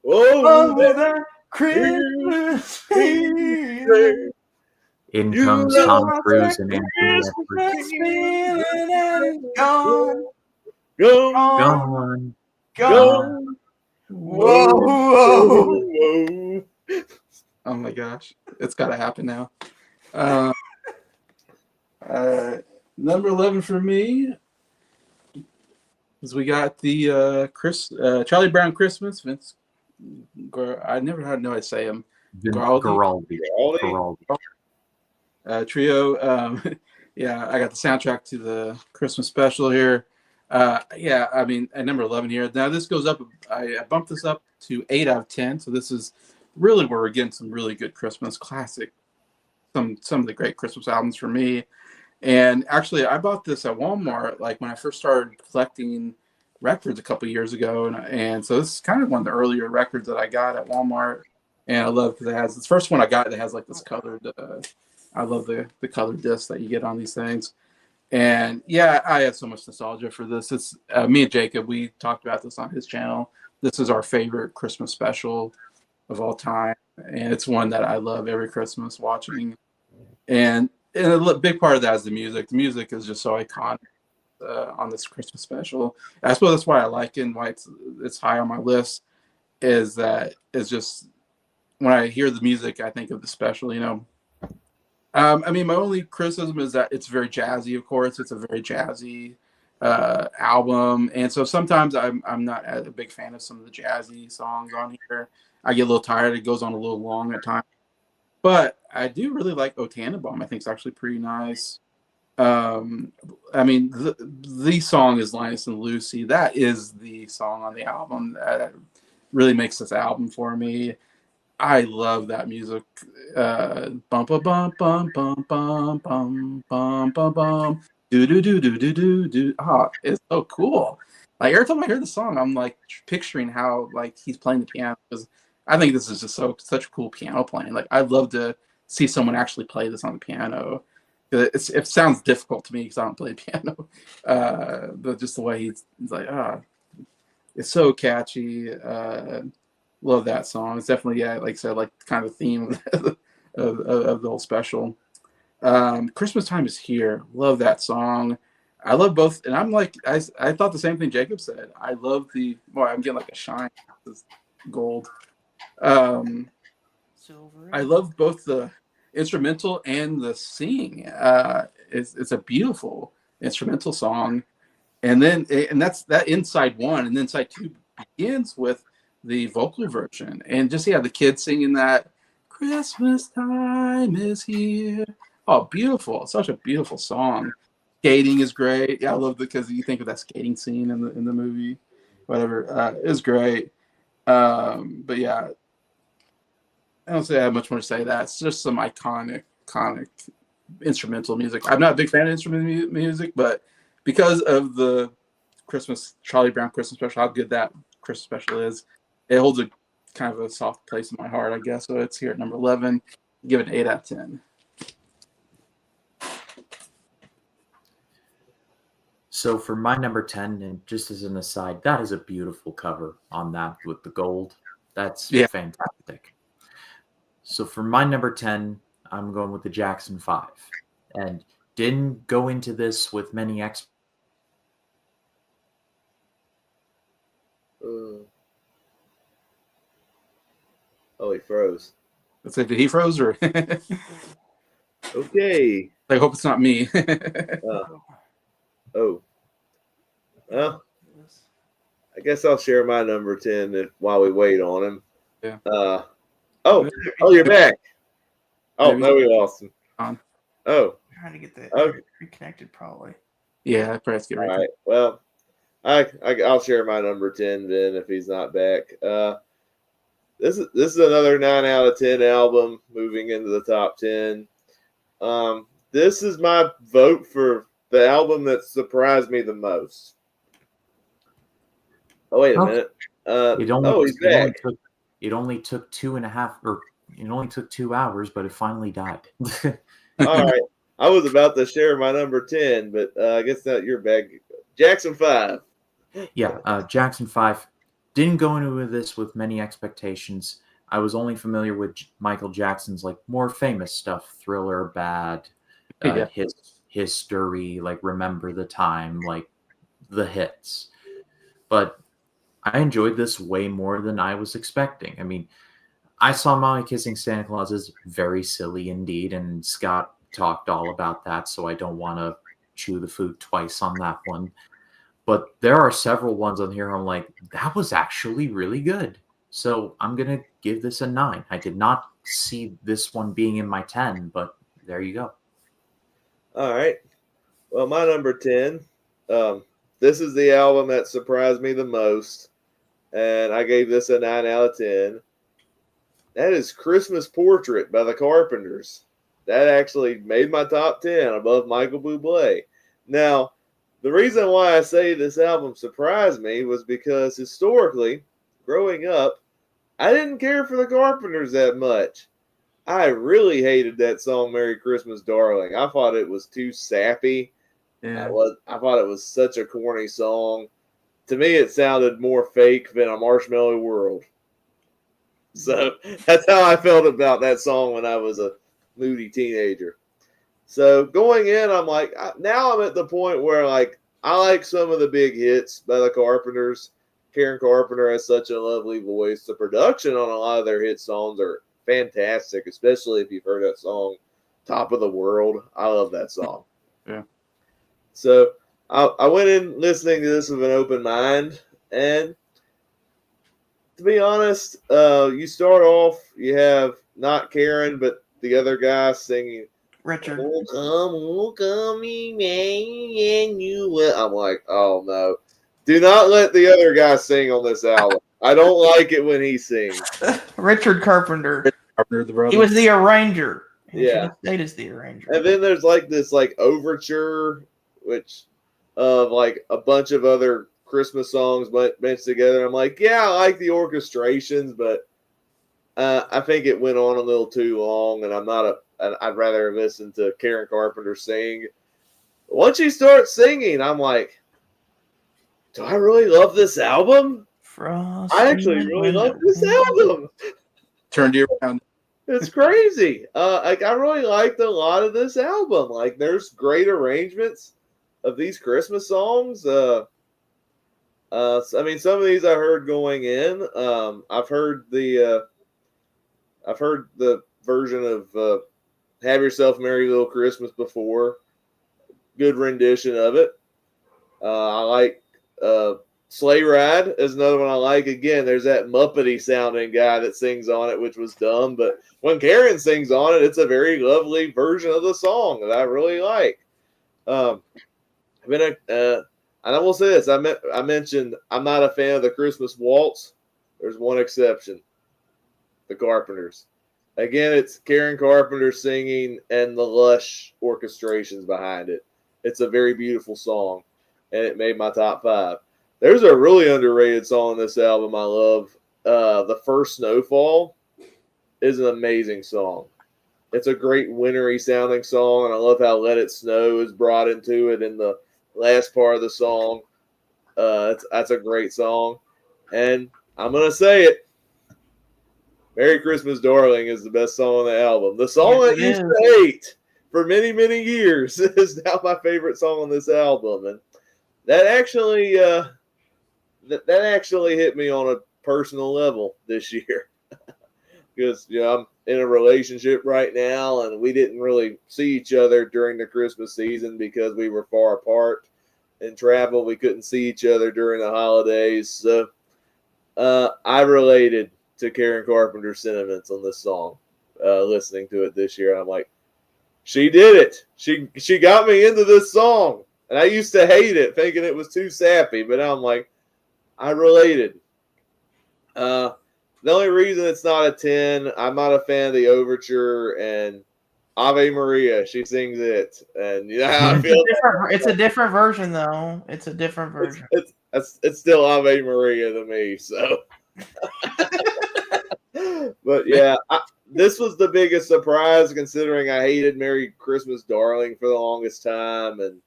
Oh, that Christmas feeling. In comes Tom Cruise and Anthony Edwards. Gone. Gone. Whoa. Oh my gosh, it's got to happen now. Number 11 for me is we got the Charlie Brown Christmas. Vince, I never had no idea to say him. Guaraldi. Trio. Yeah, I got the soundtrack to the Christmas special here. Yeah, I mean, at number 11 here. Now this goes up. I bumped this up to 8 out of 10. So this is really where we're getting some really good Christmas classic. Some of the great Christmas albums for me. And actually, I bought this at Walmart like when I first started collecting records a couple years ago, and so this is kind of one of the earlier records that I got at Walmart, and I love because it has this first one I got that has like this colored. I love the colored disc that you get on these things, and yeah, I have so much nostalgia for this. It's me and Jacob. We talked about this on his channel. This is our favorite Christmas special of all time, and it's one that I love every Christmas watching, and a big part of that is the music. The music is just so iconic on this Christmas special. I suppose that's why I like it and why it's high on my list. Is that it's just when I hear the music, I think of the special. You know, I mean, my only criticism is that it's very jazzy. Of course, it's a very jazzy album, and so sometimes I'm not a big fan of some of the jazzy songs on here. I get a little tired. It goes on a little long at times, but I do really like O Tannenbaum. I think it's actually pretty nice. I mean, the song is Linus and Lucy. That is the song on the album that really makes this album for me. I love that music. Bum bum bum bum bum bum bum bum bum bum. Do do do do do do do. Oh, it's so cool. Like every time I hear the song, I'm like picturing how like he's playing the piano, because I think this is just such cool piano playing. Like I'd love to see someone actually play this on the piano. It sounds difficult to me because I don't play piano, but just the way he's like, it's so catchy. Love that song. It's definitely, yeah, like I said, like kind of the theme of the whole special. Christmas Time Is Here. Love that song. I love both, and I'm like, I thought the same thing Jacob said. I love I'm getting like a shine. This gold. Silver. I love both the instrumental and the singing. It's a beautiful instrumental song, and that's that inside one, and then side two begins with the vocal version, and just the kids singing that Christmas time is here. Oh, beautiful! Such a beautiful song. Skating is great. Yeah, I love because you think of that skating scene in the movie, whatever. It's great. But yeah, I don't say I have much more to say. That it's just some iconic instrumental music. I'm not a big fan of instrumental music, but because of the Charlie Brown Christmas special, how good that Christmas special is, it holds a kind of a soft place in my heart, I guess. So it's here at number 11. Give it an 8 out of 10. So for my number 10, and just as an aside, that is a beautiful cover on that with the gold. That's fantastic. So for my number 10, I'm going with the Jackson 5. And didn't go into this with many Oh, he froze. Let's say, did he froze or? Okay. I hope it's not me. Oh. Well, I guess I'll share my number 10 while we wait on him. Yeah. Oh, you're back. Oh, no, we lost him. Oh. Trying to get that reconnected, probably. Yeah, I probably have to get all right. Well, I'll share my number 10 then if he's not back. This is another 9 out of 10 album moving into the top 10. This is my vote for the album that surprised me the most. Oh, wait a minute. He's back. It only took 2 hours, but it finally died. All right. I was about to share my number 10, but I guess that you're back. Jackson 5. Yeah, Jackson 5. Didn't go into this with many expectations. I was only familiar with Michael Jackson's like more famous stuff, Thriller, Bad, his history, like Remember the Time, like the hits. But I enjoyed this way more than I was expecting. I mean, I saw Mommy Kissing Santa Claus as very silly indeed, and Scott talked all about that, so I don't want to chew the food twice on that one. But there are several ones on here I'm like, that was actually really good. So I'm going to give this a 9. I did not see this one being in my 10, but there you go. All right. Well, my number 10, this is the album that surprised me the most, and I gave this a 9 out of 10. That is Christmas Portrait by the Carpenters. That actually made my top 10 above Michael Bublé. Now, the reason why I say this album surprised me was because historically, growing up, I didn't care for the Carpenters that much. I really hated that song, Merry Christmas, Darling. I thought it was too sappy. Yeah. I thought it was such a corny song. To me, it sounded more fake than a Marshmallow World. So that's how I felt about that song when I was a moody teenager. So going in, I'm like, now I'm at the point where like I like some of the big hits by the Carpenters. Karen Carpenter has such a lovely voice. The production on a lot of their hit songs are fantastic, especially if you've heard that song Top of the World. I love that song. Yeah. So I went in listening to this with an open mind, and to be honest, you start off, you have not Karen, but the other guy singing, Richard. oh come, Emmanuel. I'm like, oh no. Do not let the other guy sing on this album. I don't like it when he sings. Richard Carpenter. Carpenter, the brother. He was the arranger. He Yeah. should have stayed as the arranger. And then there's like this like overture, which of like a bunch of other Christmas songs mixed together. I'm like, yeah, I like the orchestrations, but I think it went on a little too long, and I'd rather listen to Karen Carpenter sing. Once you start singing, I'm like, do I really love this album? Frost I actually really love this album. Turned you around. It's crazy. Like I really liked a lot of this album. Like there's great arrangements of these Christmas songs. I mean, some of these I heard going in. I've heard the version of "Have Yourself a Merry Little Christmas" before. Good rendition of it. I like "Sleigh Ride" is another one I like. Again, there's that Muppety sounding guy that sings on it, which was dumb, but when Karen sings on it, it's a very lovely version of the song that I really like. And I will say this: I mentioned I'm not a fan of the Christmas waltz. There's one exception: the Carpenters. Again, it's Karen Carpenter singing and the lush orchestrations behind it. It's a very beautiful song, and it made my top 5. There's a really underrated song on this album I love. The First Snowfall is an amazing song. It's a great wintry sounding song, and I love how Let It Snow is brought into it in the last part of the song. That's a great song. And I'm going to say it. Merry Christmas, Darling is the best song on the album. The song I used to hate for many, many years is now my favorite song on this album. And that actually hit me on a personal level this year. Because I'm in a relationship right now, and we didn't really see each other during the Christmas season because we were far apart in travel. We couldn't see each other during the holidays. So I related to Karen Carpenter's sentiments on this song, listening to it this year. I'm like, she did it. She got me into this song. And I used to hate it, thinking it was too sappy. But now I'm like, I related. The only reason it's not a 10, I'm not a fan of the overture and Ave Maria. She sings it, and you know how I feel. It's a different version, though. It's a different version. It's still Ave Maria to me. So, but yeah, this was the biggest surprise considering I hated Merry Christmas, Darling for the longest time, and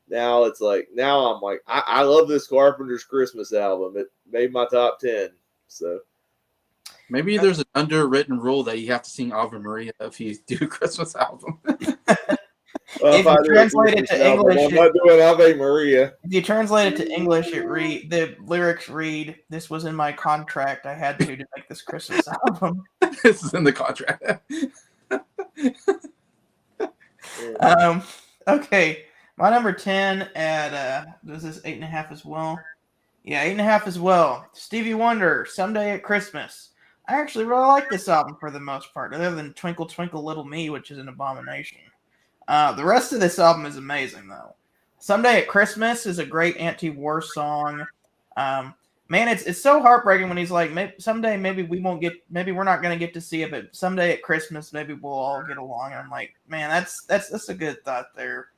now I'm like, I love this Carpenter's Christmas album. It made my top 10. So. Maybe there's an underwritten rule that you have to sing Ave Maria if you do a Christmas album. If you translate it to English, I'm not doing Ave Maria. If you translate it to English, the lyrics read, "This was in my contract. I had to make this Christmas album." This is in the contract. Okay, my number 10 at this is 8.5 as well. Yeah, 8.5 as well. Stevie Wonder, "Someday at Christmas." I actually really like this album for the most part, other than "Twinkle Twinkle Little Me," which is an abomination. The rest of this album is amazing, though. "Someday at Christmas" is a great anti-war song. Man, it's so heartbreaking when he's like, someday maybe we're not gonna get to see it, but someday at Christmas maybe we'll all get along. And I'm like, man, that's a good thought there.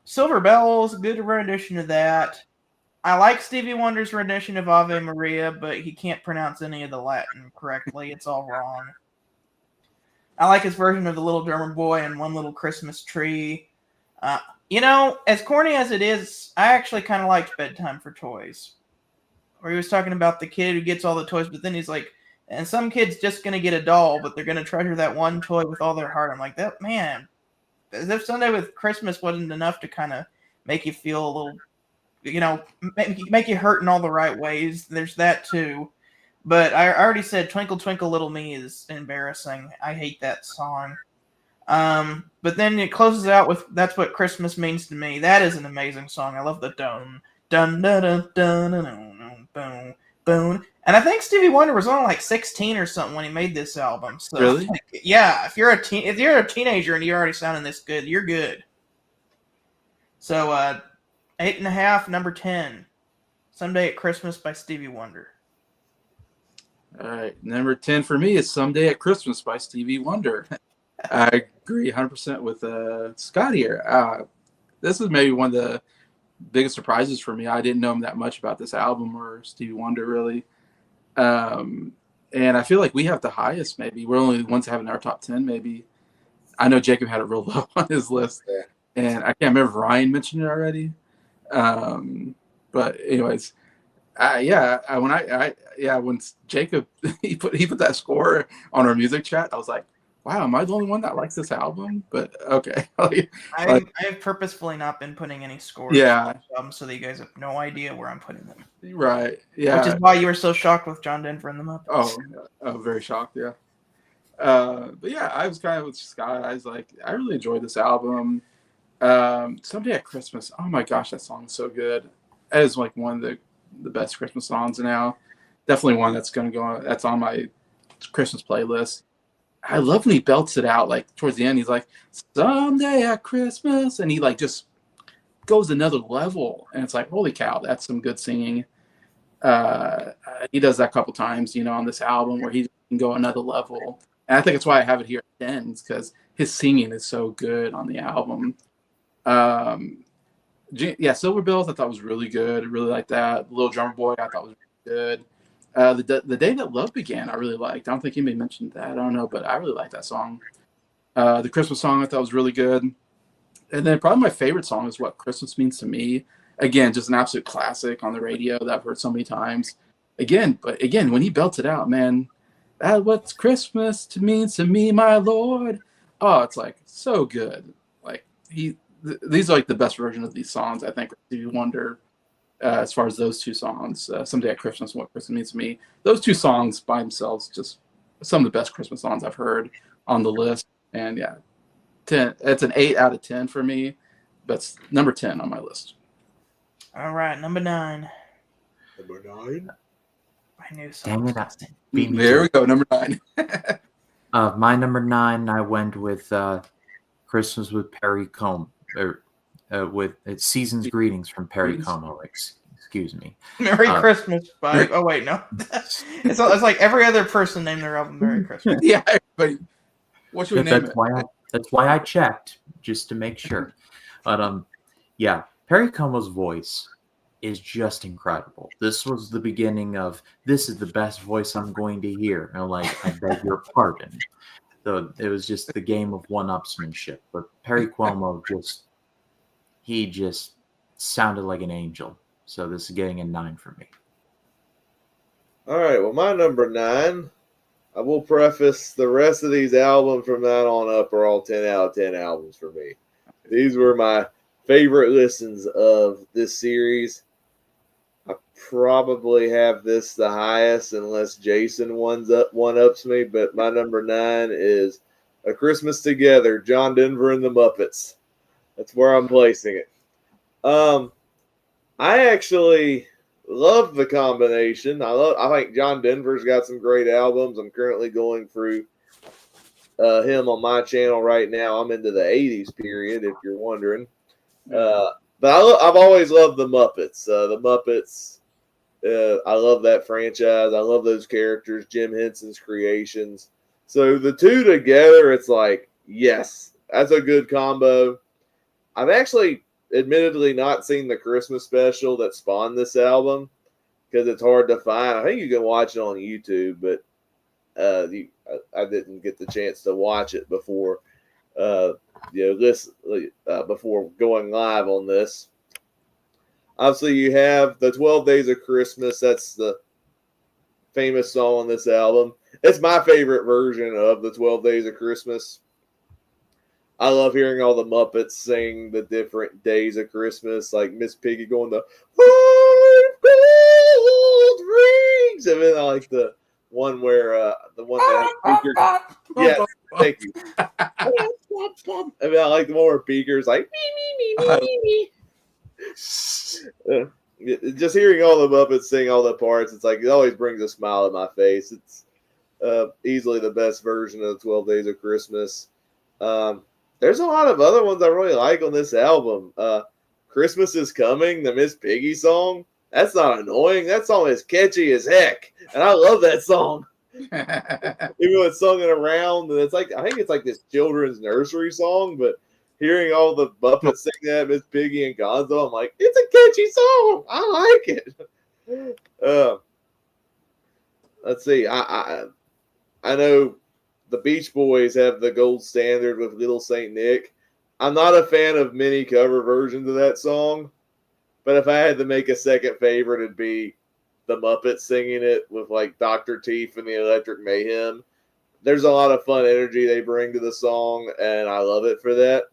"Silver Bells," good rendition of that. I like Stevie Wonder's rendition of Ave Maria, but he can't pronounce any of the Latin correctly. It's all wrong. I like his version of "The Little Drummer Boy" and "One Little Christmas Tree." As corny as it is, I actually kind of liked "Bedtime for Toys," where he was talking about the kid who gets all the toys, but then he's like, and some kid's just going to get a doll, but they're going to treasure that one toy with all their heart. I'm like, that man, as if Sunday with Christmas wasn't enough to kind of make you feel a little, make you hurt in all the right ways. There's that too. But I already said "Twinkle Twinkle Little Me" is embarrassing. I hate that song. But then it closes out with "That's What Christmas Means to Me." That is an amazing song. I love the dun dun dun dun dun dun dun boom boom. And I think Stevie Wonder was only like 16 or something when he made this album. So, Really? like, yeah, if you're a teenager and you're already sounding this good, you're good. So 8.5, number 10, "Someday at Christmas" by Stevie Wonder. All right, number 10 for me is "Someday at Christmas" by Stevie Wonder. I agree 100% with Scott here. This is maybe one of the biggest surprises for me. I didn't know that much about this album or Stevie Wonder, really. And I feel like we have the highest, maybe. We're only the ones that have in our top 10, maybe. I know Jacob had it real low on his list. And I can't remember if Ryan mentioned it already. But anyways, when Jacob he put that score on our music chat, I was like, wow, am I the only one that likes this album? But okay. I have purposefully not been putting any scores on this album so that you guys have no idea where I'm putting them. Right. Yeah. Which is why you were so shocked with John Denver and the Muppets. Oh, very shocked, yeah. But yeah, I was kind of with Scott. I was like, I really enjoyed this album. "Someday at Christmas." Oh my gosh, that song is so good. That is like one of the best Christmas songs now. Definitely one that's that's on my Christmas playlist. I love when he belts it out like towards the end. He's like, "Someday at Christmas," and he like just goes another level, and it's like, holy cow, that's some good singing. He does that a couple times, on this album where he can go another level, and I think that's why I have it here at 10, because his singing is so good on the album. Silver Bells I thought was really good. I really liked that. Little Drummer Boy I thought was really good. The Day That Love Began I really liked. I don't think anybody mentioned that. I don't know, but I really like that song. The Christmas song I thought was really good. And then probably my favorite song is "What Christmas Means to Me." Again, just an absolute classic on the radio that I've heard so many times. Again, when he belts it out, man, "That's what Christmas means to me, my Lord." Oh, it's like so good. Like these are like the best version of these songs, I think, Stevie Wonder. As far as those two songs, "Someday at Christmas" and "What Christmas Means to Me," those two songs by themselves, just some of the best Christmas songs I've heard on the list. And yeah, 10. It's an 8 out of 10 for me, but it's number 10 on my list. All right, number 9. Number 9. I knew Dang something. it! Beat me There to we go, number 9. My number 9, I went with "Christmas with Perry Como," with "Season's Greetings" from Perry Como. Excuse me. Merry Christmas by. Oh wait, no. it's like every other person named their album "Merry Christmas." Yeah, everybody. What should we name it? That's why I checked, just to make sure. But yeah, Perry Como's voice is just incredible. This was the beginning of, this is the best voice I'm going to hear. And like, I beg your pardon. So it was just the game of one-upsmanship. But Perry Como he just sounded like an angel. So this is getting a 9 for me. All right, well, my number 9, I will preface the rest of these albums from that on up are all 10 out of 10 albums for me. These were my favorite listens of this series. I probably have this the highest unless Jason one-ups me, but my number 9 is "A Christmas Together," John Denver and the Muppets. That's where I'm placing it. I actually love the combination. I think John Denver's got some great albums. I'm currently going through him on my channel right now. I'm into the 80s period, if you're wondering. But I've always loved the Muppets. The Muppets, I love that franchise. I love those characters, Jim Henson's creations. So the two together, it's like, yes, that's a good combo. I've actually admittedly not seen the Christmas special that spawned this album because it's hard to find. I think you can watch it on YouTube, but I didn't get the chance to watch it before before going live on this. Obviously, you have the 12 Days of Christmas. That's the famous song on this album. It's my favorite version of the 12 Days of Christmas. I love hearing all the Muppets sing the different days of Christmas, like Miss Piggy going the 5 gold rings. And then I like the one where the one that yeah, thank you. mean, I like the more Beaker's like me. Just hearing all the Muppets sing all the parts, it's like it always brings a smile to my face. It's easily the best version of the 12 Days of Christmas. There's a lot of other ones I really like on this album. Christmas is Coming, the Miss Piggy song. That's not annoying. That song is catchy as heck, and I love that song. Even though it's sung around, and it's like I think it's like this children's nursery song, but hearing all the Muppets sing that, Miss Piggy and Gonzo, I'm like, it's a catchy song. I like it. Let's see. I know the Beach Boys have the gold standard with Little Saint Nick. I'm not a fan of many cover versions of that song, but if I had to make a second favorite, it'd be the Muppets singing it with like Dr. Teeth and the Electric Mayhem. There's a lot of fun energy they bring to the song, and I love it for that.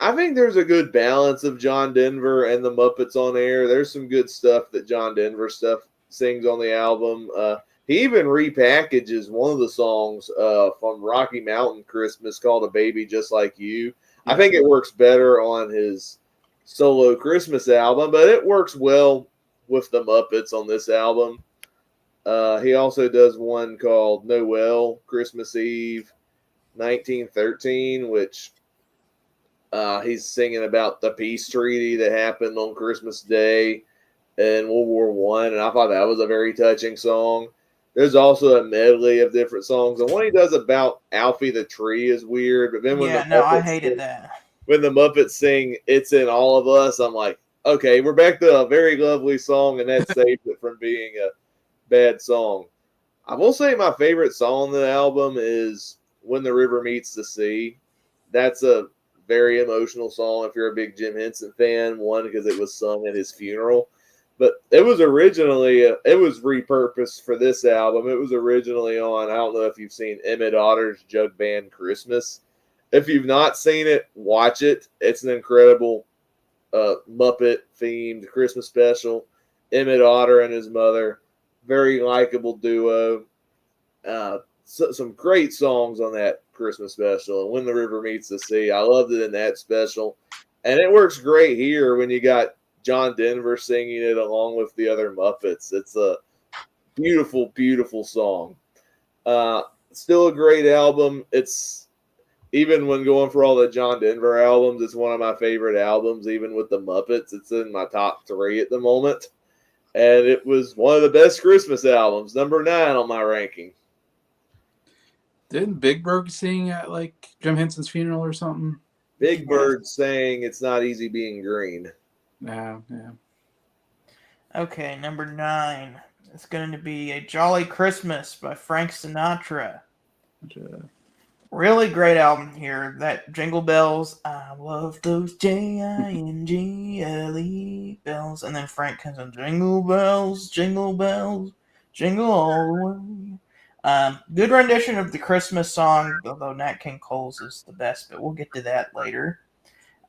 I think there's a good balance of John Denver and the Muppets on air. There's some good stuff that John Denver sings on the album. He even repackages one of the songs from Rocky Mountain Christmas called A Baby Just Like You. I think it works better on his solo Christmas album, but it works well with the Muppets on this album. He also does one called Noel, Christmas Eve, 1913, which he's singing about the peace treaty that happened on Christmas Day in World War I, and I thought that was a very touching song. There's also a medley of different songs. The one he does about Alfie the Tree is weird, but then when I hated that. When the Muppets sing It's in All of Us, I'm like, okay, we're back to a very lovely song, and that saved it from being a bad song. I will say my favorite song on the album is When the River Meets the Sea. That's a very emotional song if you're a big Jim Henson fan. One, because it was sung at his funeral. But it was originally, it was repurposed for this album. It was originally on, I don't know if you've seen Emmett Otter's Jug Band Christmas. If you've not seen it, watch it. It's an incredible Muppet-themed Christmas special. Emmett Otter and his mother, very likable duo. Some great songs on that Christmas special. And When the River Meets the Sea, I loved it in that special. And it works great here when you got John Denver singing it along with the other Muppets. It's a beautiful, beautiful song. Still a great album. It's even when going for all the John Denver albums, it's one of my favorite albums, even with the Muppets. It's in my top 3 at the moment. And it was one of the best Christmas albums, number 9 on my ranking. Didn't Big Bird sing at like Jim Henson's funeral or something? Big Bird saying It's Not Easy Being Green. Yeah. Okay, number 9. It's going to be A Jolly Christmas by Frank Sinatra. Really great album here. That Jingle Bells. I love those Jingle bells. And then Frank comes in jingle bells, jingle all the way. Good rendition of the Christmas song, although Nat King Cole's is the best, but we'll get to that later.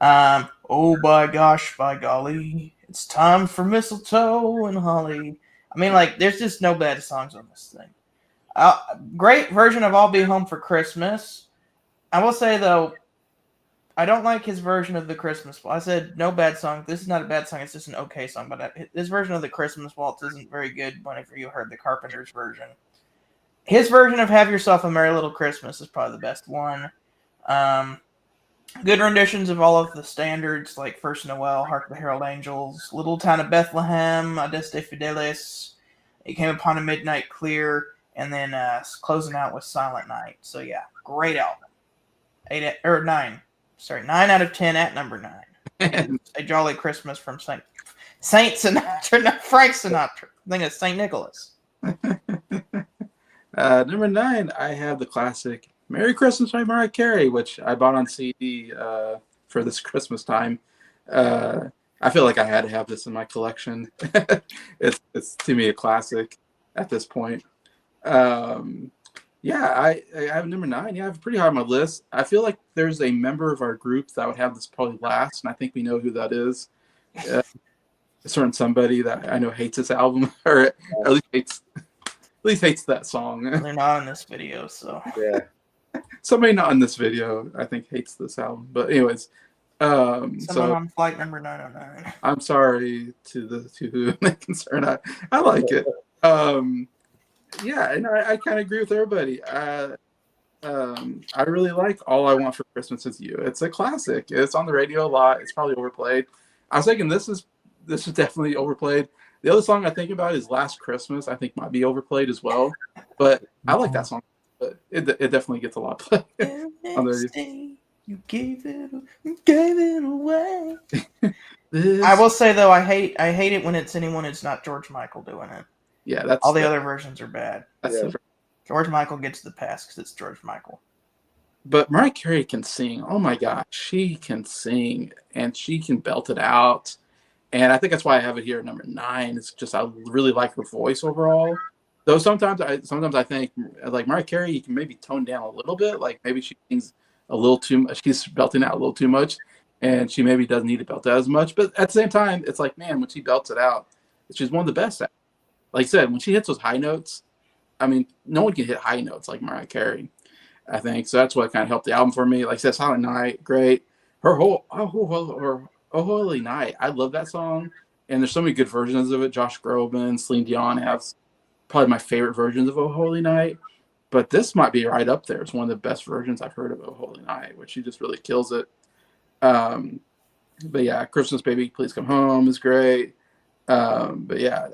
Oh, by gosh, by golly, it's time for mistletoe and holly. I mean, like, there's just no bad songs on this thing. Great version of I'll Be Home for Christmas. I will say, though, I don't like his version of the Christmas Waltz. I said no bad song. This is not a bad song. It's just an okay song. But this version of the Christmas Waltz isn't very good whenever you heard the Carpenters version. His version of Have Yourself a Merry Little Christmas is probably the best one. Good renditions of all of the standards, like First Noel, Hark the Herald Angels, Little Town of Bethlehem, Adeste Fidelis, It Came Upon a Midnight Clear, and then closing out with Silent Night. So yeah, great album. 9 out of 10 at number 9. A Jolly Christmas from Saint Sinatra, not Frank Sinatra. I think it's St. Nicholas. Number 9, I have the classic Merry Christmas by Mariah Carey, which I bought on CD for this Christmas time. I feel like I had to have this in my collection. It's to me a classic at this point. I have number 9. Yeah, I have pretty high on my list. I feel like there's a member of our group that would have this probably last, and I think we know who that is. A certain somebody that I know hates this album, or at least hates that song. They're not in this video, so yeah. somebody not in this video, I think, hates this album. But anyways, Someone so on flight number 909. I'm sorry to who it may concern. I like it. Yeah, and I kind of agree with everybody. I really like All I Want for Christmas Is You. It's a classic. It's on the radio a lot. It's probably overplayed. I was thinking this is definitely overplayed. The other song I think about is Last Christmas. I think might be overplayed as well. But I like that song. But it definitely gets a lot of play on the radio. You gave it away. I will say though, I hate it when it's anyone who's not George Michael doing it. Yeah, that's all the other versions are bad. Yeah. George Michael gets the pass because it's George Michael. But Mariah Carey can sing. Oh my gosh, she can sing and she can belt it out. And I think that's why I have it here at number 9. It's just I really like her voice overall. Though sometimes I think like Mariah Carey, you can maybe tone down a little bit. Like maybe she sings a little too much. She's belting out a little too much, and she maybe doesn't need to belt out as much. But at the same time, it's like, man, when she belts it out, she's one of the best at it. Like I said, when she hits those high notes, I mean, no one can hit high notes like Mariah Carey, I think. So that's what kind of helped the album for me. Like I said, Silent Night, great. Her Oh Holy Night, I love that song. And there's so many good versions of it. Josh Groban, Celine Dion have probably my favorite versions of Oh Holy Night. But this might be right up there. It's one of the best versions I've heard of Oh Holy Night, which she just really kills it. But yeah, Christmas Baby, Please Come Home is great. But yeah,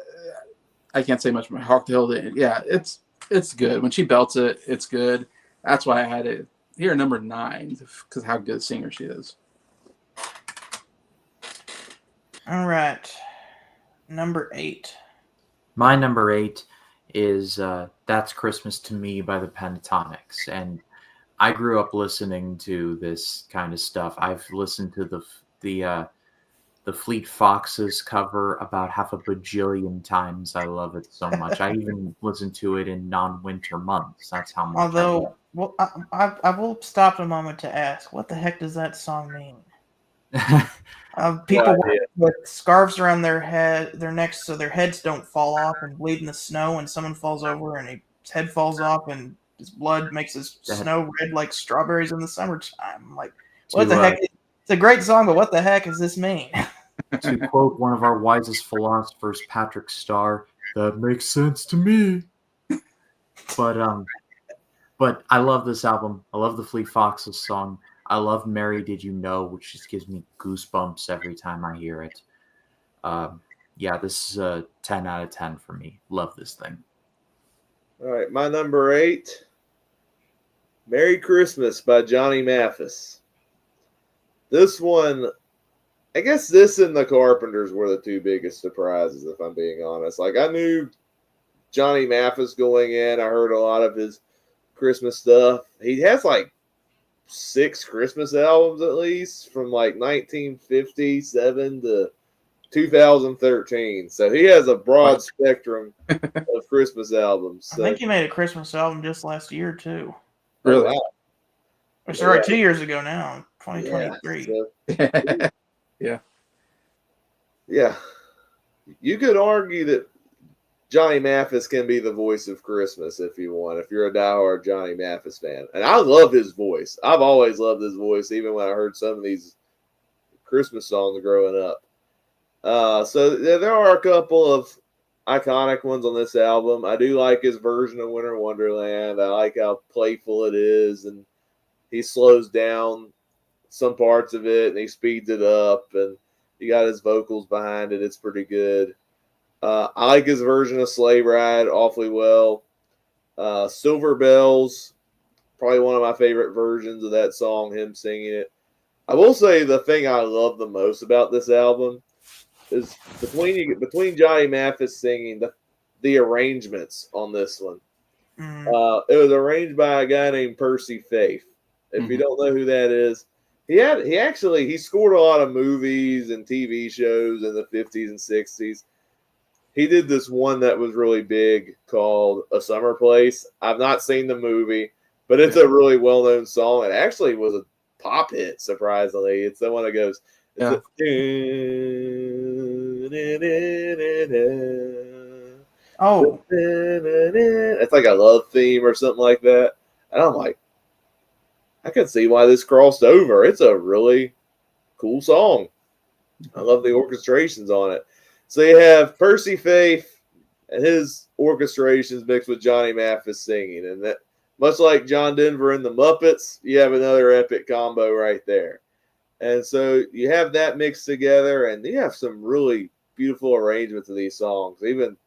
I can't say much more. Hark the Hill, yeah, it's good. When she belts it, it's good. That's why I had it here at number 9, because how good a singer she is. All right, number 8. My number 8 is That's Christmas to Me by the Pentatonics. And I grew up listening to this kind of stuff. I've listened to the Fleet Foxes cover about half a bajillion times. I love it so much. I even listen to it in non-winter months. That's how much. Although, well, I will stop a moment to ask, what the heck does that song mean? People with scarves around their necks, so their heads don't fall off and bleed in the snow. And someone falls over and his head falls off, and his blood makes his snow red like strawberries in the summertime. I'm like, what the heck? It's a great song, but what the heck does this mean? To quote one of our wisest philosophers, Patrick Starr, that makes sense to me. But I love this album. I love the Fleet Foxes song. I love Mary Did You Know, which just gives me goosebumps every time I hear it. Yeah, this is a 10 out of 10 for me. Love this thing. All right, my number 8, Merry Christmas by Johnny Mathis. This one, I guess this and the Carpenters were the two biggest surprises, if I'm being honest. Like, I knew Johnny Mathis going in. I heard a lot of his Christmas stuff. He has like 6 Christmas albums at least from like 1957 to 2013. So he has a broad spectrum of Christmas albums. So. I think he made a Christmas album just last year too. Really? Wow. Or sorry, 2 years ago now, 2023. Yeah. Yeah. You could argue that Johnny Mathis can be the voice of Christmas if you want, if you're a diehard Johnny Mathis fan. And I love his voice. I've always loved his voice, even when I heard some of these Christmas songs growing up. So there are a couple of iconic ones on this album. I do like his version of Winter Wonderland. I like how playful it is, and he slows down some parts of it and he speeds it up, and he got his vocals behind it. It's pretty good. I like his version of Sleigh Ride awfully well. Silver Bells, probably one of my favorite versions of that song, him singing it. I will say the thing I love the most about this album is between Johnny Mathis singing, the arrangements on this one. It was arranged by a guy named Percy Faith. If you don't know who that is, he scored a lot of movies and TV shows in the 50s and 60s. He did this one that was really big called A Summer Place. I've not seen the movie, but it's a really well-known song. It actually was a pop hit, surprisingly. It's the one that goes, it's like a love theme or something like that. And I'm like, I can see why this crossed over. It's a really cool song. I love the orchestrations on it. So you have Percy Faith and his orchestrations mixed with Johnny Mathis singing. And that, much like John Denver and the Muppets, you have another epic combo right there. And so you have that mixed together, and you have some really beautiful arrangements of these songs. Even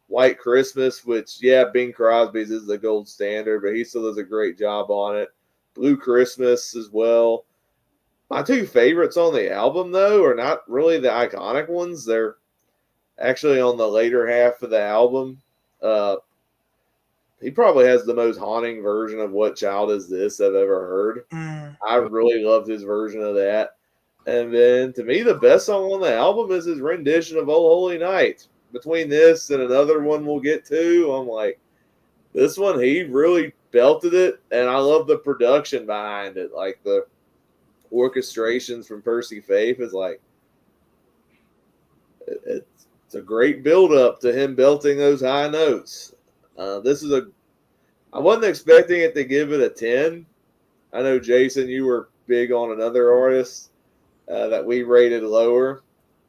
White Christmas, which, yeah, Bing Crosby's is the gold standard, but he still does a great job on it. Blue Christmas as well. My two favorites on the album, though, are not really the iconic ones. They're actually on the later half of the album. He probably has the most haunting version of What Child Is This I've ever heard. I really loved his version of that. And then, to me, the best song on the album is his rendition of Oh Holy Night. Between this and another one we'll get to, I'm like, this one, he really belted it, and I love the production behind it. Like, the orchestrations from Percy Faith is like, it's a great build-up to him belting those high notes. I wasn't expecting it to give it a 10. I know, Jason, you were big on another artist that we rated lower.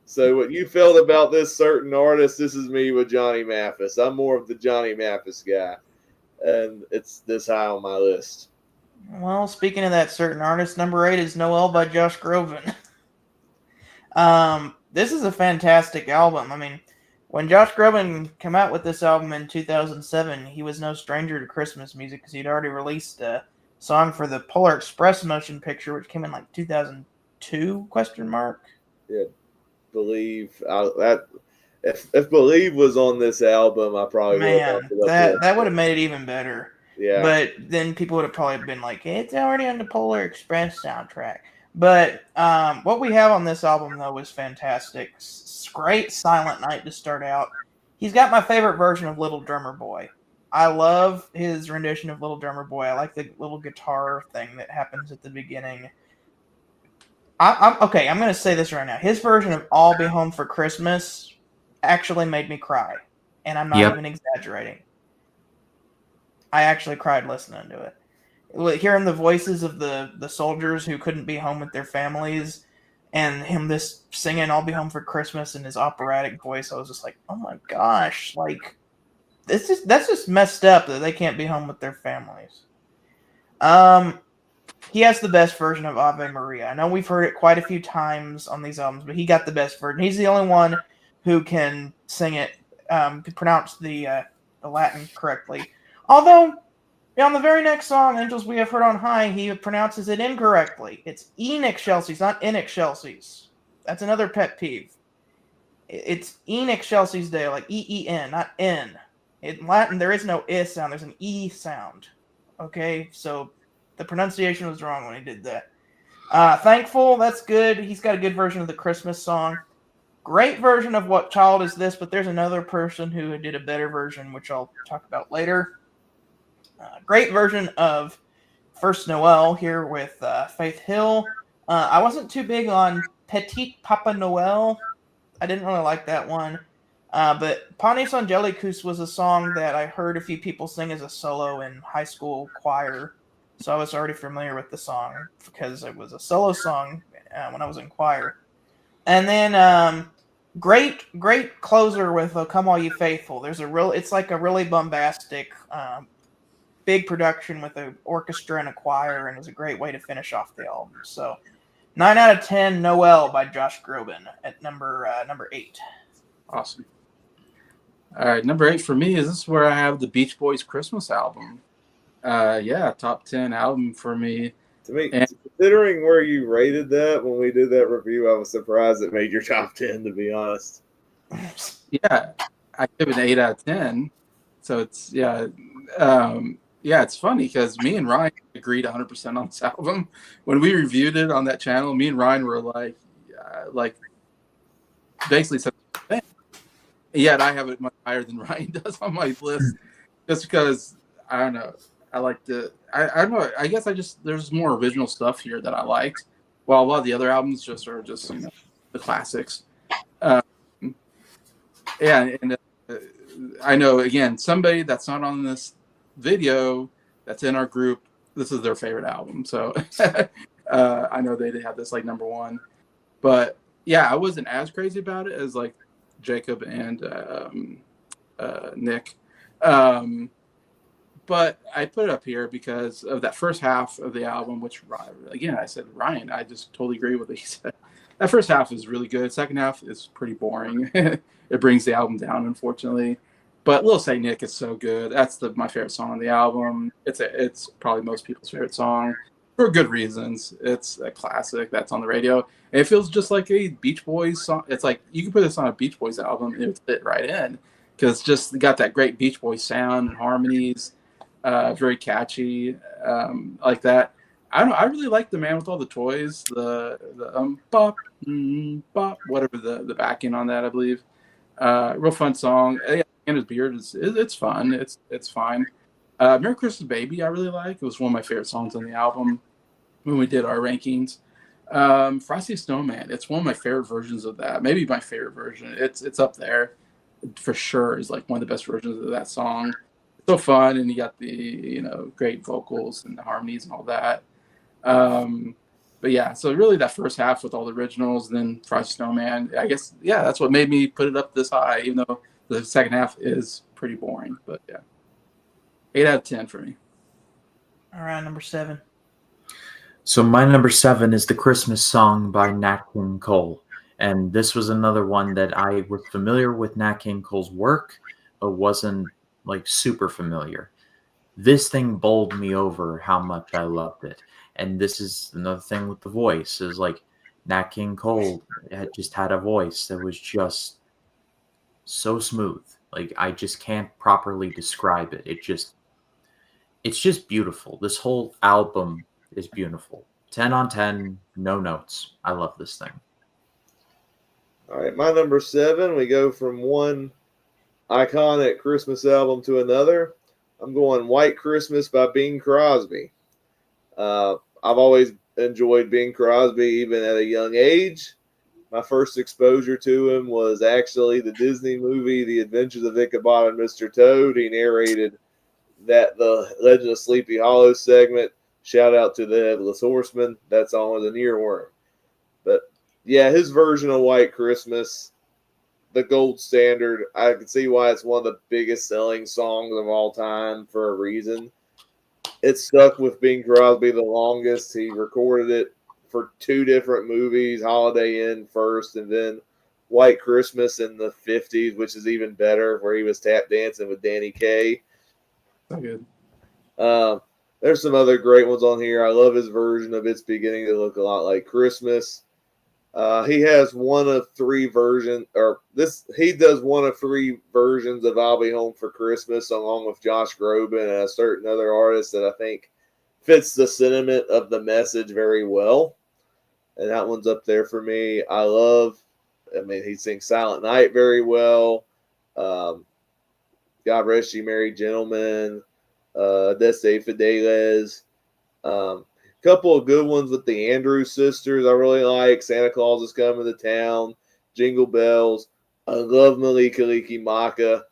So what you felt about this certain artist, this is me with Johnny Mathis. I'm more of the Johnny Mathis guy, and it's this high on my list. Well, speaking of that certain artist, number 8 is Noel by Josh Groban. This is a fantastic album. I mean, when Josh Groban came out with this album in 2007, he was no stranger to Christmas music because he'd already released a song for the Polar Express motion picture, which came in like 2002, ? Yeah, Believe. If Believe was on this album, I probably would have bumped it up. That would have made it even better. Yeah. But then people would have probably been like, it's already on the Polar Express soundtrack. But what we have on this album, though, is fantastic. Great Silent Night to start out. He's got my favorite version of Little Drummer Boy. I love his rendition of Little Drummer Boy. I like the little guitar thing that happens at the beginning. I'm going to say this right now. His version of I'll Be Home for Christmas actually made me cry. And I'm not even exaggerating. I actually cried listening to it. Hearing the voices of the soldiers who couldn't be home with their families, and him just singing I'll Be Home for Christmas in his operatic voice, I was just like, oh my gosh, like, that's just messed up that they can't be home with their families. He has the best version of Ave Maria. I know we've heard it quite a few times on these albums, but he got the best version. He's the only one who can sing it, can pronounce the Latin correctly. Although, on the very next song, Angels We Have Heard on High, he pronounces it incorrectly. It's Enoch Chelsea's, not Enoch Chelsea's. That's another pet peeve. It's Enoch Chelsea's Day, like E-E-N, not N. In Latin, there is no I sound, there's an E sound. Okay, so the pronunciation was wrong when he did that. Thankful, that's good. He's got a good version of the Christmas song. Great version of What Child Is This, but there's another person who did a better version, which I'll talk about later. Great version of First Noel here with Faith Hill. I wasn't too big on Petit Papa Noel. I didn't really like that one. But Panis Angelicus was a song that I heard a few people sing as a solo in high school choir. So I was already familiar with the song because it was a solo song when I was in choir. And then great closer with Come All You Faithful. It's like a really bombastic big production with an orchestra and a choir, and it was a great way to finish off the album. So 9 out of 10, Noel by Josh Groban at number 8. Awesome. All right, number 8 for me is this is where I have the Beach Boys Christmas album. Top 10 album for me. To me, considering where you rated that when we did that review, I was surprised it made your top 10, to be honest. Yeah, I give it an 8 out of 10. So it's, it's funny because me and Ryan agreed 100% on this album. When we reviewed it on that channel, me and Ryan were like basically said, yet I have it much higher than Ryan does on my list, just because I don't know. I like I don't know. I guess there's more original stuff here that I liked, while a lot of the other albums are just the classics. I know again somebody that's not on this video that's in our group this is their favorite album. So I know they had this like number one, but yeah, I wasn't as crazy about it as like Jacob and Nick. But I put it up here because of that first half of the album, which, again, I said, Ryan, I just totally agree with what he said. That first half is really good. Second half is pretty boring. It brings the album down, unfortunately. But Lil Say Nick is so good. That's my favorite song on the album. It's probably most people's favorite song for good reasons. It's a classic that's on the radio. And it feels just like a Beach Boys song. It's like you can put this on a Beach Boys album and it would fit right in because just got that great Beach Boys sound and harmonies. Very catchy, like that. I don't know. I really like The Man with All the Toys. The bop, bop, whatever the backing on that, I believe. Real fun song. And his beard it's fun. It's fine. Merry Christmas Baby, I really like. It was one of my favorite songs on the album when we did our rankings. Frosty Snowman. It's one of my favorite versions of that. Maybe my favorite version. It's up there for sure. Is like one of the best versions of that song. So fun, and you got the great vocals and the harmonies and all that. But yeah, so really that first half with all the originals, and then Frosty Snowman, I guess that's what made me put it up this high, even though the second half is pretty boring. But yeah, 8 out of 10 for me. All right, number 7. So my number 7 is The Christmas Song by Nat King Cole, and this was another one that I was familiar with Nat King Cole's work, but wasn't like super familiar. This thing bowled me over how much I loved it. And this is another thing with the voice is like Nat King Cole had a voice that was just so smooth. Like I just can't properly describe it. It's just beautiful. This whole album is beautiful. 10 on 10, no notes. I love this thing. All right, my number 7, we go from one iconic Christmas album to another. I'm going White Christmas by Bing Crosby. I've always enjoyed Bing Crosby, even at a young age. My first exposure to him was actually the Disney movie, The Adventures of Ichabod and Mr. Toad. He narrated the Legend of Sleepy Hollow segment. Shout out to the Headless Horseman. That song was an earworm. But yeah, his version of White Christmas, the gold standard. I can see why it's one of the biggest selling songs of all time for a reason. It stuck with Bing Crosby the longest. He recorded it for 2 different movies, Holiday Inn first, and then White Christmas in the 50s, which is even better, where he was tap dancing with Danny Kaye. So good. There's some other great ones on here. I love his version of It's Beginning to Look a Lot Like Christmas. He has one of 3 versions, he does one of 3 versions of I'll Be Home for Christmas, along with Josh Groban and a certain other artist that I think fits the sentiment of the message very well. And that one's up there for me. He sings Silent Night very well. God Rest Ye Merry Gentlemen, Desde Fideles. Couple of good ones with the Andrews Sisters I really like. Santa Claus Is Coming to Town, Jingle Bells. I love Malika Liki Maka.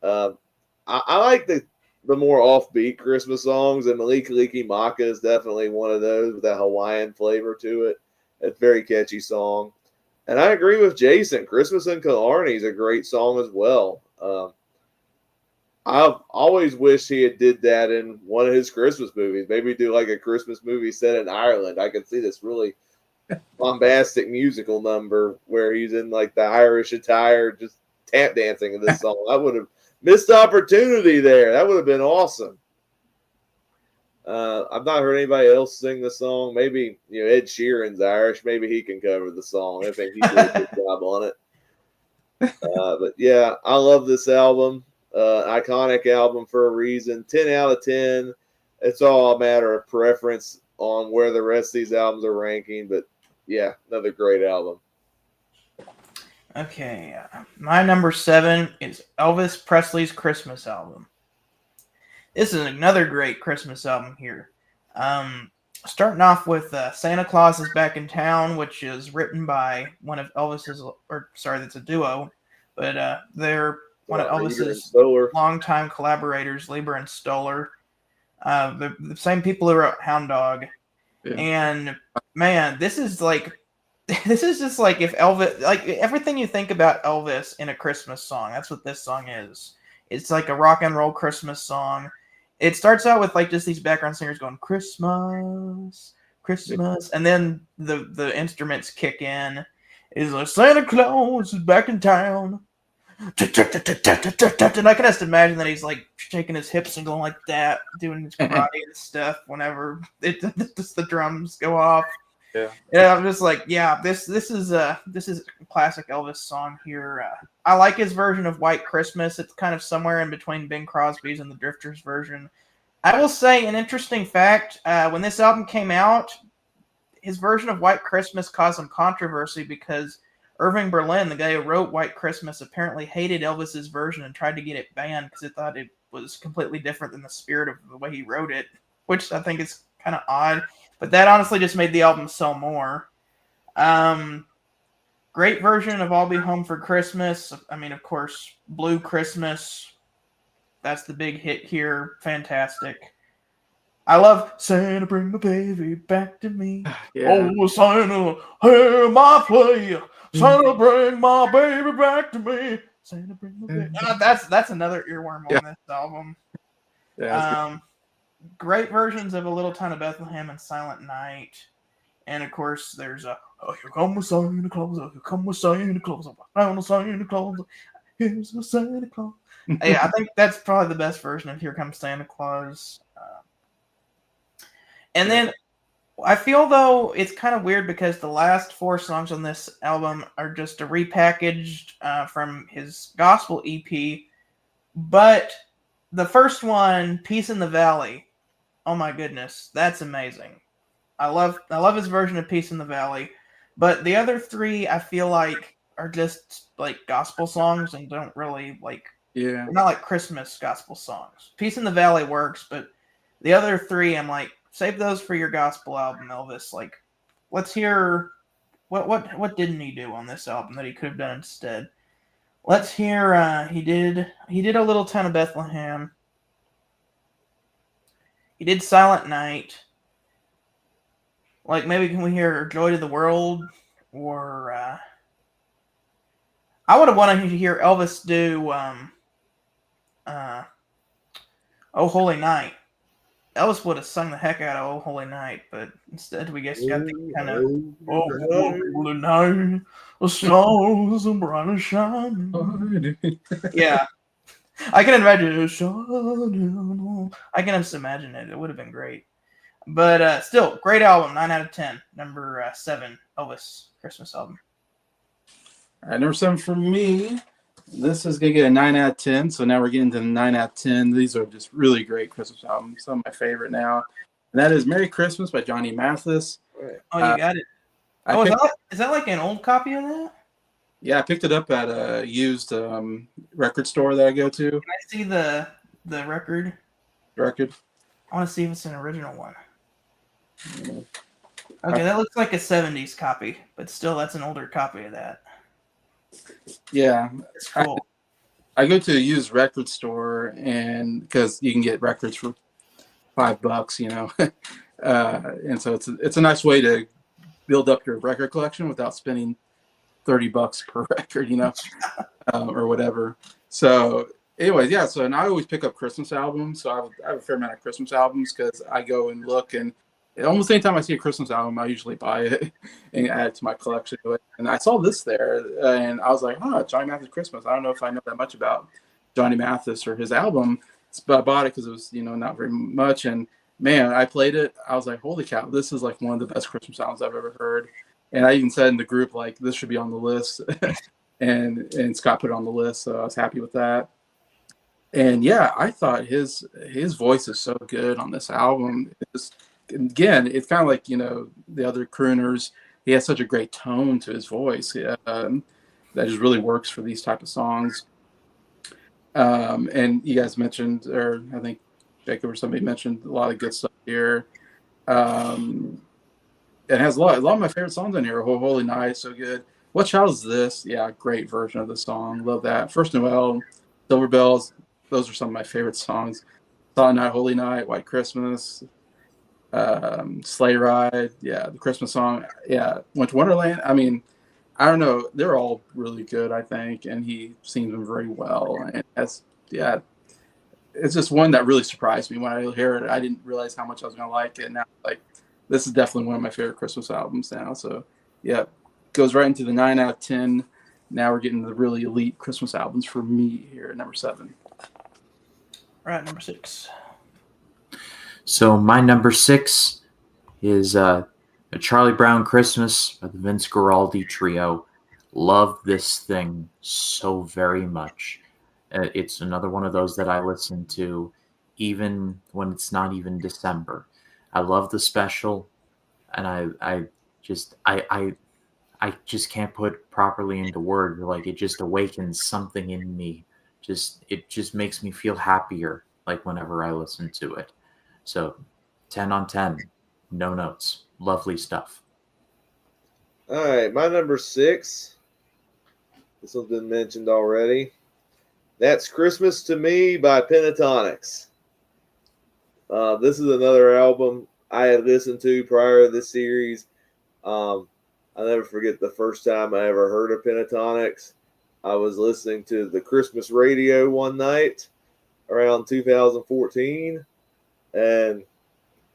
I like the more offbeat Christmas songs, and Malika Liki Maka is definitely one of those with that Hawaiian flavor to it. It's a very catchy song. And I agree with Jason. Christmas in Killarney is a great song as well. I've always wished he had did that in one of his Christmas movies. Maybe do like a Christmas movie set in Ireland. I could see this really bombastic musical number where he's in like the Irish attire, just tap dancing in this song. I would have missed the opportunity there. That would have been awesome. I've not heard anybody else sing the song. Maybe Ed Sheeran's Irish. Maybe he can cover the song. I think he did a good job on it. But yeah, I love this album. Iconic album for a reason. 10 out of 10. It's all a matter of preference on where the rest of these albums are ranking. But yeah, another great album. Okay, my number 7 is Elvis Presley's Christmas album. This is another great Christmas album here. Starting off with Santa Claus is Back in Town, which is written by one of Elvis's, that's a duo, but they're one of Elvis's longtime collaborators, Lieber and Stoller. The same people who wrote Hound Dog. Yeah. And man, this is just like if Elvis, like everything you think about Elvis in a Christmas song, that's what this song is. It's like a rock and roll Christmas song. It starts out with like just these background singers going Christmas, Christmas, and then the instruments kick in. It's like Santa Claus is back in town. And I can just imagine that he's like shaking his hips and going like that, doing his karate and stuff whenever just the drums go off. Yeah. And I'm just like, yeah, this is a classic Elvis song here. I like his version of White Christmas. It's kind of somewhere in between Bing Crosby's and the Drifters version. I will say an interesting fact: when this album came out, his version of White Christmas caused some controversy because Irving Berlin, the guy who wrote White Christmas, apparently hated Elvis's version and tried to get it banned because it thought it was completely different than the spirit of the way he wrote it, which I think is kind of odd. But that honestly just made the album sell more. Great version of I'll Be Home for Christmas. I mean, of course, Blue Christmas. That's the big hit here. Fantastic. I love Santa, bring my baby back to me. Yeah. Oh, Santa, hear my play. Santa, bring my baby back to me. Santa, bring my baby. That's another earworm on this album. Yeah, Great versions of A Little Town of Bethlehem and Silent Night. And of course, there's a Here Comes Santa Claus, Here Comes Santa Claus, I'm Santa Claus, here's a Santa Claus. Yeah, I think that's probably the best version of Here Comes Santa Claus. And then I feel though it's kind of weird because the last 4 songs on this album are just a repackaged from his gospel EP, but the first one, Peace in the Valley, oh my goodness, that's amazing. I love his version of Peace in the Valley, but the other 3 I feel like are just like gospel songs and don't really like. Yeah. They're not like Christmas gospel songs. Peace in the Valley works, but the other 3, I'm like, save those for your gospel album, Elvis. Like, let's hear what didn't he do on this album that he could have done instead. Let's hear. He did A Little Town of Bethlehem. He did Silent Night. Like, maybe can we hear Joy to the World? Or I would have wanted to hear Elvis do Oh Holy Night. Elvis would have sung the heck out of Oh Holy Night, but instead we just got the kind of Oh Holy Night, the stars are bright and shining. Yeah. I can imagine it. I can just imagine it. It would have been great. But still, great album. 9 out of 10. Number 7, Elvis Christmas album. All right, number 7 for me. This is going to get a 9 out of 10. So now we're getting to the 9 out of 10. These are just really great Christmas albums. Some of my favorite now. And that is Merry Christmas by Johnny Mathis. Oh, you got it. Is that like an old copy of that? Yeah, I picked it up at a used record store that I go to. Can I see the record? Record. I want to see if it's an original one. Okay, that looks like a 70s copy, but still, that's an older copy of that. Yeah. It's cool. I go to a used record store, and because you can get records for $5, you know. And so it's a nice way to build up your record collection without spending $30 per record, you know, or whatever. So anyways, yeah. So, and I always pick up Christmas albums. So I have a fair amount of Christmas albums because I go and look, and almost anytime I see a Christmas album, I usually buy it and add it to my collection. And I saw this there, and I was like, Johnny Mathis Christmas. I don't know if I know that much about Johnny Mathis or his album, but I bought it because it was, you know, not very much. And man, I played it. I was like, holy cow, this is like one of the best Christmas albums I've ever heard. And I even said in the group, like, this should be on the list. and Scott put it on the list, so I was happy with that. And yeah, I thought his voice is so good on this album. Again, it's kind of like, you know, the other crooners. He has such a great tone to his voice that just really works for these type of songs. And you guys mentioned, or I think Jacob or somebody mentioned, a lot of good stuff here. It has a lot of my favorite songs on here. Oh Holy Night, so good. What Child Is This? Yeah, great version of the song. Love that. First Noel, Silver Bells. Those are some of my favorite songs. Silent Night, Holy Night, White Christmas, Sleigh Ride, the Christmas song, Winter Wonderland. I mean, I don't know, they're all really good, I think, and he sings them very well. And it's just one that really surprised me when I hear it. I didn't realize how much I was gonna like it. Now, like, this is definitely one of my favorite Christmas albums now. So, goes right into the 9 out of 10. Now we're getting the really elite Christmas albums for me here at number 7. Right, number 6. So my number 6 is A Charlie Brown Christmas by the Vince Guaraldi Trio. Love this thing so very much. It's another one of those that I listen to even when it's not even December. I love the special, and I just can't put properly into words. Like, it just awakens something in me. It just makes me feel happier, like, whenever I listen to it. So 10 on 10, no notes. Lovely stuff. All right, my number 6. This one's been mentioned already. That's Christmas to Me by Pentatonix. This is another album I had listened to prior to this series. I'll never forget the first time I ever heard of Pentatonix. I was listening to the Christmas radio one night around 2014, and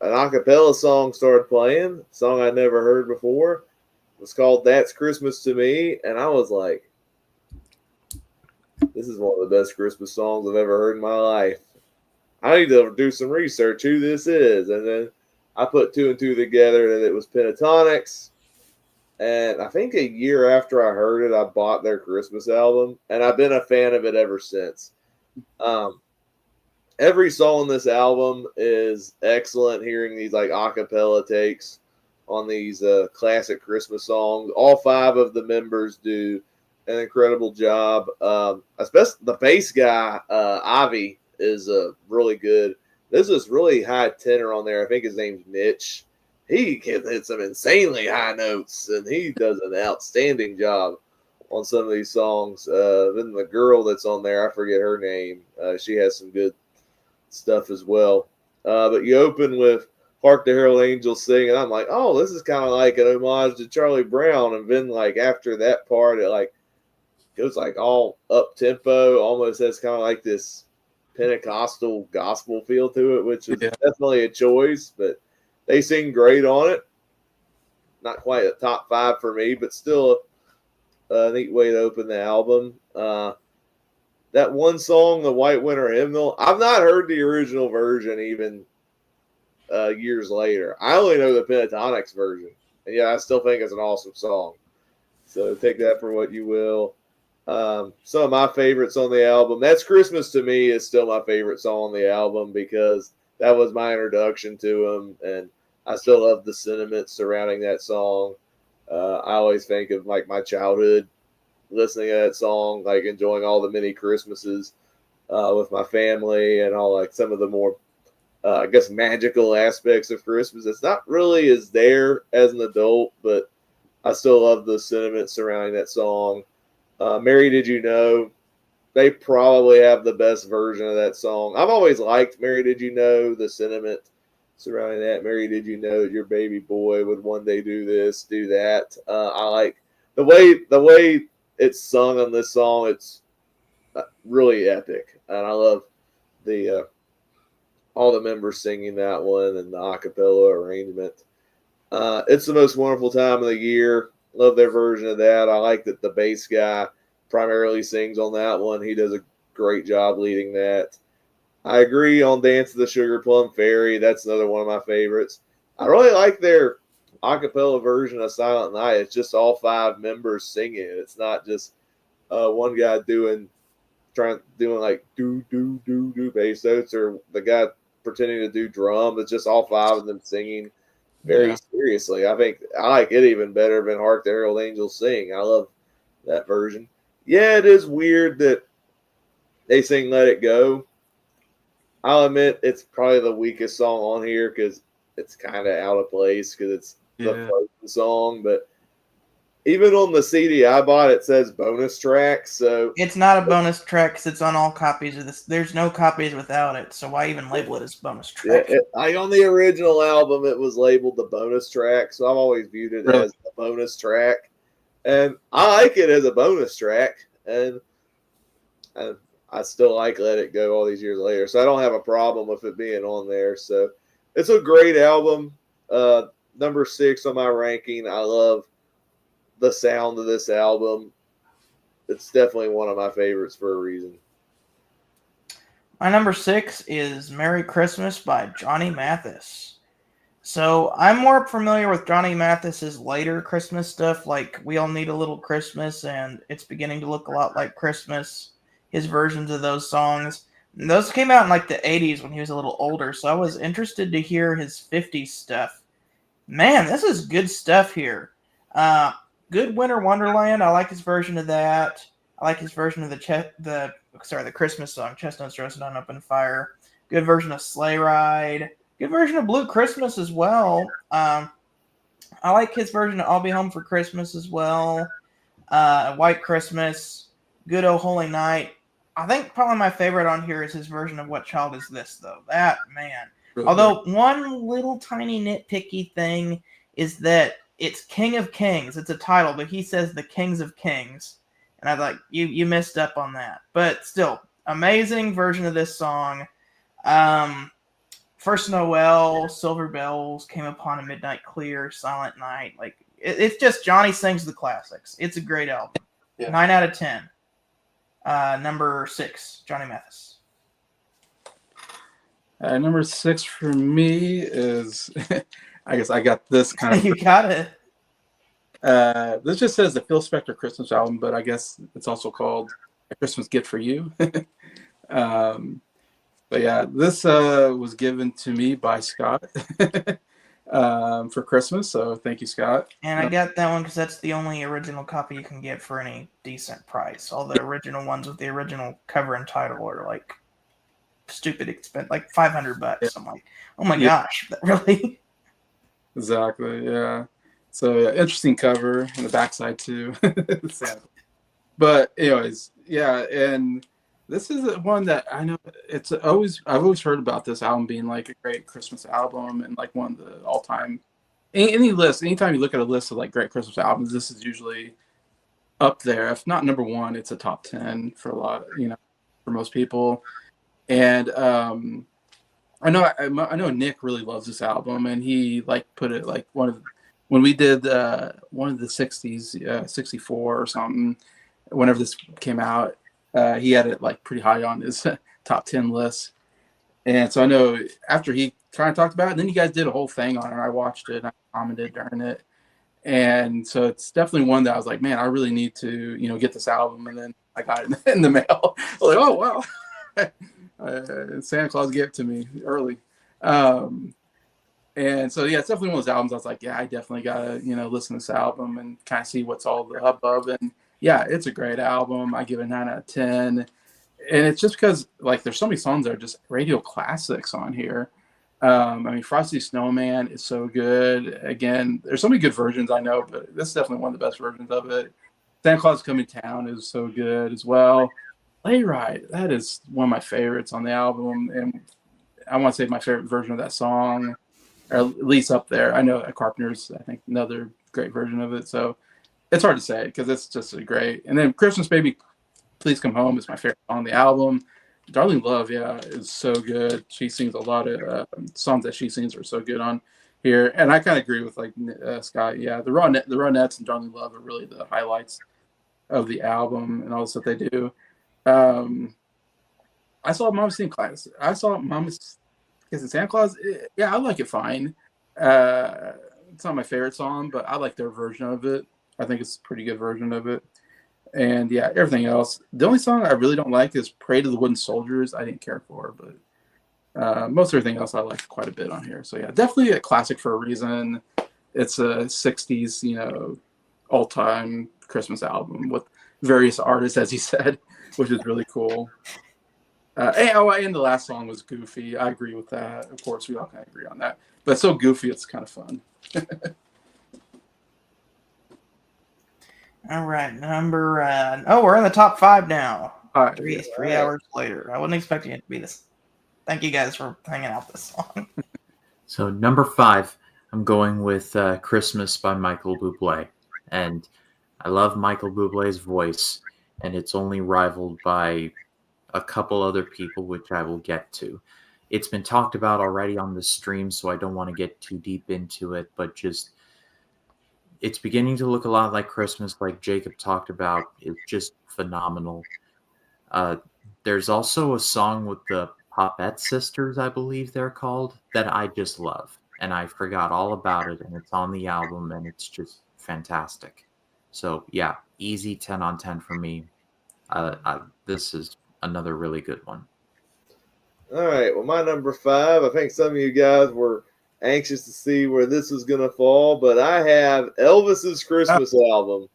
an a cappella song started playing, a song I never heard before. It was called That's Christmas to Me, and I was like, this is one of the best Christmas songs I've ever heard in my life. I need to do some research who this is. And then I put 2 and 2 together that it was Pentatonix. And I think a year after I heard it, I bought their Christmas album, and I've been a fan of it ever since. Every song on this album is excellent. Hearing these like a cappella takes on these classic Christmas songs. All 5 of the members do an incredible job. Especially the bass guy, Avi, is really good. There's this really high tenor on there. I think his name's Mitch. He can hit some insanely high notes, and he does an outstanding job on some of these songs. Then the girl that's on there, I forget her name. She has some good stuff as well. But you open with Hark the Herald Angels Sing, and I'm like, oh, this is kind of like an homage to Charlie Brown. And then, like, after that part, it like goes like all up tempo, almost has kind of like this Pentecostal gospel feel to it, which is definitely a choice, but they sing great on it. Not quite a top 5 for me, but still a neat way to open the album. That one song, the White Winter Hymnal, I've not heard the original version even years later. I only know the Pentatonix version. And yeah, I still think it's an awesome song. So take that for what you will. Some of my favorites on the album, That's Christmas to Me is still my favorite song on the album because that was my introduction to him, and I still love the sentiment surrounding that song. I always think of like my childhood listening to that song, like enjoying all the many Christmases with my family and all like some of the more, I guess, magical aspects of Christmas. It's not really as there as an adult, but I still love the sentiment surrounding that song. Mary, Did You Know? They probably have the best version of that song. I've always liked Mary, Did You Know? The sentiment surrounding that. Mary, did you know your baby boy would one day do this, do that? I like the way it's sung on this song. It's really epic, and I love the all the members singing that one and the a cappella arrangement. It's the most wonderful time of the year. Love their version of that. I like that the bass guy primarily sings on that one. He does a great job leading that. I agree on Dance of the Sugar Plum Fairy. That's another one of my favorites. I really like their a cappella version of Silent Night. It's just all 5 members singing. It's not just one guy doing like do bass notes, or the guy pretending to do drum. It's just all 5 of them singing very seriously. I think I like it even better than Hark the Herald Angels Sing. I love that version. Yeah, it is weird that they sing Let It Go. I'll admit it's probably the weakest song on here because it's kind of out of place because it's the first song. But even on the CD I bought, it says bonus tracks. So It's not a bonus track 'cause it's on all copies of this. There's no copies without it, so why even label it as bonus yeah, track? on the original album, it was labeled the bonus track. So I've always viewed it Really? as the bonus track, and I like it as a bonus track, and I still like Let It Go all these years later. So I don't have a problem with it being on there. So it's a great album. Number 6 on my ranking. I love the sound of this album. It's definitely one of my favorites for a reason. My number 6 is Merry Christmas by Johnny Mathis. So I'm more familiar with Johnny Mathis's later Christmas stuff, like We All Need a Little Christmas and It's Beginning to Look a Lot Like Christmas, his versions of those songs. And those came out in like the 80s when he was a little older, so I was interested to hear his 50s stuff. Man, this is good stuff here. Good Winter Wonderland, I like his version of that. I like his version of the Christmas song, Chestnuts Roasted on Open Fire. Good version of Sleigh Ride. Good version of Blue Christmas as well. I like his version of I'll Be Home for Christmas as well. White Christmas. Good Oh Holy Night. I think probably my favorite on here is his version of What Child Is This, though. That, man. Really Although one little tiny nitpicky thing is that it's King of Kings. It's a title, but he says the Kings of Kings. And I'm like, you messed up on that. But still, amazing version of this song. First Noel, Silver Bells, Came Upon a Midnight Clear, Silent Night. Like it's just Johnny sings the classics. It's a great album. Yeah. 9 out of 10. Number 6, Johnny Mathis. Number 6 for me is, I guess I got this kind of. You got it. This just says the Phil Spector Christmas album, but I guess it's also called A Christmas Gift for You. But yeah, this was given to me by Scott for Christmas. So thank you, Scott. And I got that one because that's the only original copy you can get for any decent price. All the original ones with the original cover and title are like stupid expensive, like $500. Yeah. I'm like, oh my gosh, that really? Exactly. Yeah. So yeah, interesting cover and the backside too. But anyways, yeah, and this is one that I know I've always heard about this album being like a great Christmas album and like one of the all-time any list. Anytime you look at a list of like great Christmas albums, this is usually up there. If not number 1, it's a top 10 for a lot, for most people. And I know Nick really loves this album, and he like put it like when we did one of the 60s, 64 or something, whenever this came out, he had it like pretty high on his top 10 list. And so I know after he kind of talked about it, and then you guys did a whole thing on it. I watched it, I commented during it. And so it's definitely one that I was like, man, I really need to, get this album. And then I got it in the mail. I was like, oh, wow. Santa Claus gave it to me early. And so, yeah, it's definitely one of those albums I was like, yeah, I definitely got to, listen to this album and kind of see what's all the hubbub. And yeah, it's a great album. I give it 9 out of 10. And it's just because, like, there's so many songs that are just radio classics on here. Frosty Snowman is so good. Again, there's so many good versions I know, but this is definitely one of the best versions of it. Santa Claus Coming to Town is so good as well. Sleigh Ride, that is one of my favorites on the album. And I want to say my favorite version of that song, or at least up there. I know Carpenter's, I think, another great version of it. So it's hard to say because it's just a great. And then Christmas Baby, Please Come Home is my favorite song on the album. Darling Love, yeah, is so good. She sings a lot of songs that she sings are so good on here. And I kind of agree with like Scott. Yeah, the Ronettes and Darling Love are really the highlights of the album and all the stuff they do. I saw Mama's Singing Class. I saw Mama's Kissing Santa Claus. Yeah, I like it fine. It's not my favorite song, but I like their version of it. I think it's a pretty good version of it. And yeah, everything else. The only song I really don't like is Parade of the Wooden Soldiers. I didn't care for, but most everything else I liked quite a bit on here. So yeah, definitely a classic for a reason. It's a 60s, all-time Christmas album with various artists, as he said, which is really cool. And the last song was goofy. I agree with that. Of course, we all kind of agree on that. But it's so goofy, it's kind of fun. All right, number. We're in the top 5 now. All right. Three hours later. I wasn't expecting it to be this. Thank you guys for hanging out this long. So number 5, I'm going with Christmas by Michael Bublé. And I love Michael Bublé's voice, and it's only rivaled by a couple other people, which I will get to. It's been talked about already on the stream, so I don't want to get too deep into it, but just it's beginning to look a lot like Christmas, like Jacob talked about. It's just phenomenal. There's also a song with the Popette Sisters, I believe they're called, that I just love. And I forgot all about it, and it's on the album, and it's just fantastic. So, yeah, easy 10 on 10 for me. This is another really good one. All right, well, my number 5, I think some of you guys were anxious to see where this was going to fall, but I have Elvis's Christmas album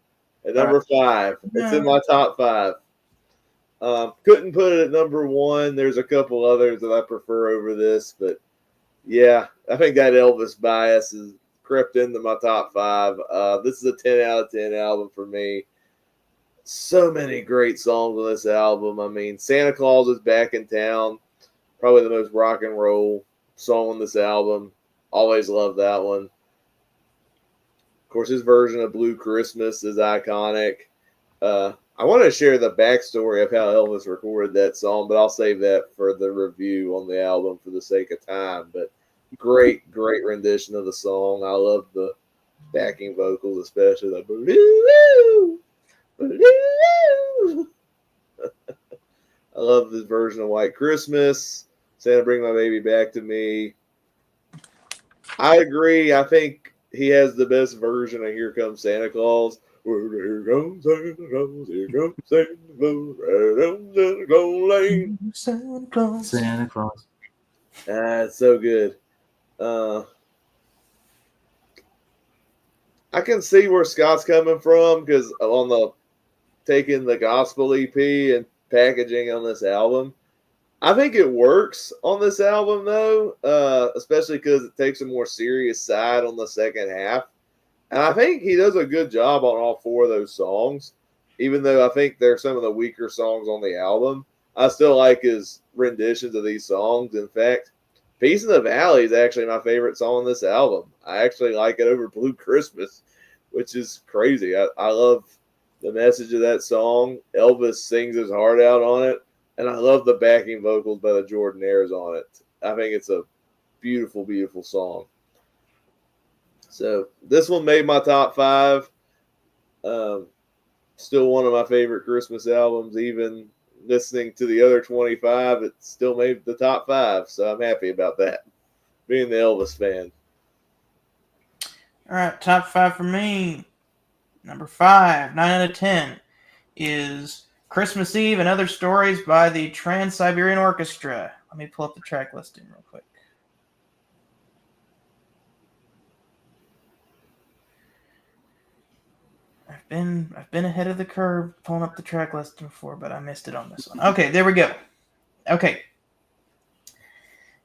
at number 5. It's in my top 5. Couldn't put it at number 1. There's a couple others that I prefer over this, but yeah, I think that Elvis bias has crept into my top 5. This is a 10 out of 10 album for me. So many great songs on this album. I mean, Santa Claus is Back in Town, probably the most rock and roll song on this album. Always loved that one. Of course, his version of Blue Christmas is iconic. I want to share the backstory of how Elvis recorded that song, but I'll save that for the review on the album for the sake of time. But great rendition of the song. I love the backing vocals, especially the blue. I love this version of White Christmas. Santa Bring My Baby Back to Me. I agree. I think he has the best version of Here Comes Santa Claus. Here comes Santa Claus, here comes Santa Claus, right down Santa Claus Lane. Santa Claus. It's so good. I can see where Scott's coming from, because on the taking the gospel EP and packaging on this album, I think it works on this album though, especially because it takes a more serious side on the second half. And I think he does a good job on all 4 of those songs, even though I think they're some of the weaker songs on the album. I still like his renditions of these songs. In fact, Peace in the Valley is actually my favorite song on this album. I actually like it over Blue Christmas, which is crazy. I love the message of that song. Elvis sings his heart out on it, and I love the backing vocals by the Jordanaires on it. I think it's a beautiful, beautiful song. So this one made my top 5. Still one of my favorite Christmas albums. Even listening to the other 25, it still made the top 5. So I'm happy about that, being the Elvis fan. All right, top 5 for me. Number 5, 9 out of 10, is Christmas Eve and Other Stories by the Trans-Siberian Orchestra. Let me pull up the track listing real quick. I've been ahead of the curve pulling up the track list before, but I missed it on this one. Okay, there we go. Okay.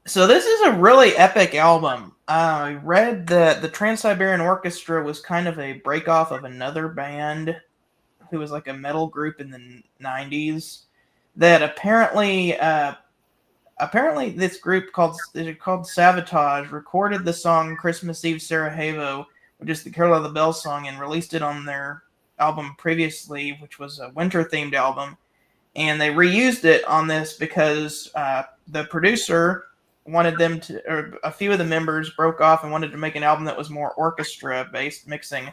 So this is a really epic album. I read that the Trans-Siberian Orchestra was kind of a break-off of another band who was like a metal group in the 90s that apparently this group called Savatage recorded the song Christmas Eve Sarajevo, which is the Carol of the Bells song, and released it on their album previously, which was a winter-themed album. And they reused it on this because the producer wanted them to, or a few of the members broke off and wanted to make an album that was more orchestra-based, mixing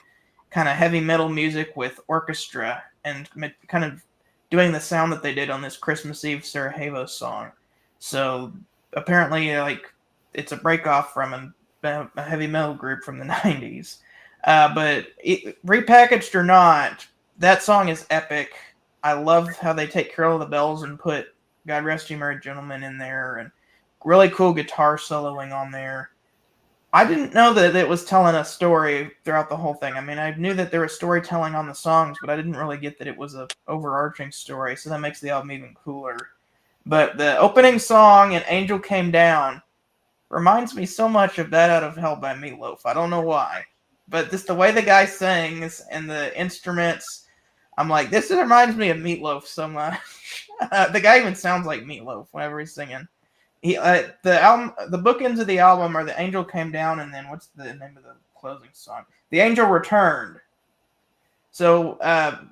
kind of heavy metal music with orchestra and kind of doing the sound that they did on this Christmas Eve Sarajevo song. So apparently, like, it's a break-off from a heavy metal group from the 90s. But repackaged or not, that song is epic. I love how they take Carol of the Bells and put God Rest You Merry Gentlemen in there, and really cool guitar soloing on there. I didn't know that it was telling a story throughout the whole thing. I mean, I knew that there was storytelling on the songs, but I didn't really get that it was an overarching story, so that makes the album even cooler. But the opening song, An Angel Came Down, reminds me so much of That Out of Hell by Meatloaf. I don't know why. but just the way the guy sings and the instruments, I'm like, this reminds me of Meatloaf so much. The guy even sounds like Meatloaf whenever he's singing. The bookends of the album are The Angel Came Down, and then what's the name of the closing song? The Angel Returned. So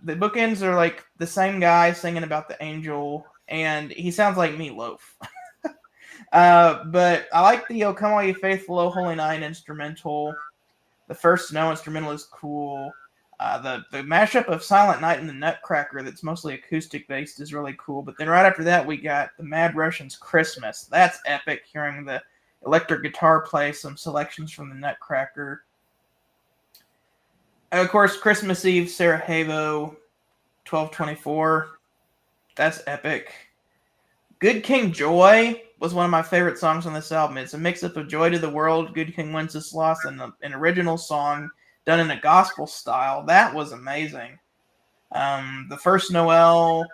the bookends are like the same guy singing about the angel, and he sounds like Meatloaf. But I like the "O Come All You Faithful, O Holy Night" instrumental. The first Snow instrumental is cool. The mashup of Silent Night and the Nutcracker that's mostly acoustic based is really cool. But then right after that, we got the Mad Russians' Christmas. That's epic, hearing the electric guitar play some selections from the Nutcracker. And of course, Christmas Eve, Sarajevo, 1224. That's epic. Good King Joy was one of my favorite songs on this album. It's a mix-up of Joy to the World, Good King Wenceslas, and an original song done in a gospel style. That was amazing. The First Noel,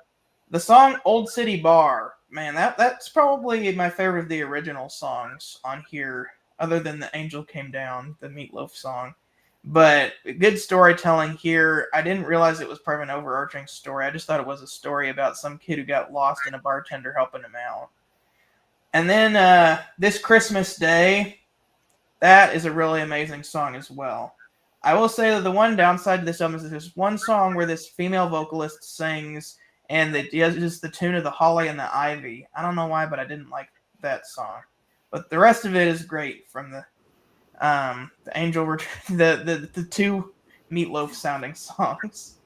the song Old City Bar. Man, that's probably my favorite of the original songs on here, other than The Angel Came Down, the Meatloaf song. But good storytelling here. I didn't realize it was part of an overarching story. I just thought it was a story about some kid who got lost and a bartender helping him out. And then This Christmas Day, that is a really amazing song as well. I will say that the one downside to this album is there's one song where this female vocalist sings and it uses the tune of the Holly and the Ivy. I don't know why, but I didn't like that song. But the rest of it is great, from the Angel, the two Meatloaf sounding songs.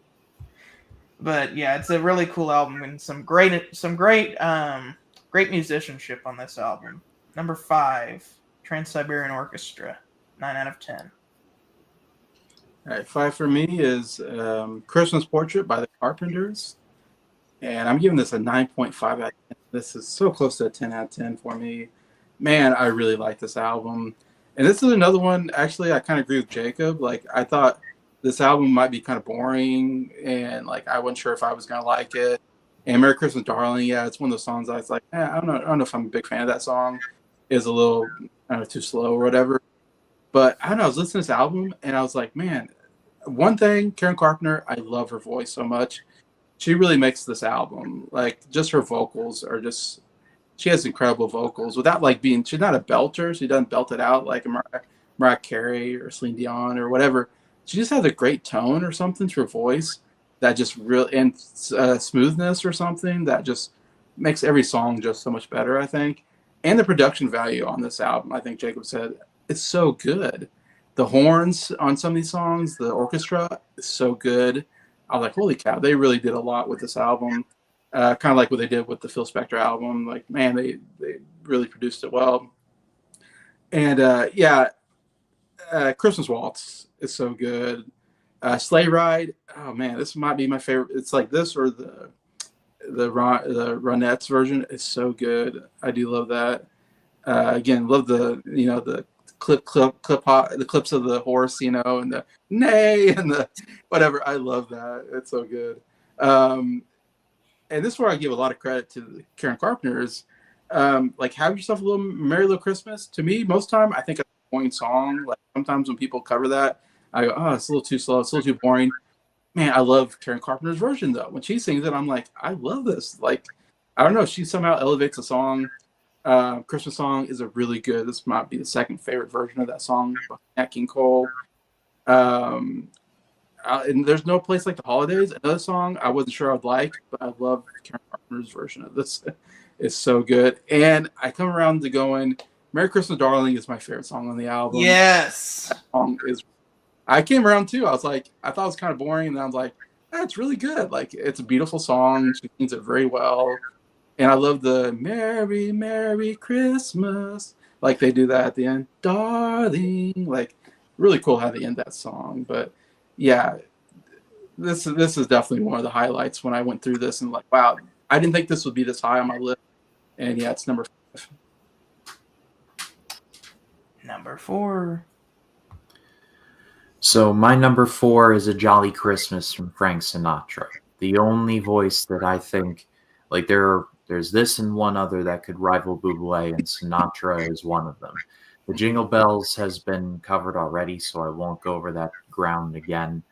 But yeah, it's a really cool album and some great musicianship on this album. Number 5, Trans-Siberian Orchestra, 9 out of 10. All right, 5 for me is Christmas Portrait by the Carpenters. And I'm giving this a 9.5 out of 10. This is so close to a 10 out of 10 for me. Man, I really like this album. And this is another one, actually, I kind of agree with Jacob. Like, I thought this album might be kind of boring, and, like, I wasn't sure if I was going to like it. And Merry Christmas, Darling, yeah, it's one of those songs I was like, I don't know if I'm a big fan of that song. It's a little, I don't know, too slow or whatever. But I don't know, I was listening to this album, and I was like, man, one thing, Karen Carpenter, I love her voice so much. She really makes this album. Like, just her vocals are just, she has incredible vocals without, like, being, she's not a belter. She doesn't belt it out like Mariah Carey or Celine Dion or whatever. She just has a great tone or something to her voice that just really, and smoothness or something that just makes every song just so much better, I think. And the production value on this album, I think Jacob said, it's so good. The horns on some of these songs, the orchestra is so good. I was like, holy cow, they really did a lot with this album. Kind of like what they did with the Phil Spector album. Like, man, they really produced it well. And Christmas Waltz is so good. Sleigh Ride, oh man, this might be my favorite. It's like this or the Ronettes version is so good. I do love that. Again, love the the clips of the horse, and the neigh and the whatever. I love that. It's so good. And this is where I give a lot of credit to Karen Carpenter's. Like, Have Yourself a Merry Little Christmas. To me, most time, I think it's a boring song. Like, sometimes when people cover that, I go, oh, it's a little too slow. It's a little too boring. Man, I love Karen Carpenter's version, though. When she sings it, I'm like, I love this. Like, I don't know. She somehow elevates a song. Christmas Song is a really good, this might be the second favorite version of that song by Nat King Cole. And There's No Place Like the Holidays, another song I wasn't sure I'd like, but I love Karen Carpenter's version of this. It's so good. And I come around to going, Merry Christmas, Darling is my favorite song on the album. Yes. That song I came around too. I was like, I thought it was kind of boring, and I was like, it's really good. Like, it's a beautiful song. She sings it very well. And I love the Merry, Merry Christmas. Like, they do that at the end. Darling. Like, really cool how they end that song. But, yeah, this is definitely one of the highlights when I went through this and like, wow, I didn't think this would be this high on my list. And, yeah, it's number 5. Number 4. So my number 4 is A Jolly Christmas from Frank Sinatra. The only voice that I think, like, there's this and one other that could rival Bublé, and Sinatra is one of them. The Jingle Bells has been covered already, so I won't go over that ground again.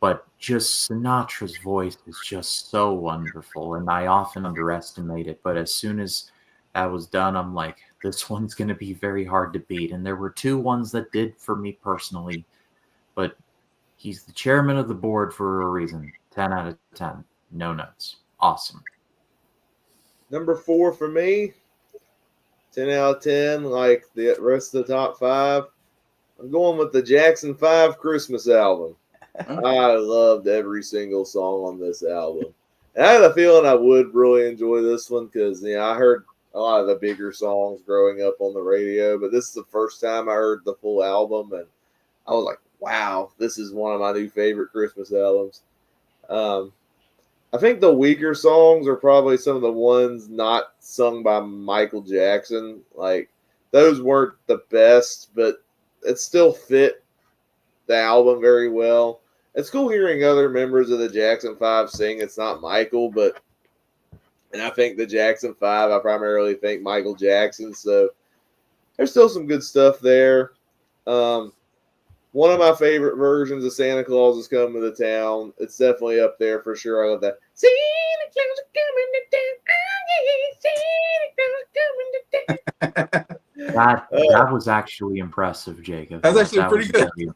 But just Sinatra's voice is just so wonderful, and I often underestimate it. But as soon as that was done, I'm like, this one's going to be very hard to beat. And there were two ones that did for me personally, but he's the chairman of the board for a reason. 10 out of 10. No notes. Awesome. Number 4 for me, 10 out of 10, like the rest of the top 5. I'm going with the Jackson 5 Christmas album. I loved every single song on this album. And I had a feeling I would really enjoy this one because I heard a lot of the bigger songs growing up on the radio, but this is the first time I heard the full album, and I was like, wow, this is one of my new favorite Christmas albums. I think the weaker songs are probably some of the ones not sung by Michael Jackson. Like, those weren't the best, but it still fit the album very well. It's cool hearing other members of the Jackson 5 sing. It's not Michael, and I think the Jackson 5, I primarily think Michael Jackson. So there's still some good stuff there. One of my favorite versions of Santa Claus is Coming to Town. It's definitely up there for sure. I love that. Santa Claus is coming to town. That was actually impressive, Jacob. That's actually pretty good. Very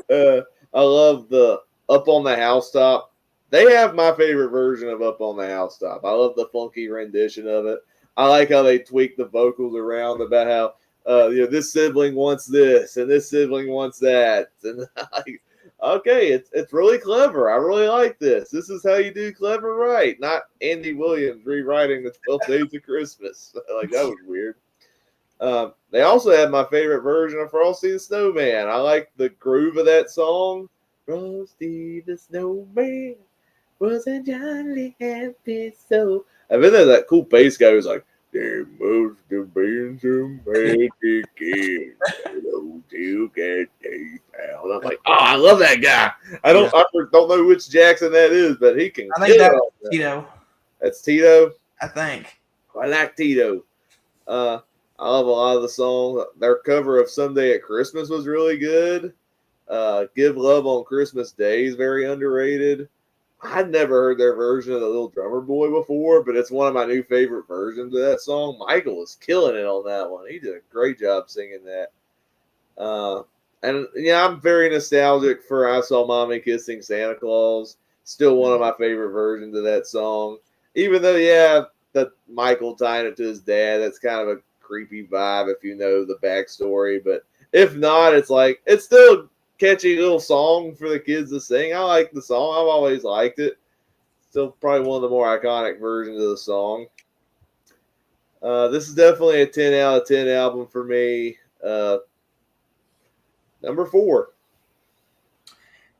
impressive. I love the Up on the Housetop. They have my favorite version of Up on the Housetop. I love the funky rendition of it. I like how they tweak the vocals around about how this sibling wants this and this sibling wants that. And okay, it's really clever. I really like this. This is how you do clever right. Not Andy Williams rewriting the 12 Days of Christmas. Like, that was weird. They also have my favorite version of Frosty the Snowman. I like the groove of that song. Frosty the Snowman was a jolly happy soul. And then there's that cool bass guy who's like, there must have been some magic in those two cats they found. I'm like, oh, I love that guy. I don't know which Jackson that is, but he can. I think that's Tito. That's Tito. I think. I like Tito. I love a lot of the songs. Their cover of Someday at Christmas was really good. Give Love on Christmas Day is very underrated. I'd never heard their version of The Little Drummer Boy before, but it's one of my new favorite versions of that song. Michael is killing it on that one. He did a great job singing that. And I'm very nostalgic for I Saw Mommy Kissing Santa Claus. Still one of my favorite versions of that song. Even though, that Michael tying it to his dad, that's kind of a creepy vibe if you know the backstory. But if not, it's still a catchy little song for the kids to sing. I like the song. I've always liked it. Still probably one of the more iconic versions of the song. This is definitely a 10 out of 10 album for me. Number 4.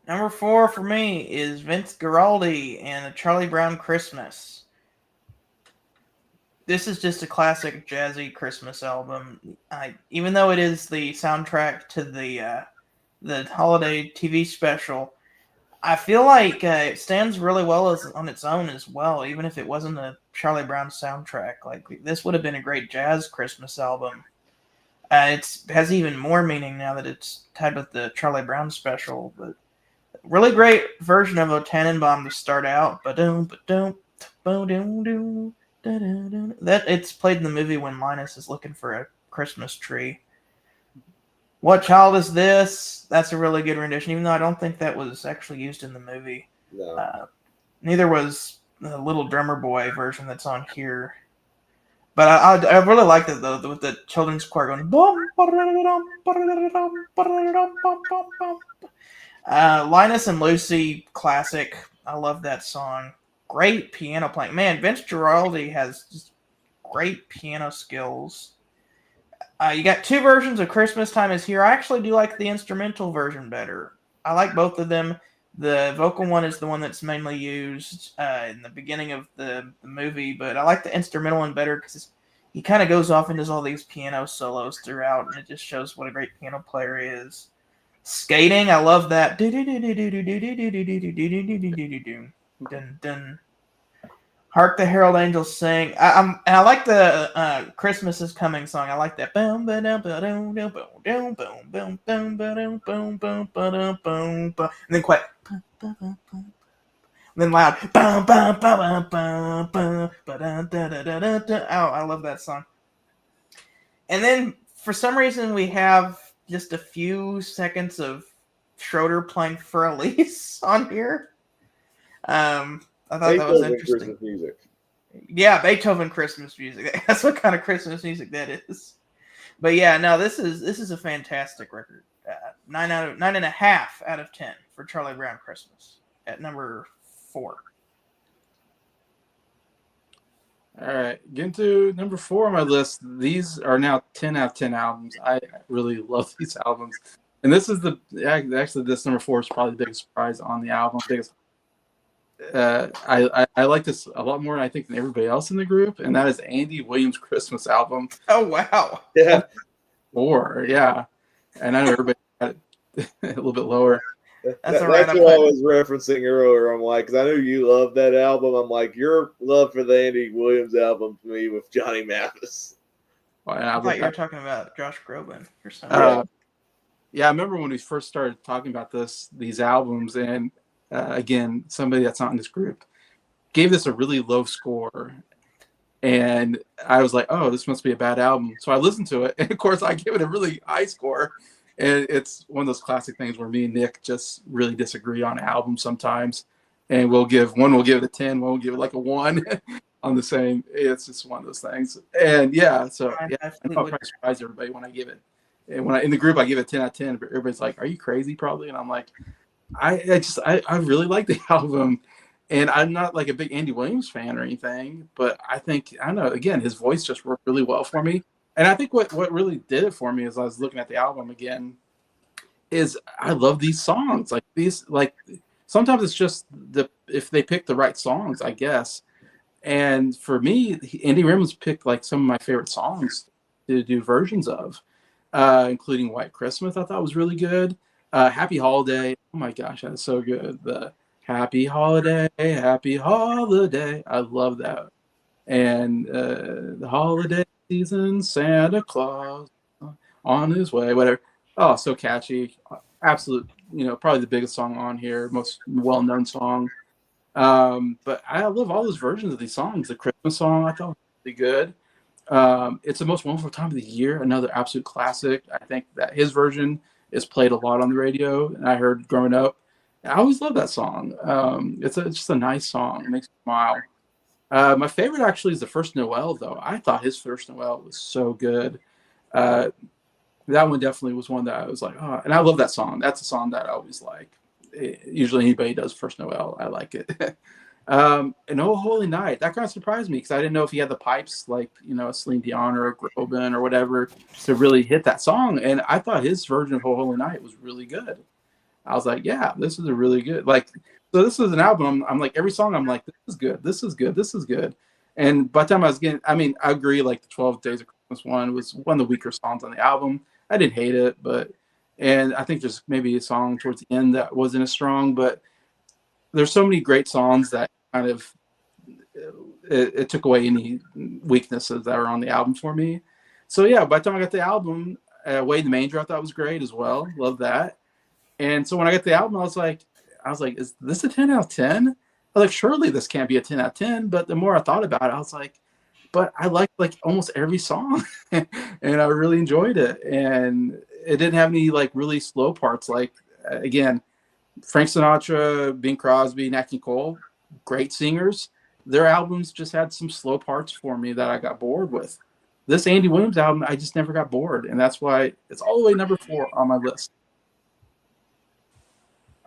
Number 4 for me is Vince Guaraldi and a Charlie Brown Christmas. This is just a classic jazzy Christmas album. Even though it is the soundtrack to the holiday TV special, I feel like it stands really well on its own as well, even if it wasn't a Charlie Brown soundtrack. Like, this would have been a great jazz Christmas album. It has even more meaning now that it's tied with the Charlie Brown special. But really great version of O Tannenbaum to start out. That it's played in the movie when Linus is looking for a Christmas tree. What Child Is This? That's a really good rendition, even though I don't think that was actually used in the movie. No. Neither was the Little Drummer Boy version that's on here. But I really liked it, though, with the children's choir going. Linus and Lucy, classic. I love that song. Great piano playing. Man, Vince Guaraldi has just great piano skills. You got 2 versions of Christmas Time Is Here. I actually do like the instrumental version better. I like both of them. The vocal one is the one that's mainly used in the beginning of the movie, but I like the instrumental one better because he kind of goes off and does all these piano solos throughout, and it just shows what a great piano player he is. Skating, I love that. Dun, dun. Hark the Herald Angels Sing. And I like the Christmas is Coming song. I like that. Boom, ba-dum, ba-dum, boom, boom, boom, boom, boom, boom, ba-dum, boom, boom, ba-dum, boom, boom. And then quiet. Ba, ba, ba, ba. And then loud. Ba, ba, ba, ba, ba, ba, ba-da, da, da, da, da, da. Oh, I love that song. And then for some reason we have just a few seconds of Schroeder playing For Elise on here. I thought that was interesting. Christmas music. Yeah, Beethoven Christmas music. That's what kind of Christmas music that is. But yeah, no, this is a fantastic record. 9.5 out of 10 for Charlie Brown Christmas at number 4. All right, getting to number 4 on my list. These are now 10 out of 10 albums. I really love these albums, and this is this number 4 is probably the biggest surprise on the album. I like this a lot more, I think, than everybody else in the group, and that is Andy Williams' Christmas album. Oh wow! Yeah, 4, yeah, and I know everybody got it a little bit lower. That's all right. That's what I was referencing earlier. I'm like, because I know you love that album. I'm like, your love for the Andy Williams album to me with Johnny Mathis. Well, I thought you were talking about Josh Groban for some reason. Yeah, I remember when we first started talking about these albums, and again, somebody that's not in this group gave this a really low score, and I was like, oh, this must be a bad album. So I listened to it, and of course I gave it a really high score. And it's one of those classic things where me and Nick just really disagree on albums sometimes, and we'll give it a 10, one will give it like a 1 on the same. It's just one of those things. And yeah, so yeah, I probably surprised everybody when I give it. And when in the group I give it 10 out of 10, but everybody's like, "Are you crazy?" Probably, and I'm like, I really like the album, and I'm not like a big Andy Williams fan or anything, but I don't know. Again, his voice just worked really well for me. And I think what really did it for me as I was looking at the album again is I love these songs. Like these, like sometimes it's just if they pick the right songs, I guess. And for me, Andy Williams picked like some of my favorite songs to do versions of, including White Christmas. I thought was really good. Happy Holiday. Oh my gosh, that's so good. The Happy Holiday. I love that. And the holiday season, Santa Claus on his way, whatever. Oh, so catchy. Absolute, probably the biggest song on here, most well-known song. But I love all those versions of these songs. The Christmas song I thought was really good. It's the Most Wonderful Time of the Year, another absolute classic. I think that his version is played a lot on the radio, and I heard growing up. I always love that song. It's just a nice song. It makes me smile. My favorite actually is the First Noel, though. I thought his First Noel was so good. That one definitely was one that I was like, oh, and I love that song. That's a song that I always like. Usually anybody does First Noel, I like it. And Oh Holy Night, that kind of surprised me because I didn't know if he had the pipes like, a Celine Dion or a Groban or whatever to really hit that song. And I thought his version of Oh Holy Night was really good. I was like, yeah, this is a really good, so this is an album. I'm like, every song, I'm like, this is good. This is good. This is good. And by the time I was getting, I agree, like the 12 Days of Christmas one was one of the weaker songs on the album. I didn't hate it, and I think there's maybe a song towards the end that wasn't as strong, but there's so many great songs that kind of, it took away any weaknesses that were on the album for me. So yeah, by the time I got the album, Wade the Manger, I thought was great as well. Love that. And so when I got the album, I was like, is this a 10 out of 10? I was like, surely this can't be a 10 out of 10. But the more I thought about it, I was like, but I liked like almost every song and I really enjoyed it. And it didn't have any like really slow parts. Like, again, Frank Sinatra, Bing Crosby, Nat King Cole, great singers. Their albums just had some slow parts for me that I got bored with. This Andy Williams album, I just never got bored. And that's why it's all the way number 4 on my list.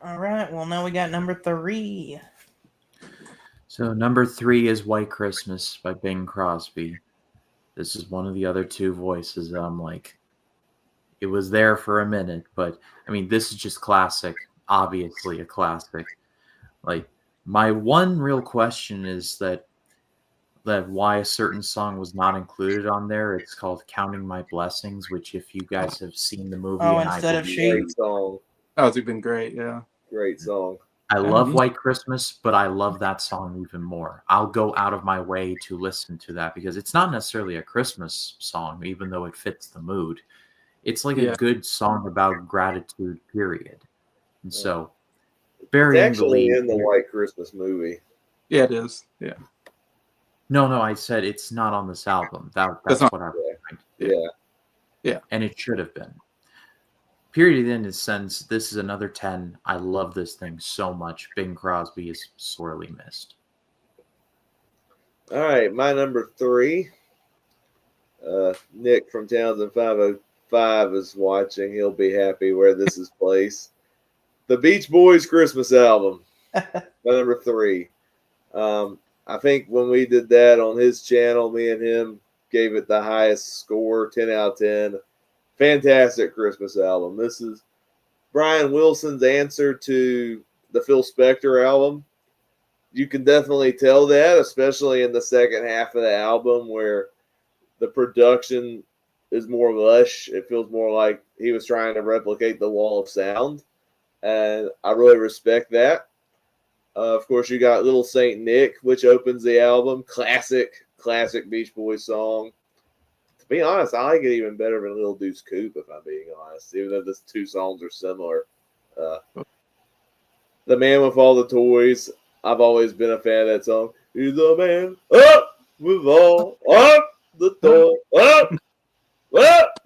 All right. Well, now we got number 3. So number 3 is White Christmas by Bing Crosby. This is one of the other two voices that I'm like, it was there for a minute, but this is just classic. Obviously a classic. Like, my one real question is that why a certain song was not included on there. It's called Counting My Blessings, which if you guys have seen the movie, instead of Sheep. Great song. Oh, it's been great, yeah. Great song. I love White Christmas, but I love that song even more. I'll go out of my way to listen to that because it's not necessarily a Christmas song, even though it fits the mood. It's like a good song about gratitude, period. And so, It's actually in the White Christmas movie. Yeah, it is. Yeah. No, I said it's not on this album. That's what I was saying. Yeah. And it should have been. Period in his sense, this is another 10. I love this thing so much. Bing Crosby is sorely missed. All right, my number 3. Nick from Townsend 505 is watching. He'll be happy where this is placed. The Beach Boys Christmas album. My number 3. I think when we did that on his channel, me and him gave it the highest score, 10 out of 10. Fantastic Christmas album. This is Brian Wilson's answer to the Phil Spector album. You can definitely tell that, especially in the second half of the album where the production is more lush. It feels more like he was trying to replicate the Wall of Sound. And I really respect that. Of course, you got Little Saint Nick, which opens the album. Classic Beach Boys song. To be honest, I like it even better than Little Deuce Coupe, if I'm being honest, even though these two songs are similar. The Man with All the Toys, I've always been a fan of that song. He's a man up with all of the toys. Up.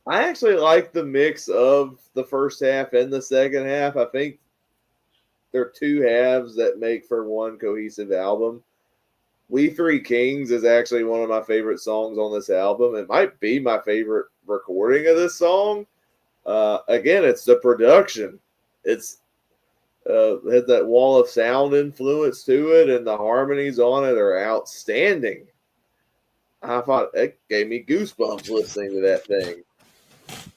I actually like the mix of the first half and the second half. I think they're two halves that make for one cohesive album. We Three Kings is actually one of my favorite songs on this album. It might be my favorite recording of this song. Again, it's the production. It's had that Wall of Sound influence to it, and the harmonies on it are outstanding. I thought it gave me goosebumps listening to that thing.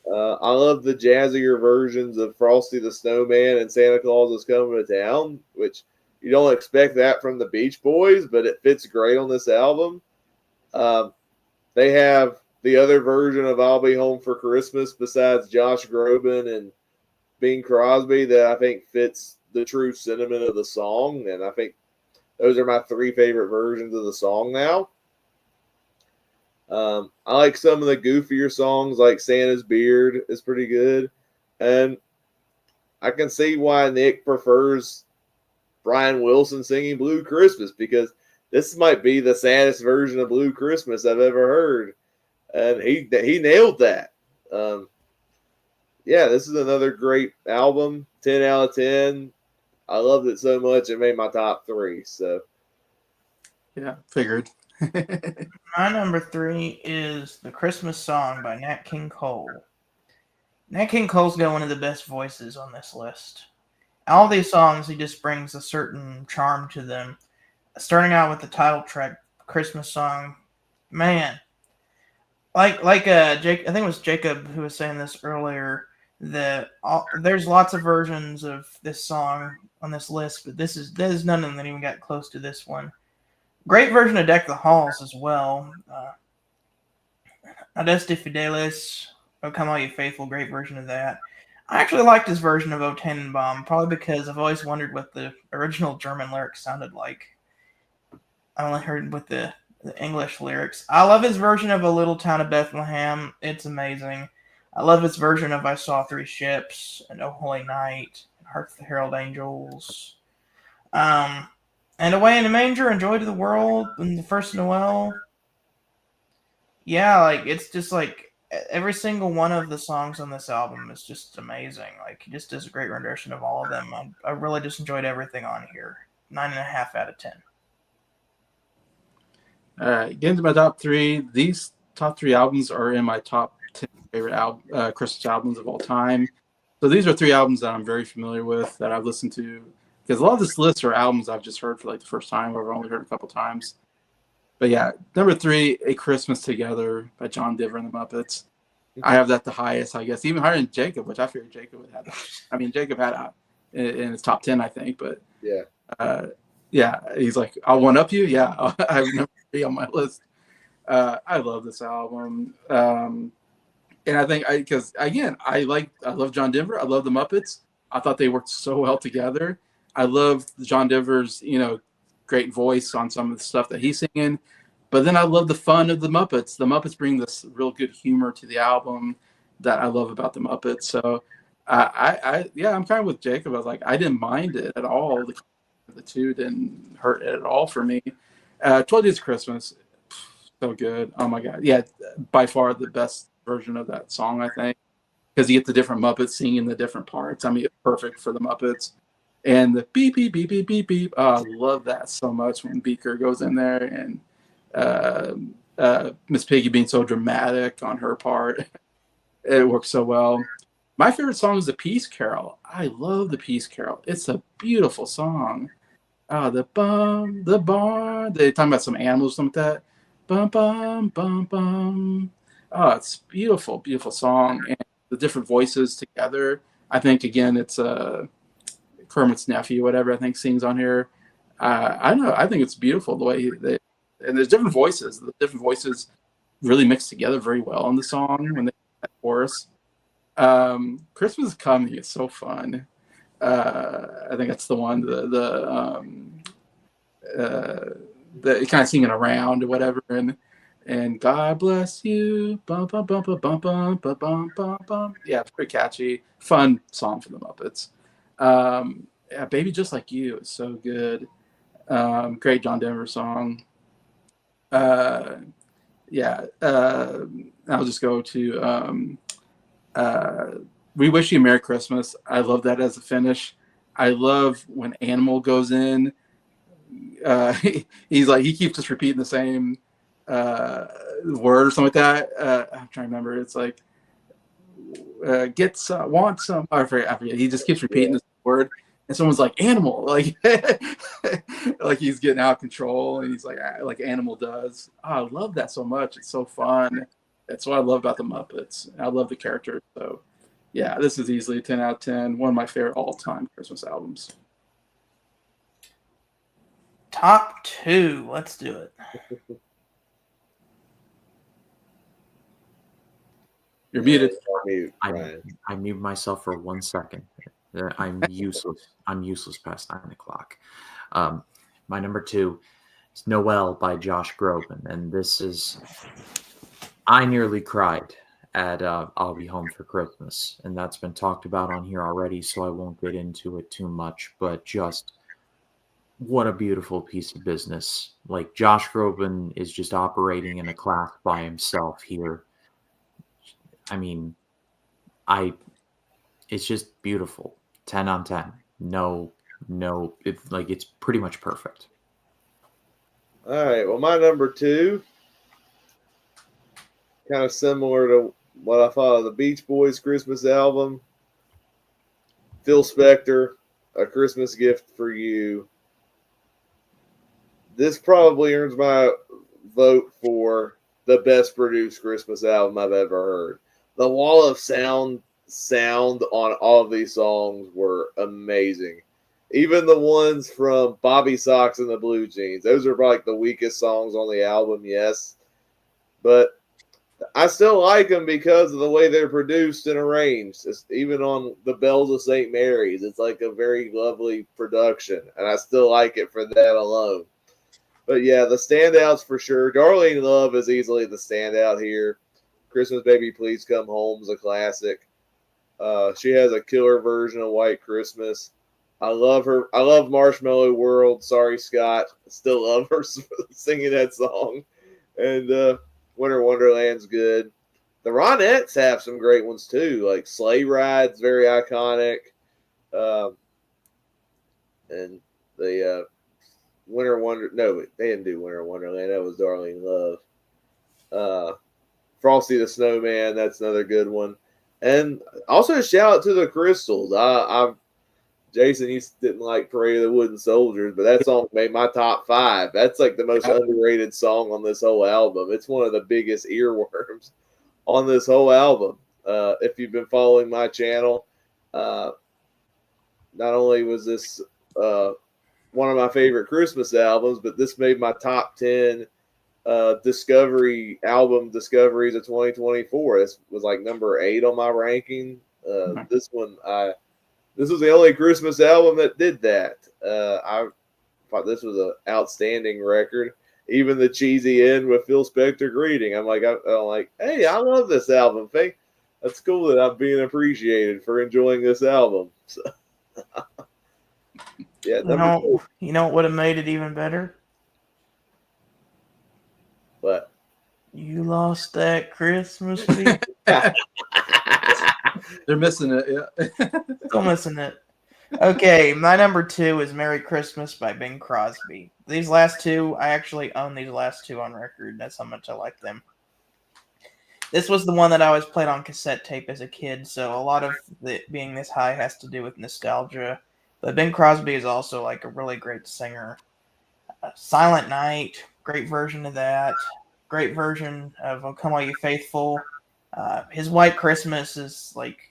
I love the jazzier versions of Frosty the Snowman and Santa Claus is Coming to Town, which you don't expect that from the Beach Boys, but it fits great on this album. They have the other version of I'll Be Home for Christmas besides Josh Groban and Bing Crosby that I think fits the true sentiment of the song, and I think those are my 3 favorite versions of the song now. I like some of the goofier songs, like Santa's Beard is pretty good. And I can see why Nick prefers Brian Wilson singing Blue Christmas, because this might be the saddest version of Blue Christmas I've ever heard. And he nailed that. Yeah, this is another great album. 10 out of 10. I loved it so much it made my top 3. So yeah, figured. My number 3 is The Christmas Song by Nat King Cole. Nat King Cole's got one of the best voices on this list. All these songs, he just brings a certain charm to them. Starting out with the title track, Christmas Song, man. Like Jake, I think it was Jacob who was saying this earlier, that there's lots of versions of this song on this list, but there's none of them that even got close to this one. Great version of Deck the Halls as well. Adeste Fidelis, O Come All You Faithful, great version of that. I actually liked his version of O Tannenbaum, probably because I've always wondered what the original German lyrics sounded like. I only heard with the English lyrics. I love his version of A Little Town of Bethlehem. It's amazing. I love his version of I Saw Three Ships and Oh Holy Night and Hark the Herald Angels. And Away in a Manger and Joy to the World and The First Noel. Yeah, like it's just like every single one of the songs on this album is just amazing. Like he just does a great rendition of all of them. I really just enjoyed everything on here. 9.5 out of 10. All right, getting to my top 3. These top 3 albums are in my top 10 favorite Christmas albums of all time. So these are 3 albums that I'm very familiar with, that I've listened to. Because a lot of this list are albums I've just heard for like the first time, or I've only heard a couple times. But yeah, number 3, A Christmas Together by John Denver and the Muppets. I have that the highest, I guess, even higher than Jacob, which I figured Jacob would have. I mean, Jacob had in his top 10, I think. But yeah, he's like, I'll one up you. Yeah, I have number 3 on my list. I love this album. And I think because again, I love John Denver. I love the Muppets. I thought they worked so well together. I love John Denver's, great voice on some of the stuff that he's singing. But then I love the fun of the Muppets. The Muppets bring this real good humor to the album that I love about the Muppets. So I'm kind of with Jacob. I was like, I didn't mind it at all. The two didn't hurt it at all for me. 12 Days of Christmas, so good. Oh my God. Yeah, by far the best version of that song, I think, because you get the different Muppets singing the different parts. I mean, it's perfect for the Muppets. And the beep, beep, beep, beep, beep, beep. Oh, I love that so much when Beaker goes in there and Miss Piggy being so dramatic on her part. It works so well. My favorite song is the Peace Carol. I love the Peace Carol. It's a beautiful song. The barn. They're talking about some animals, something like that. Bum, bum, bum, bum. Oh, it's beautiful, beautiful song. And the different voices together. I think, again, it's Kermit's nephew, whatever, I think sings on here. I don't know. I think it's beautiful the way and there's different voices. The different voices really mix together very well in the song when they that chorus. Christmas is Coming is so fun. I think that's the one. The kind of singing around or whatever, and God bless you, bum bum bum bum bum bum bum bum bum bum. Yeah, it's pretty catchy, fun song for the Muppets. Baby Just Like You is so good. Great John Denver song. I'll just go to We Wish You a Merry Christmas. I love that as a finish. I love when Animal goes in. He's like, he keeps just repeating the same word or something like that. I'm trying to remember. It's like, get some, want some. I forget. He just keeps repeating this word. And someone's like, Animal, like, like he's getting out of control, and he's like Animal does. Oh, I love that so much. It's so fun. That's what I love about the Muppets. I love the characters. So, yeah, this is easily a 10 out of 10. One of my favorite all-time Christmas albums. Top 2. Let's do it. You're muted. I muted myself for 1 second. I'm useless. I'm useless past 9 o'clock. My number 2 is Noel by Josh Groban, and this is. I nearly cried at I'll Be Home for Christmas, and that's been talked about on here already, so I won't get into it too much, but just what a beautiful piece of business. Like, Josh Groban is just operating in a class by himself here. I mean, it's just beautiful. 10 on 10. No, it's pretty much perfect. All right. Well, my number 2, kind of similar to what I thought of the Beach Boys Christmas album. Phil Spector, A Christmas Gift for You. This probably earns my vote for the best produced Christmas album I've ever heard. The wall of sound on all of these songs were amazing. Even the ones from Bobby Sox and the Blue Jeans. Those are like the weakest songs on the album, yes. But I still like them because of the way they're produced and arranged. Even on the Bells of St. Mary's, it's like a very lovely production. And I still like it for that alone. But yeah, the standouts for sure. Darlene Love is easily the standout here. Christmas Baby Please Come Home is a classic. She has a killer version of White Christmas. I love her. I love Marshmallow World. Sorry, Scott. I still love her singing that song. And Winter Wonderland's good. The Ronettes have some great ones too, like Sleigh Ride's very iconic. And the Winter Wonder. No, they didn't do Winter Wonderland. That was Darlene Love. Frosty the Snowman. That's another good one. And also shout out to the Crystals. Jason, you didn't like Parade of the Wooden Soldiers, but that song made my top 5. That's like the most underrated song on this whole album. It's one of the biggest earworms on this whole album. If you've been following my channel, not only was this one of my favorite Christmas albums, but this made my top 10 discoveries of 2024. This was like number 8 on my ranking. This was the only Christmas album that did that. I thought this was an outstanding record. Even the cheesy end with Phil Spector greeting. I'm like, hey, I love this album. That's cool that I'm being appreciated for enjoying this album. So, yeah, you know what would have made it even better? But you lost that Christmas tree. They're missing it. Yeah. Still missing it. Okay, my number 2 is "Merry Christmas" by Bing Crosby. These last two, I actually own these last two on record. That's how much I like them. This was the one that I always played on cassette tape as a kid, so a lot of it being this high has to do with nostalgia. But Bing Crosby is also like a really great singer. Silent Night, great version of that. Great version of "Oh Come All You Faithful." His White Christmas is like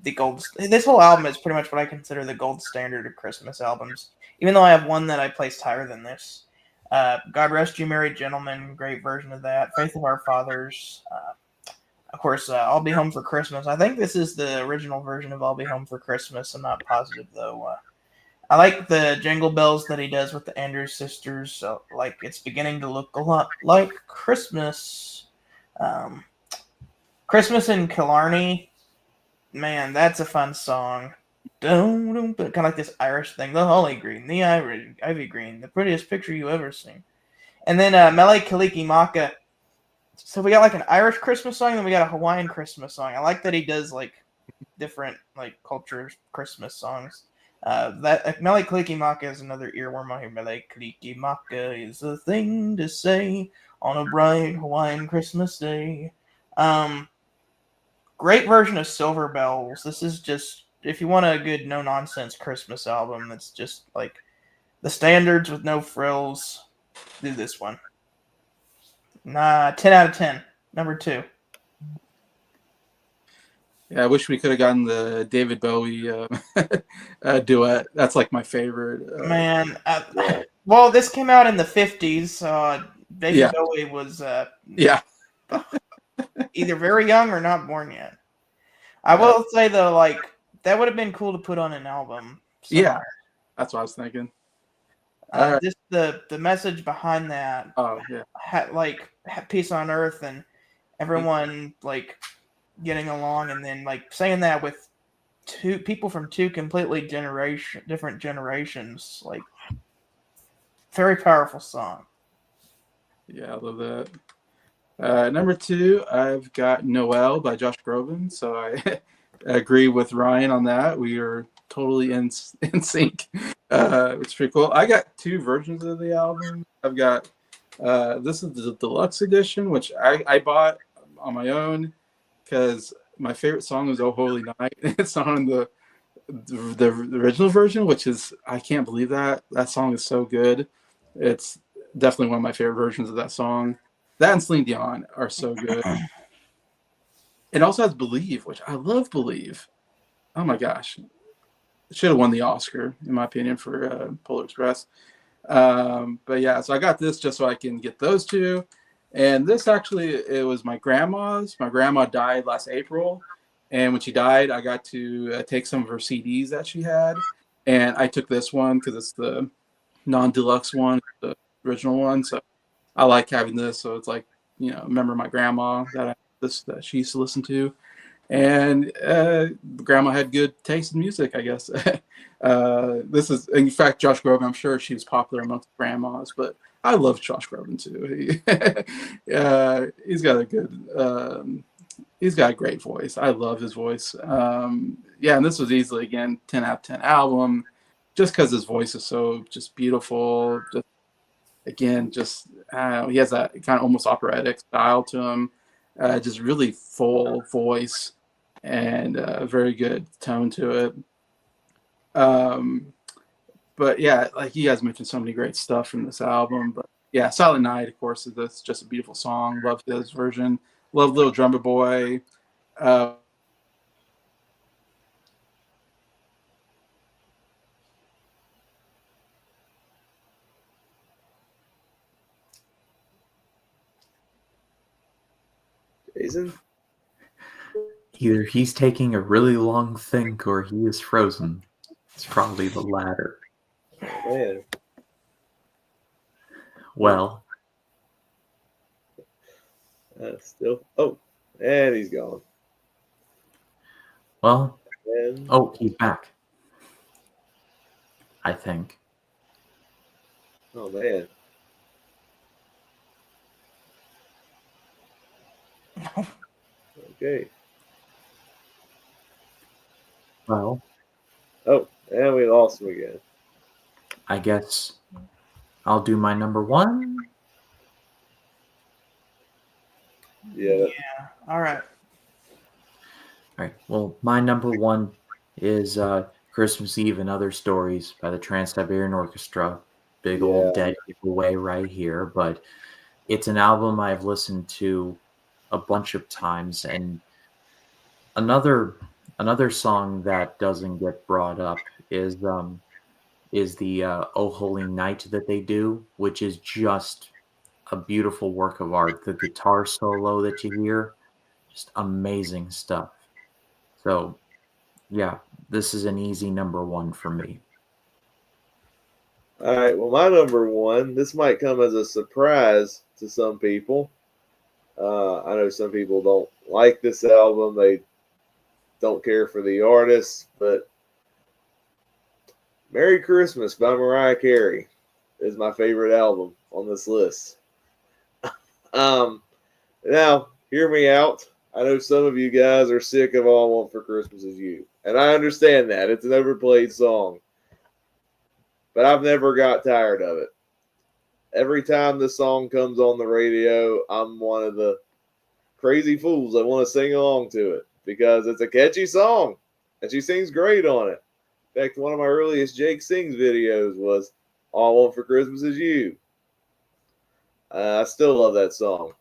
the gold. This whole album is pretty much what I consider the gold standard of Christmas albums. Even though I have one that I placed higher than this. God Rest You Merry Gentlemen, great version of that. Faith of Our Fathers. Of course, I'll Be Home for Christmas. I think this is the original version of I'll Be Home for Christmas. I'm not positive, though. I like the jingle bells that he does with the Andrews Sisters. So, like, it's beginning to look a lot like Christmas. Christmas in Killarney. Man, that's a fun song. Kind of like this Irish thing. The holly green, the ivy green, the prettiest picture you ever seen. And then Mele Kalikimaka. So we got like an Irish Christmas song, and then we got a Hawaiian Christmas song. I like that he does like different like cultures Christmas songs. That Mele Kalikimaka is another earworm out here. Mele Kalikimaka is a thing to say on a bright Hawaiian Christmas day. Great version of Silver Bells. This is just, if you want a good no-nonsense Christmas album that's just like the standards with no frills, do this one. 10 out of 10. Number 2. Yeah, I wish we could have gotten the David Bowie duet. That's like my favorite. Man, well, this came out in the 50s. David Bowie was either very young or not born yet. I will say though, like that would have been cool to put on an album. Somewhere. Yeah, that's what I was thinking. Just the message behind that. Oh yeah. Peace on earth and everyone like getting along, and then like saying that with two people from two completely different generations. Like very powerful song. Yeah, I love that. Number 2, I've got Noel by Josh Groban. So I agree with Ryan on that. We are totally in sync. It's pretty cool. I got 2 versions of the album. I've got this is the deluxe edition, which I bought on my own because my favorite song was "Oh Holy Night." It's not on the original version, which is, I can't believe that song is so good. It's definitely one of my favorite versions of that song. That and Celine Dion are so good. It also has "Believe," which I love. "Believe." Oh my gosh. It should have won the Oscar, in my opinion, for Polar Express. But yeah, so I got this just so I can get those 2. And this actually, it was my grandma's. My grandma died last April. And when she died, I got to take some of her CDs that she had. And I took this one because it's the non-deluxe one, the original one. So I like having this. So it's like, remember my grandma that she used to listen to. And grandma had good taste in music, I guess. This is, in fact, Josh Groban. I'm sure she was popular amongst grandmas, but I love Josh Groban too. He's got a great voice. I love his voice. And this was easily, again, 10 out of 10 album, just because his voice is so just beautiful. He has that kind of almost operatic style to him. Just really full voice and a very good tone to it. But yeah, like you guys mentioned so many great stuff from this album. But yeah, Silent Night, of course, that's just a beautiful song. Love his version. Love Little Drummer Boy. Jason? Either he's taking a really long think or he is frozen. It's probably the latter. Oh, man. Well, Still. Oh, and he's gone. well. And Oh, he's back. I think. oh man. Okay. Well, Oh, and we lost him again. I guess I'll do my number one. Yeah. All right. All right. Well, my number one is Christmas Eve and Other Stories by the Trans-Siberian Orchestra. Big old dead giveaway right here. But it's an album I've listened to a bunch of times. And another song that doesn't get brought up is the Oh Holy Night that they do, which is just a beautiful work of art. The guitar solo that you hear, just amazing stuff. So, yeah, this is an easy number one for me. All right. Well, my number one. This might come as a surprise to some people. I know some people don't like this album. They don't care for the artist, but Merry Christmas by Mariah Carey is my favorite album on this list. Now, hear me out. I know some of you guys are sick of All I Want for Christmas Is You, and I understand that. It's an overplayed song, but I've never got tired of it. Every time this song comes on the radio, I'm one of the crazy fools that want to sing along to it because it's a catchy song, and she sings great on it. In fact, one of my earliest Jake Sings videos was All I Want for Christmas Is You. I still love that song.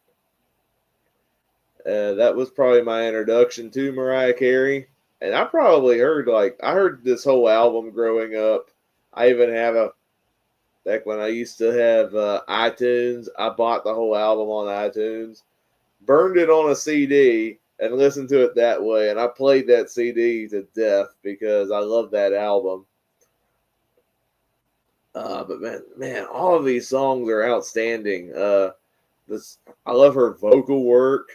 That was probably my introduction to Mariah Carey. And I probably heard this whole album growing up. I even have back when I used to have iTunes, I bought the whole album on iTunes, burned it on a CD, and listened to it that way. And I played that CD to death because I love that album. But man, all of these songs are outstanding. I love her vocal work.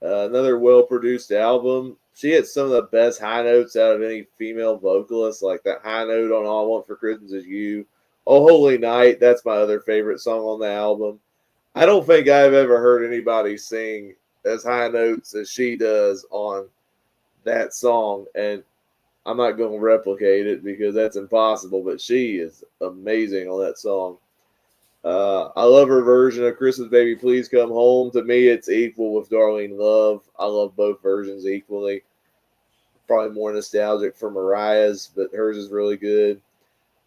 Another well-produced album. She hit some of the best high notes out of any female vocalist, like that high note on All I Want for Christmas Is You. Oh Holy Night, that's my other favorite song on the album. I don't think I've ever heard anybody sing as high notes as she does on that song, and I'm not going to replicate it because that's impossible, but she is amazing on that song. I love her version of Christmas Baby Please Come Home. To me, it's equal with Darlene Love. I love both versions equally. Probably more nostalgic for Mariah's, but hers is really good.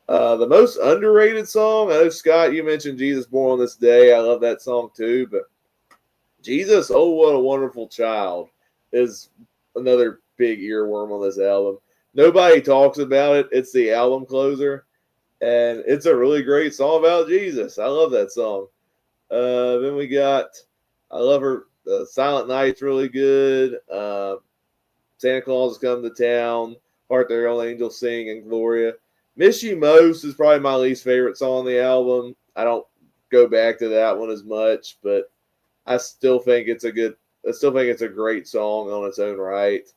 The most underrated song, I know, Scott, you mentioned Jesus Born on This Day. I love that song too, but Jesus, Oh What a Wonderful Child is another big earworm on this album. Nobody talks about it. It's the album closer. And it's a really great song about Jesus. I love that song. Then we got, I love her, Silent Night's really good. Santa Claus Has Come to Town, Heart There Old Angels Sing, and Gloria. Miss You Most is probably my least favorite song on the album. I don't go back to that one as much, but I still think it's a great song on its own right.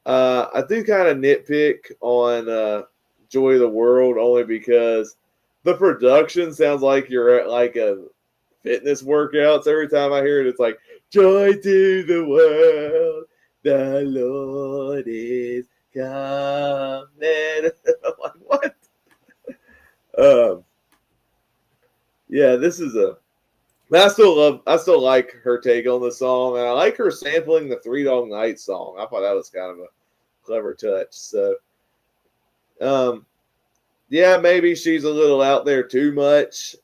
I do kind of nitpick on Joy of the World only because the production sounds like you're at like a fitness workouts. Every time I hear it, it's like, joy to the world, the Lord is coming. I'm like, what? Yeah, this is I still like her take on the song, and I like her sampling the Three Dog Night song. I thought that was kind of a clever touch. So, yeah, maybe she's a little out there too much.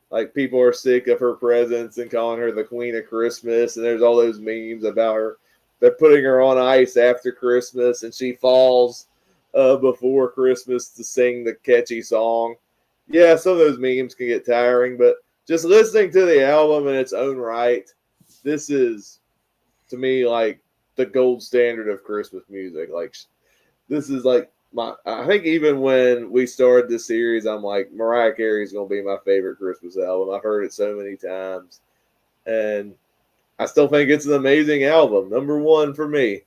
Like people are sick of her presence and calling her the Queen of Christmas, and there's all those memes about her. They're putting her on ice after Christmas, and she falls before Christmas to sing the catchy song. Yeah, some of those memes can get tiring, but just listening to the album in its own right, this is, to me, like the gold standard of Christmas music. Like, this is like I think even when we started this series, I'm like, Mariah Carey is going to be my favorite Christmas album. I've heard it so many times. And I still think it's an amazing album. Number one for me.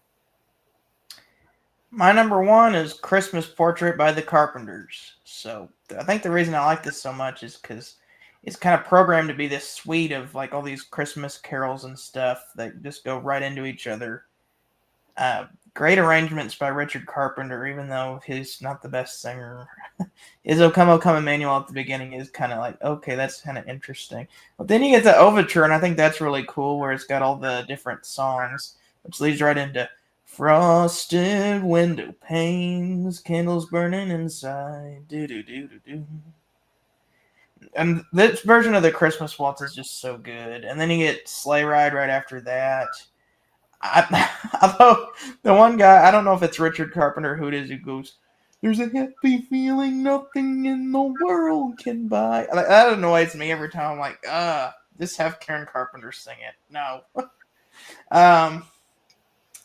My number one is Christmas Portrait by the Carpenters. So I think the reason I like this so much is because it's kind of programmed to be this suite of like all these Christmas carols and stuff that just go right into each other. Great arrangements by Richard Carpenter, even though he's not the best singer. His O Come, O Come Emmanuel at the beginning is kind of like, okay, that's kind of interesting. But then you get the overture, and I think that's really cool, where it's got all the different songs, which leads right into frosted window panes, candles burning inside, do-do-do-do-do. And this version of the Christmas Waltz is just so good. And then you get Sleigh Ride right after that. Although the one guy, I don't know if it's Richard Carpenter who it is, who goes, "There's a happy feeling nothing in the world can buy." Like, that annoys me every time. I'm like, just have Karen Carpenter sing it. No.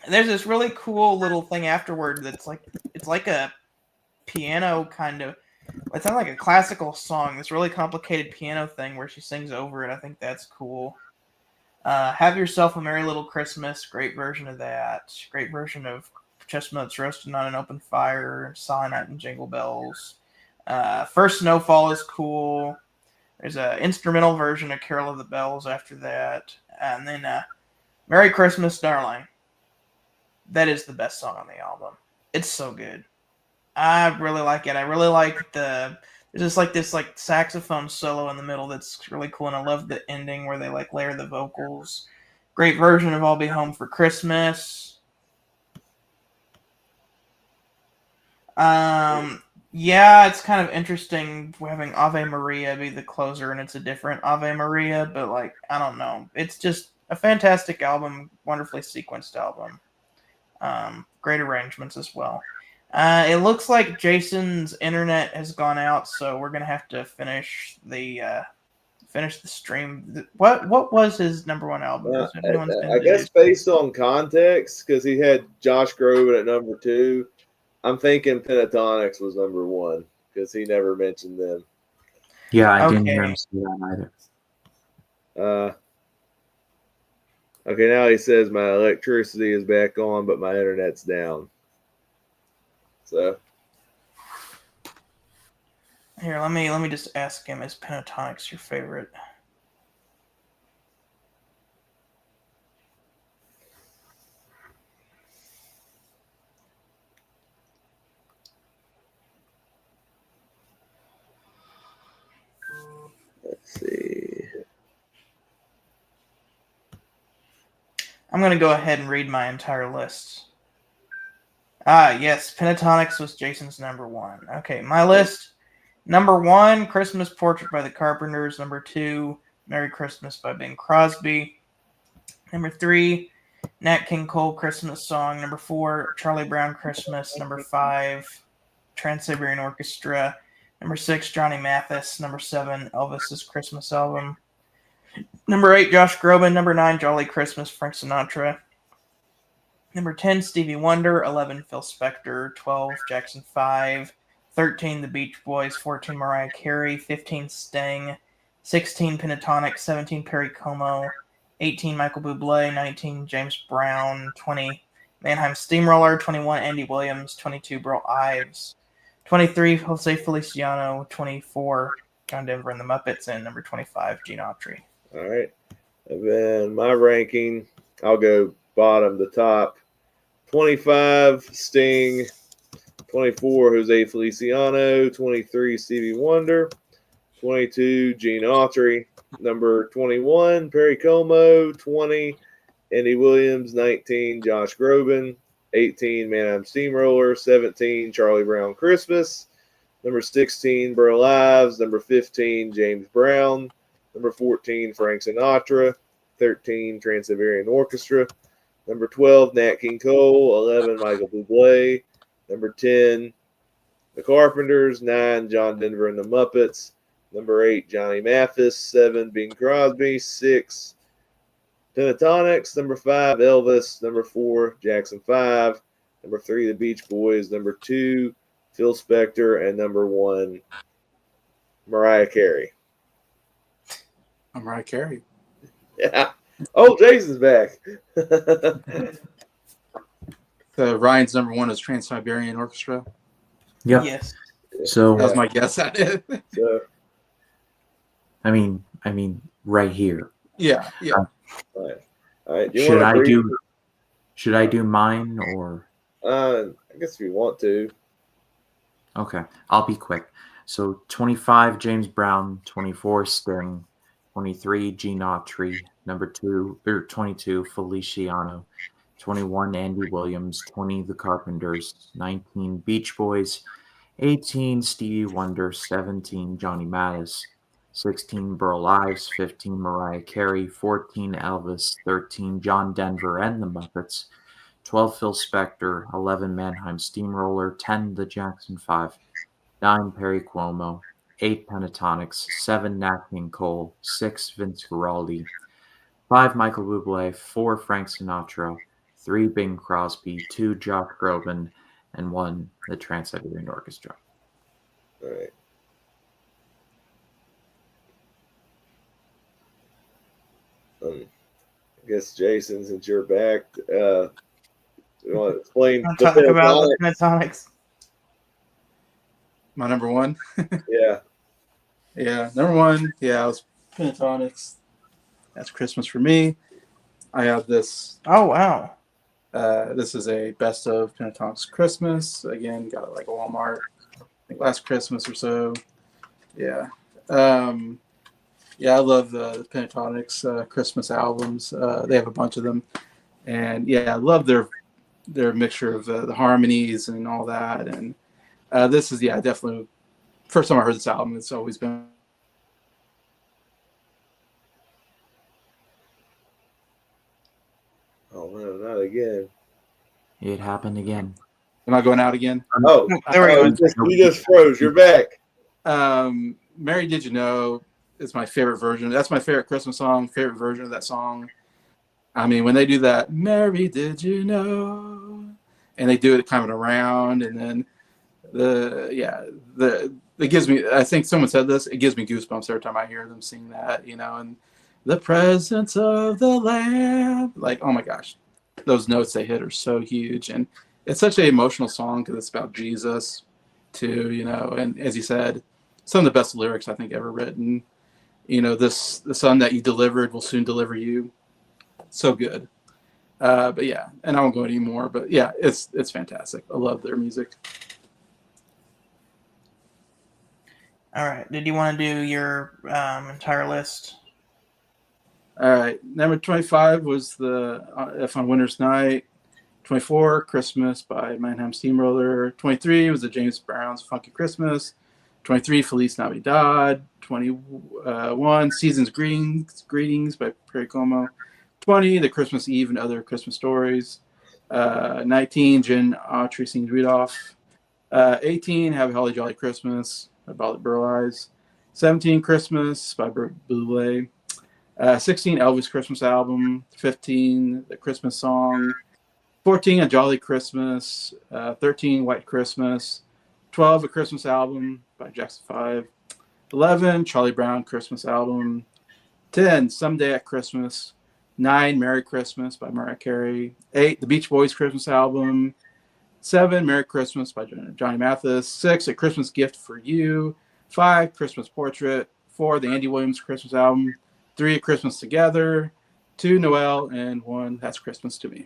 There's this really cool little thing afterward that's like, it's like a piano kind of, it's not like a classical song, this really complicated piano thing where she sings over it. I think that's cool. Have Yourself a Merry Little Christmas, great version of that. Great version of Chestnuts Roasting on an Open Fire, Silent Night and Jingle Bells. First Snowfall is cool. There's an instrumental version of Carol of the Bells after that. And then Merry Christmas, Darling. That is the best song on the album. It's so good. I really like it. I really like there's just like this like saxophone solo in the middle that's really cool, and I love the ending where they like layer the vocals. Great version of I'll Be Home for Christmas. Yeah, it's kind of interesting having Ave Maria be the closer, and it's a different Ave Maria, but like, I don't know. It's just a fantastic album, wonderfully sequenced album. Great arrangements as well. It looks like Jason's internet has gone out, so we're gonna have to finish the stream. What was his number one album? I guess based on context, because he had Josh Groban at number 2, I'm thinking Pentatonics was number 1 because he never mentioned them. Yeah, I didn't hear him say that either. Okay, now he says my electricity is back on, but my internet's down. So here, let me just ask him: is Pentatonics your favorite? Let's see. I'm going to go ahead and read my entire list. Yes, Pentatonics was Jason's number 1. Okay, my list. Number 1, Christmas Portrait by the Carpenters. Number 2, Merry Christmas by Bing Crosby. Number 3, Nat King Cole, Christmas Song. Number 4, Charlie Brown, Christmas. Number 5, Trans-Siberian Orchestra. Number 6, Johnny Mathis. Number 7, Elvis's Christmas Album. Number 8, Josh Groban. Number 9, Jolly Christmas, Frank Sinatra. Number 10, Stevie Wonder. 11, Phil Spector. 12, Jackson 5. 13, The Beach Boys. 14, Mariah Carey. 15, Sting. 16, Pentatonics. 17, Perry Como. 18, Michael Bublé. 19, James Brown. 20, Mannheim Steamroller. 21, Andy Williams. 22, Burl Ives. 23, Jose Feliciano. 24, John Denver and the Muppets. And number 25, Gene Autry. All right. And then my ranking, I'll go bottom to top. 25, Sting. 24, Jose Feliciano. 23, Stevie Wonder. 22, Gene Autry. Number 21, Perry Como. 20, Andy Williams. 19, Josh Groban. 18, Mannheim Steamroller. 17, Charlie Brown Christmas. Number 16, Burl Ives. Number 15, James Brown. Number 14, Frank Sinatra. 13, Trans-Siberian Orchestra. Number 12, Nat King Cole. 11, Michael Bublé. Number 10, The Carpenters. 9, John Denver and the Muppets. Number 8, Johnny Mathis. 7, Bing Crosby. 6, Pentatonics, number 5, Elvis, number 4, Jackson 5, number 3, the Beach Boys, number 2, Phil Spector, and number 1, Mariah Carey. Mariah Carey. Yeah. Oh, Jason's back. Ryan's number 1 is Trans-Siberian Orchestra. Yep. Yes. So That was my guess at it. So, I mean, right here. Yeah. all right. Should I do mine or? I guess if you want to. Okay, I'll be quick. So 25, James Brown. 24, Sting. 23, Gene Autry. Number 22, Feliciano. 21, Andy Williams. 20, The Carpenters. 19, Beach Boys. 18, Stevie Wonder. 17, Johnny Mattis. 16, Burl Ives. 15, Mariah Carey. 14, Elvis. 13, John Denver and the Muppets. 12, Phil Spector. 11, Mannheim Steamroller. 10, The Jackson 5. 9, Perry Cuomo. 8, Pentatonics. 7, Nat King Cole. 6, Vince Guaraldi. 5, Michael Bublé. 4, Frank Sinatra. 3, Bing Crosby. 2, Josh Groban. And 1, the Trans-Siberian Orchestra. All right. I guess Jason, since you're back, you want to explain I'll the talk about the Pentatonics? Pentatonics. My number 1. Yeah. Yeah, number 1. Yeah, it was Pentatonics. That's Christmas for me. I have this. Oh, wow. This is a best of Pentatonics Christmas. Again, got it like a Walmart. I think last Christmas or so. Yeah. Yeah, I love the Pentatonics Christmas albums. They have a bunch of them. And yeah, I love their mixture of the harmonies and all that. And this is, definitely, first time I heard this album, it's always been. Oh, no, not again. It happened again. Am I going out again? Oh, there we go. You just froze. You're back. Mary Did You Know is my favorite version. That's my favorite Christmas song, favorite version of that song. I mean, when they do that, Mary Did You Know? And they do it kind of around, and then it gives me, I think someone said this, it gives me goosebumps every time I hear them sing that, and the presence of the Lamb, like, oh my gosh, those notes they hit are so huge. And it's such an emotional song because it's about Jesus too, and as you said, some of the best lyrics I think ever written. The son that you delivered will soon deliver you. So good. But yeah, and I won't go anymore, but yeah, it's fantastic. I love their music. All right. Did you want to do your entire list? All right. Number 25 was the If on Winter's Night. 24, Christmas by Mannheim Steamroller. 23 was the James Brown's Funky Christmas. 23, Feliz Navidad. 21, Season's Greetings by Perry Como. 20, The Christmas Eve and Other Christmas Stories. 19, Gene Autry Sings Rudolph. 18, Have a Holly Jolly Christmas by Burl Ives. 17, Christmas by Bublé. 16, Elvis Christmas Album. 15, The Christmas Song. 14, A Jolly Christmas. 13, White Christmas. 12, A Christmas Album by Jackson 5. 11, Charlie Brown Christmas Album. 10, Someday at Christmas. 9, Merry Christmas by Mariah Carey. 8, The Beach Boys Christmas Album. 7, Merry Christmas by Johnny Mathis. 6, A Christmas Gift for You. 5, Christmas Portrait. 4, The Andy Williams Christmas Album. 3, A Christmas Together. 2, Noel. And 1, That's Christmas to Me.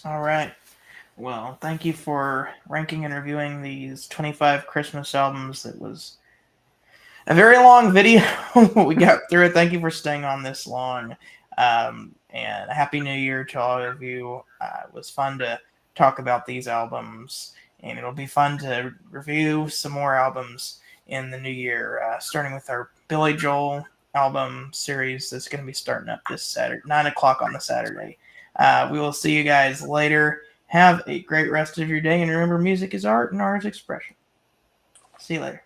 All right. Well, thank you for ranking and reviewing these 25 Christmas albums. It was a very long video. We got through it. Thank you for staying on this long. And Happy New Year to all of you. It was fun to talk about these albums, and it'll be fun to review some more albums in the new year, starting with our Billy Joel album series that's going to be starting up this Saturday, 9 o'clock on the Saturday. We will see you guys later. Have a great rest of your day, and remember, music is art and art is expression. See you later.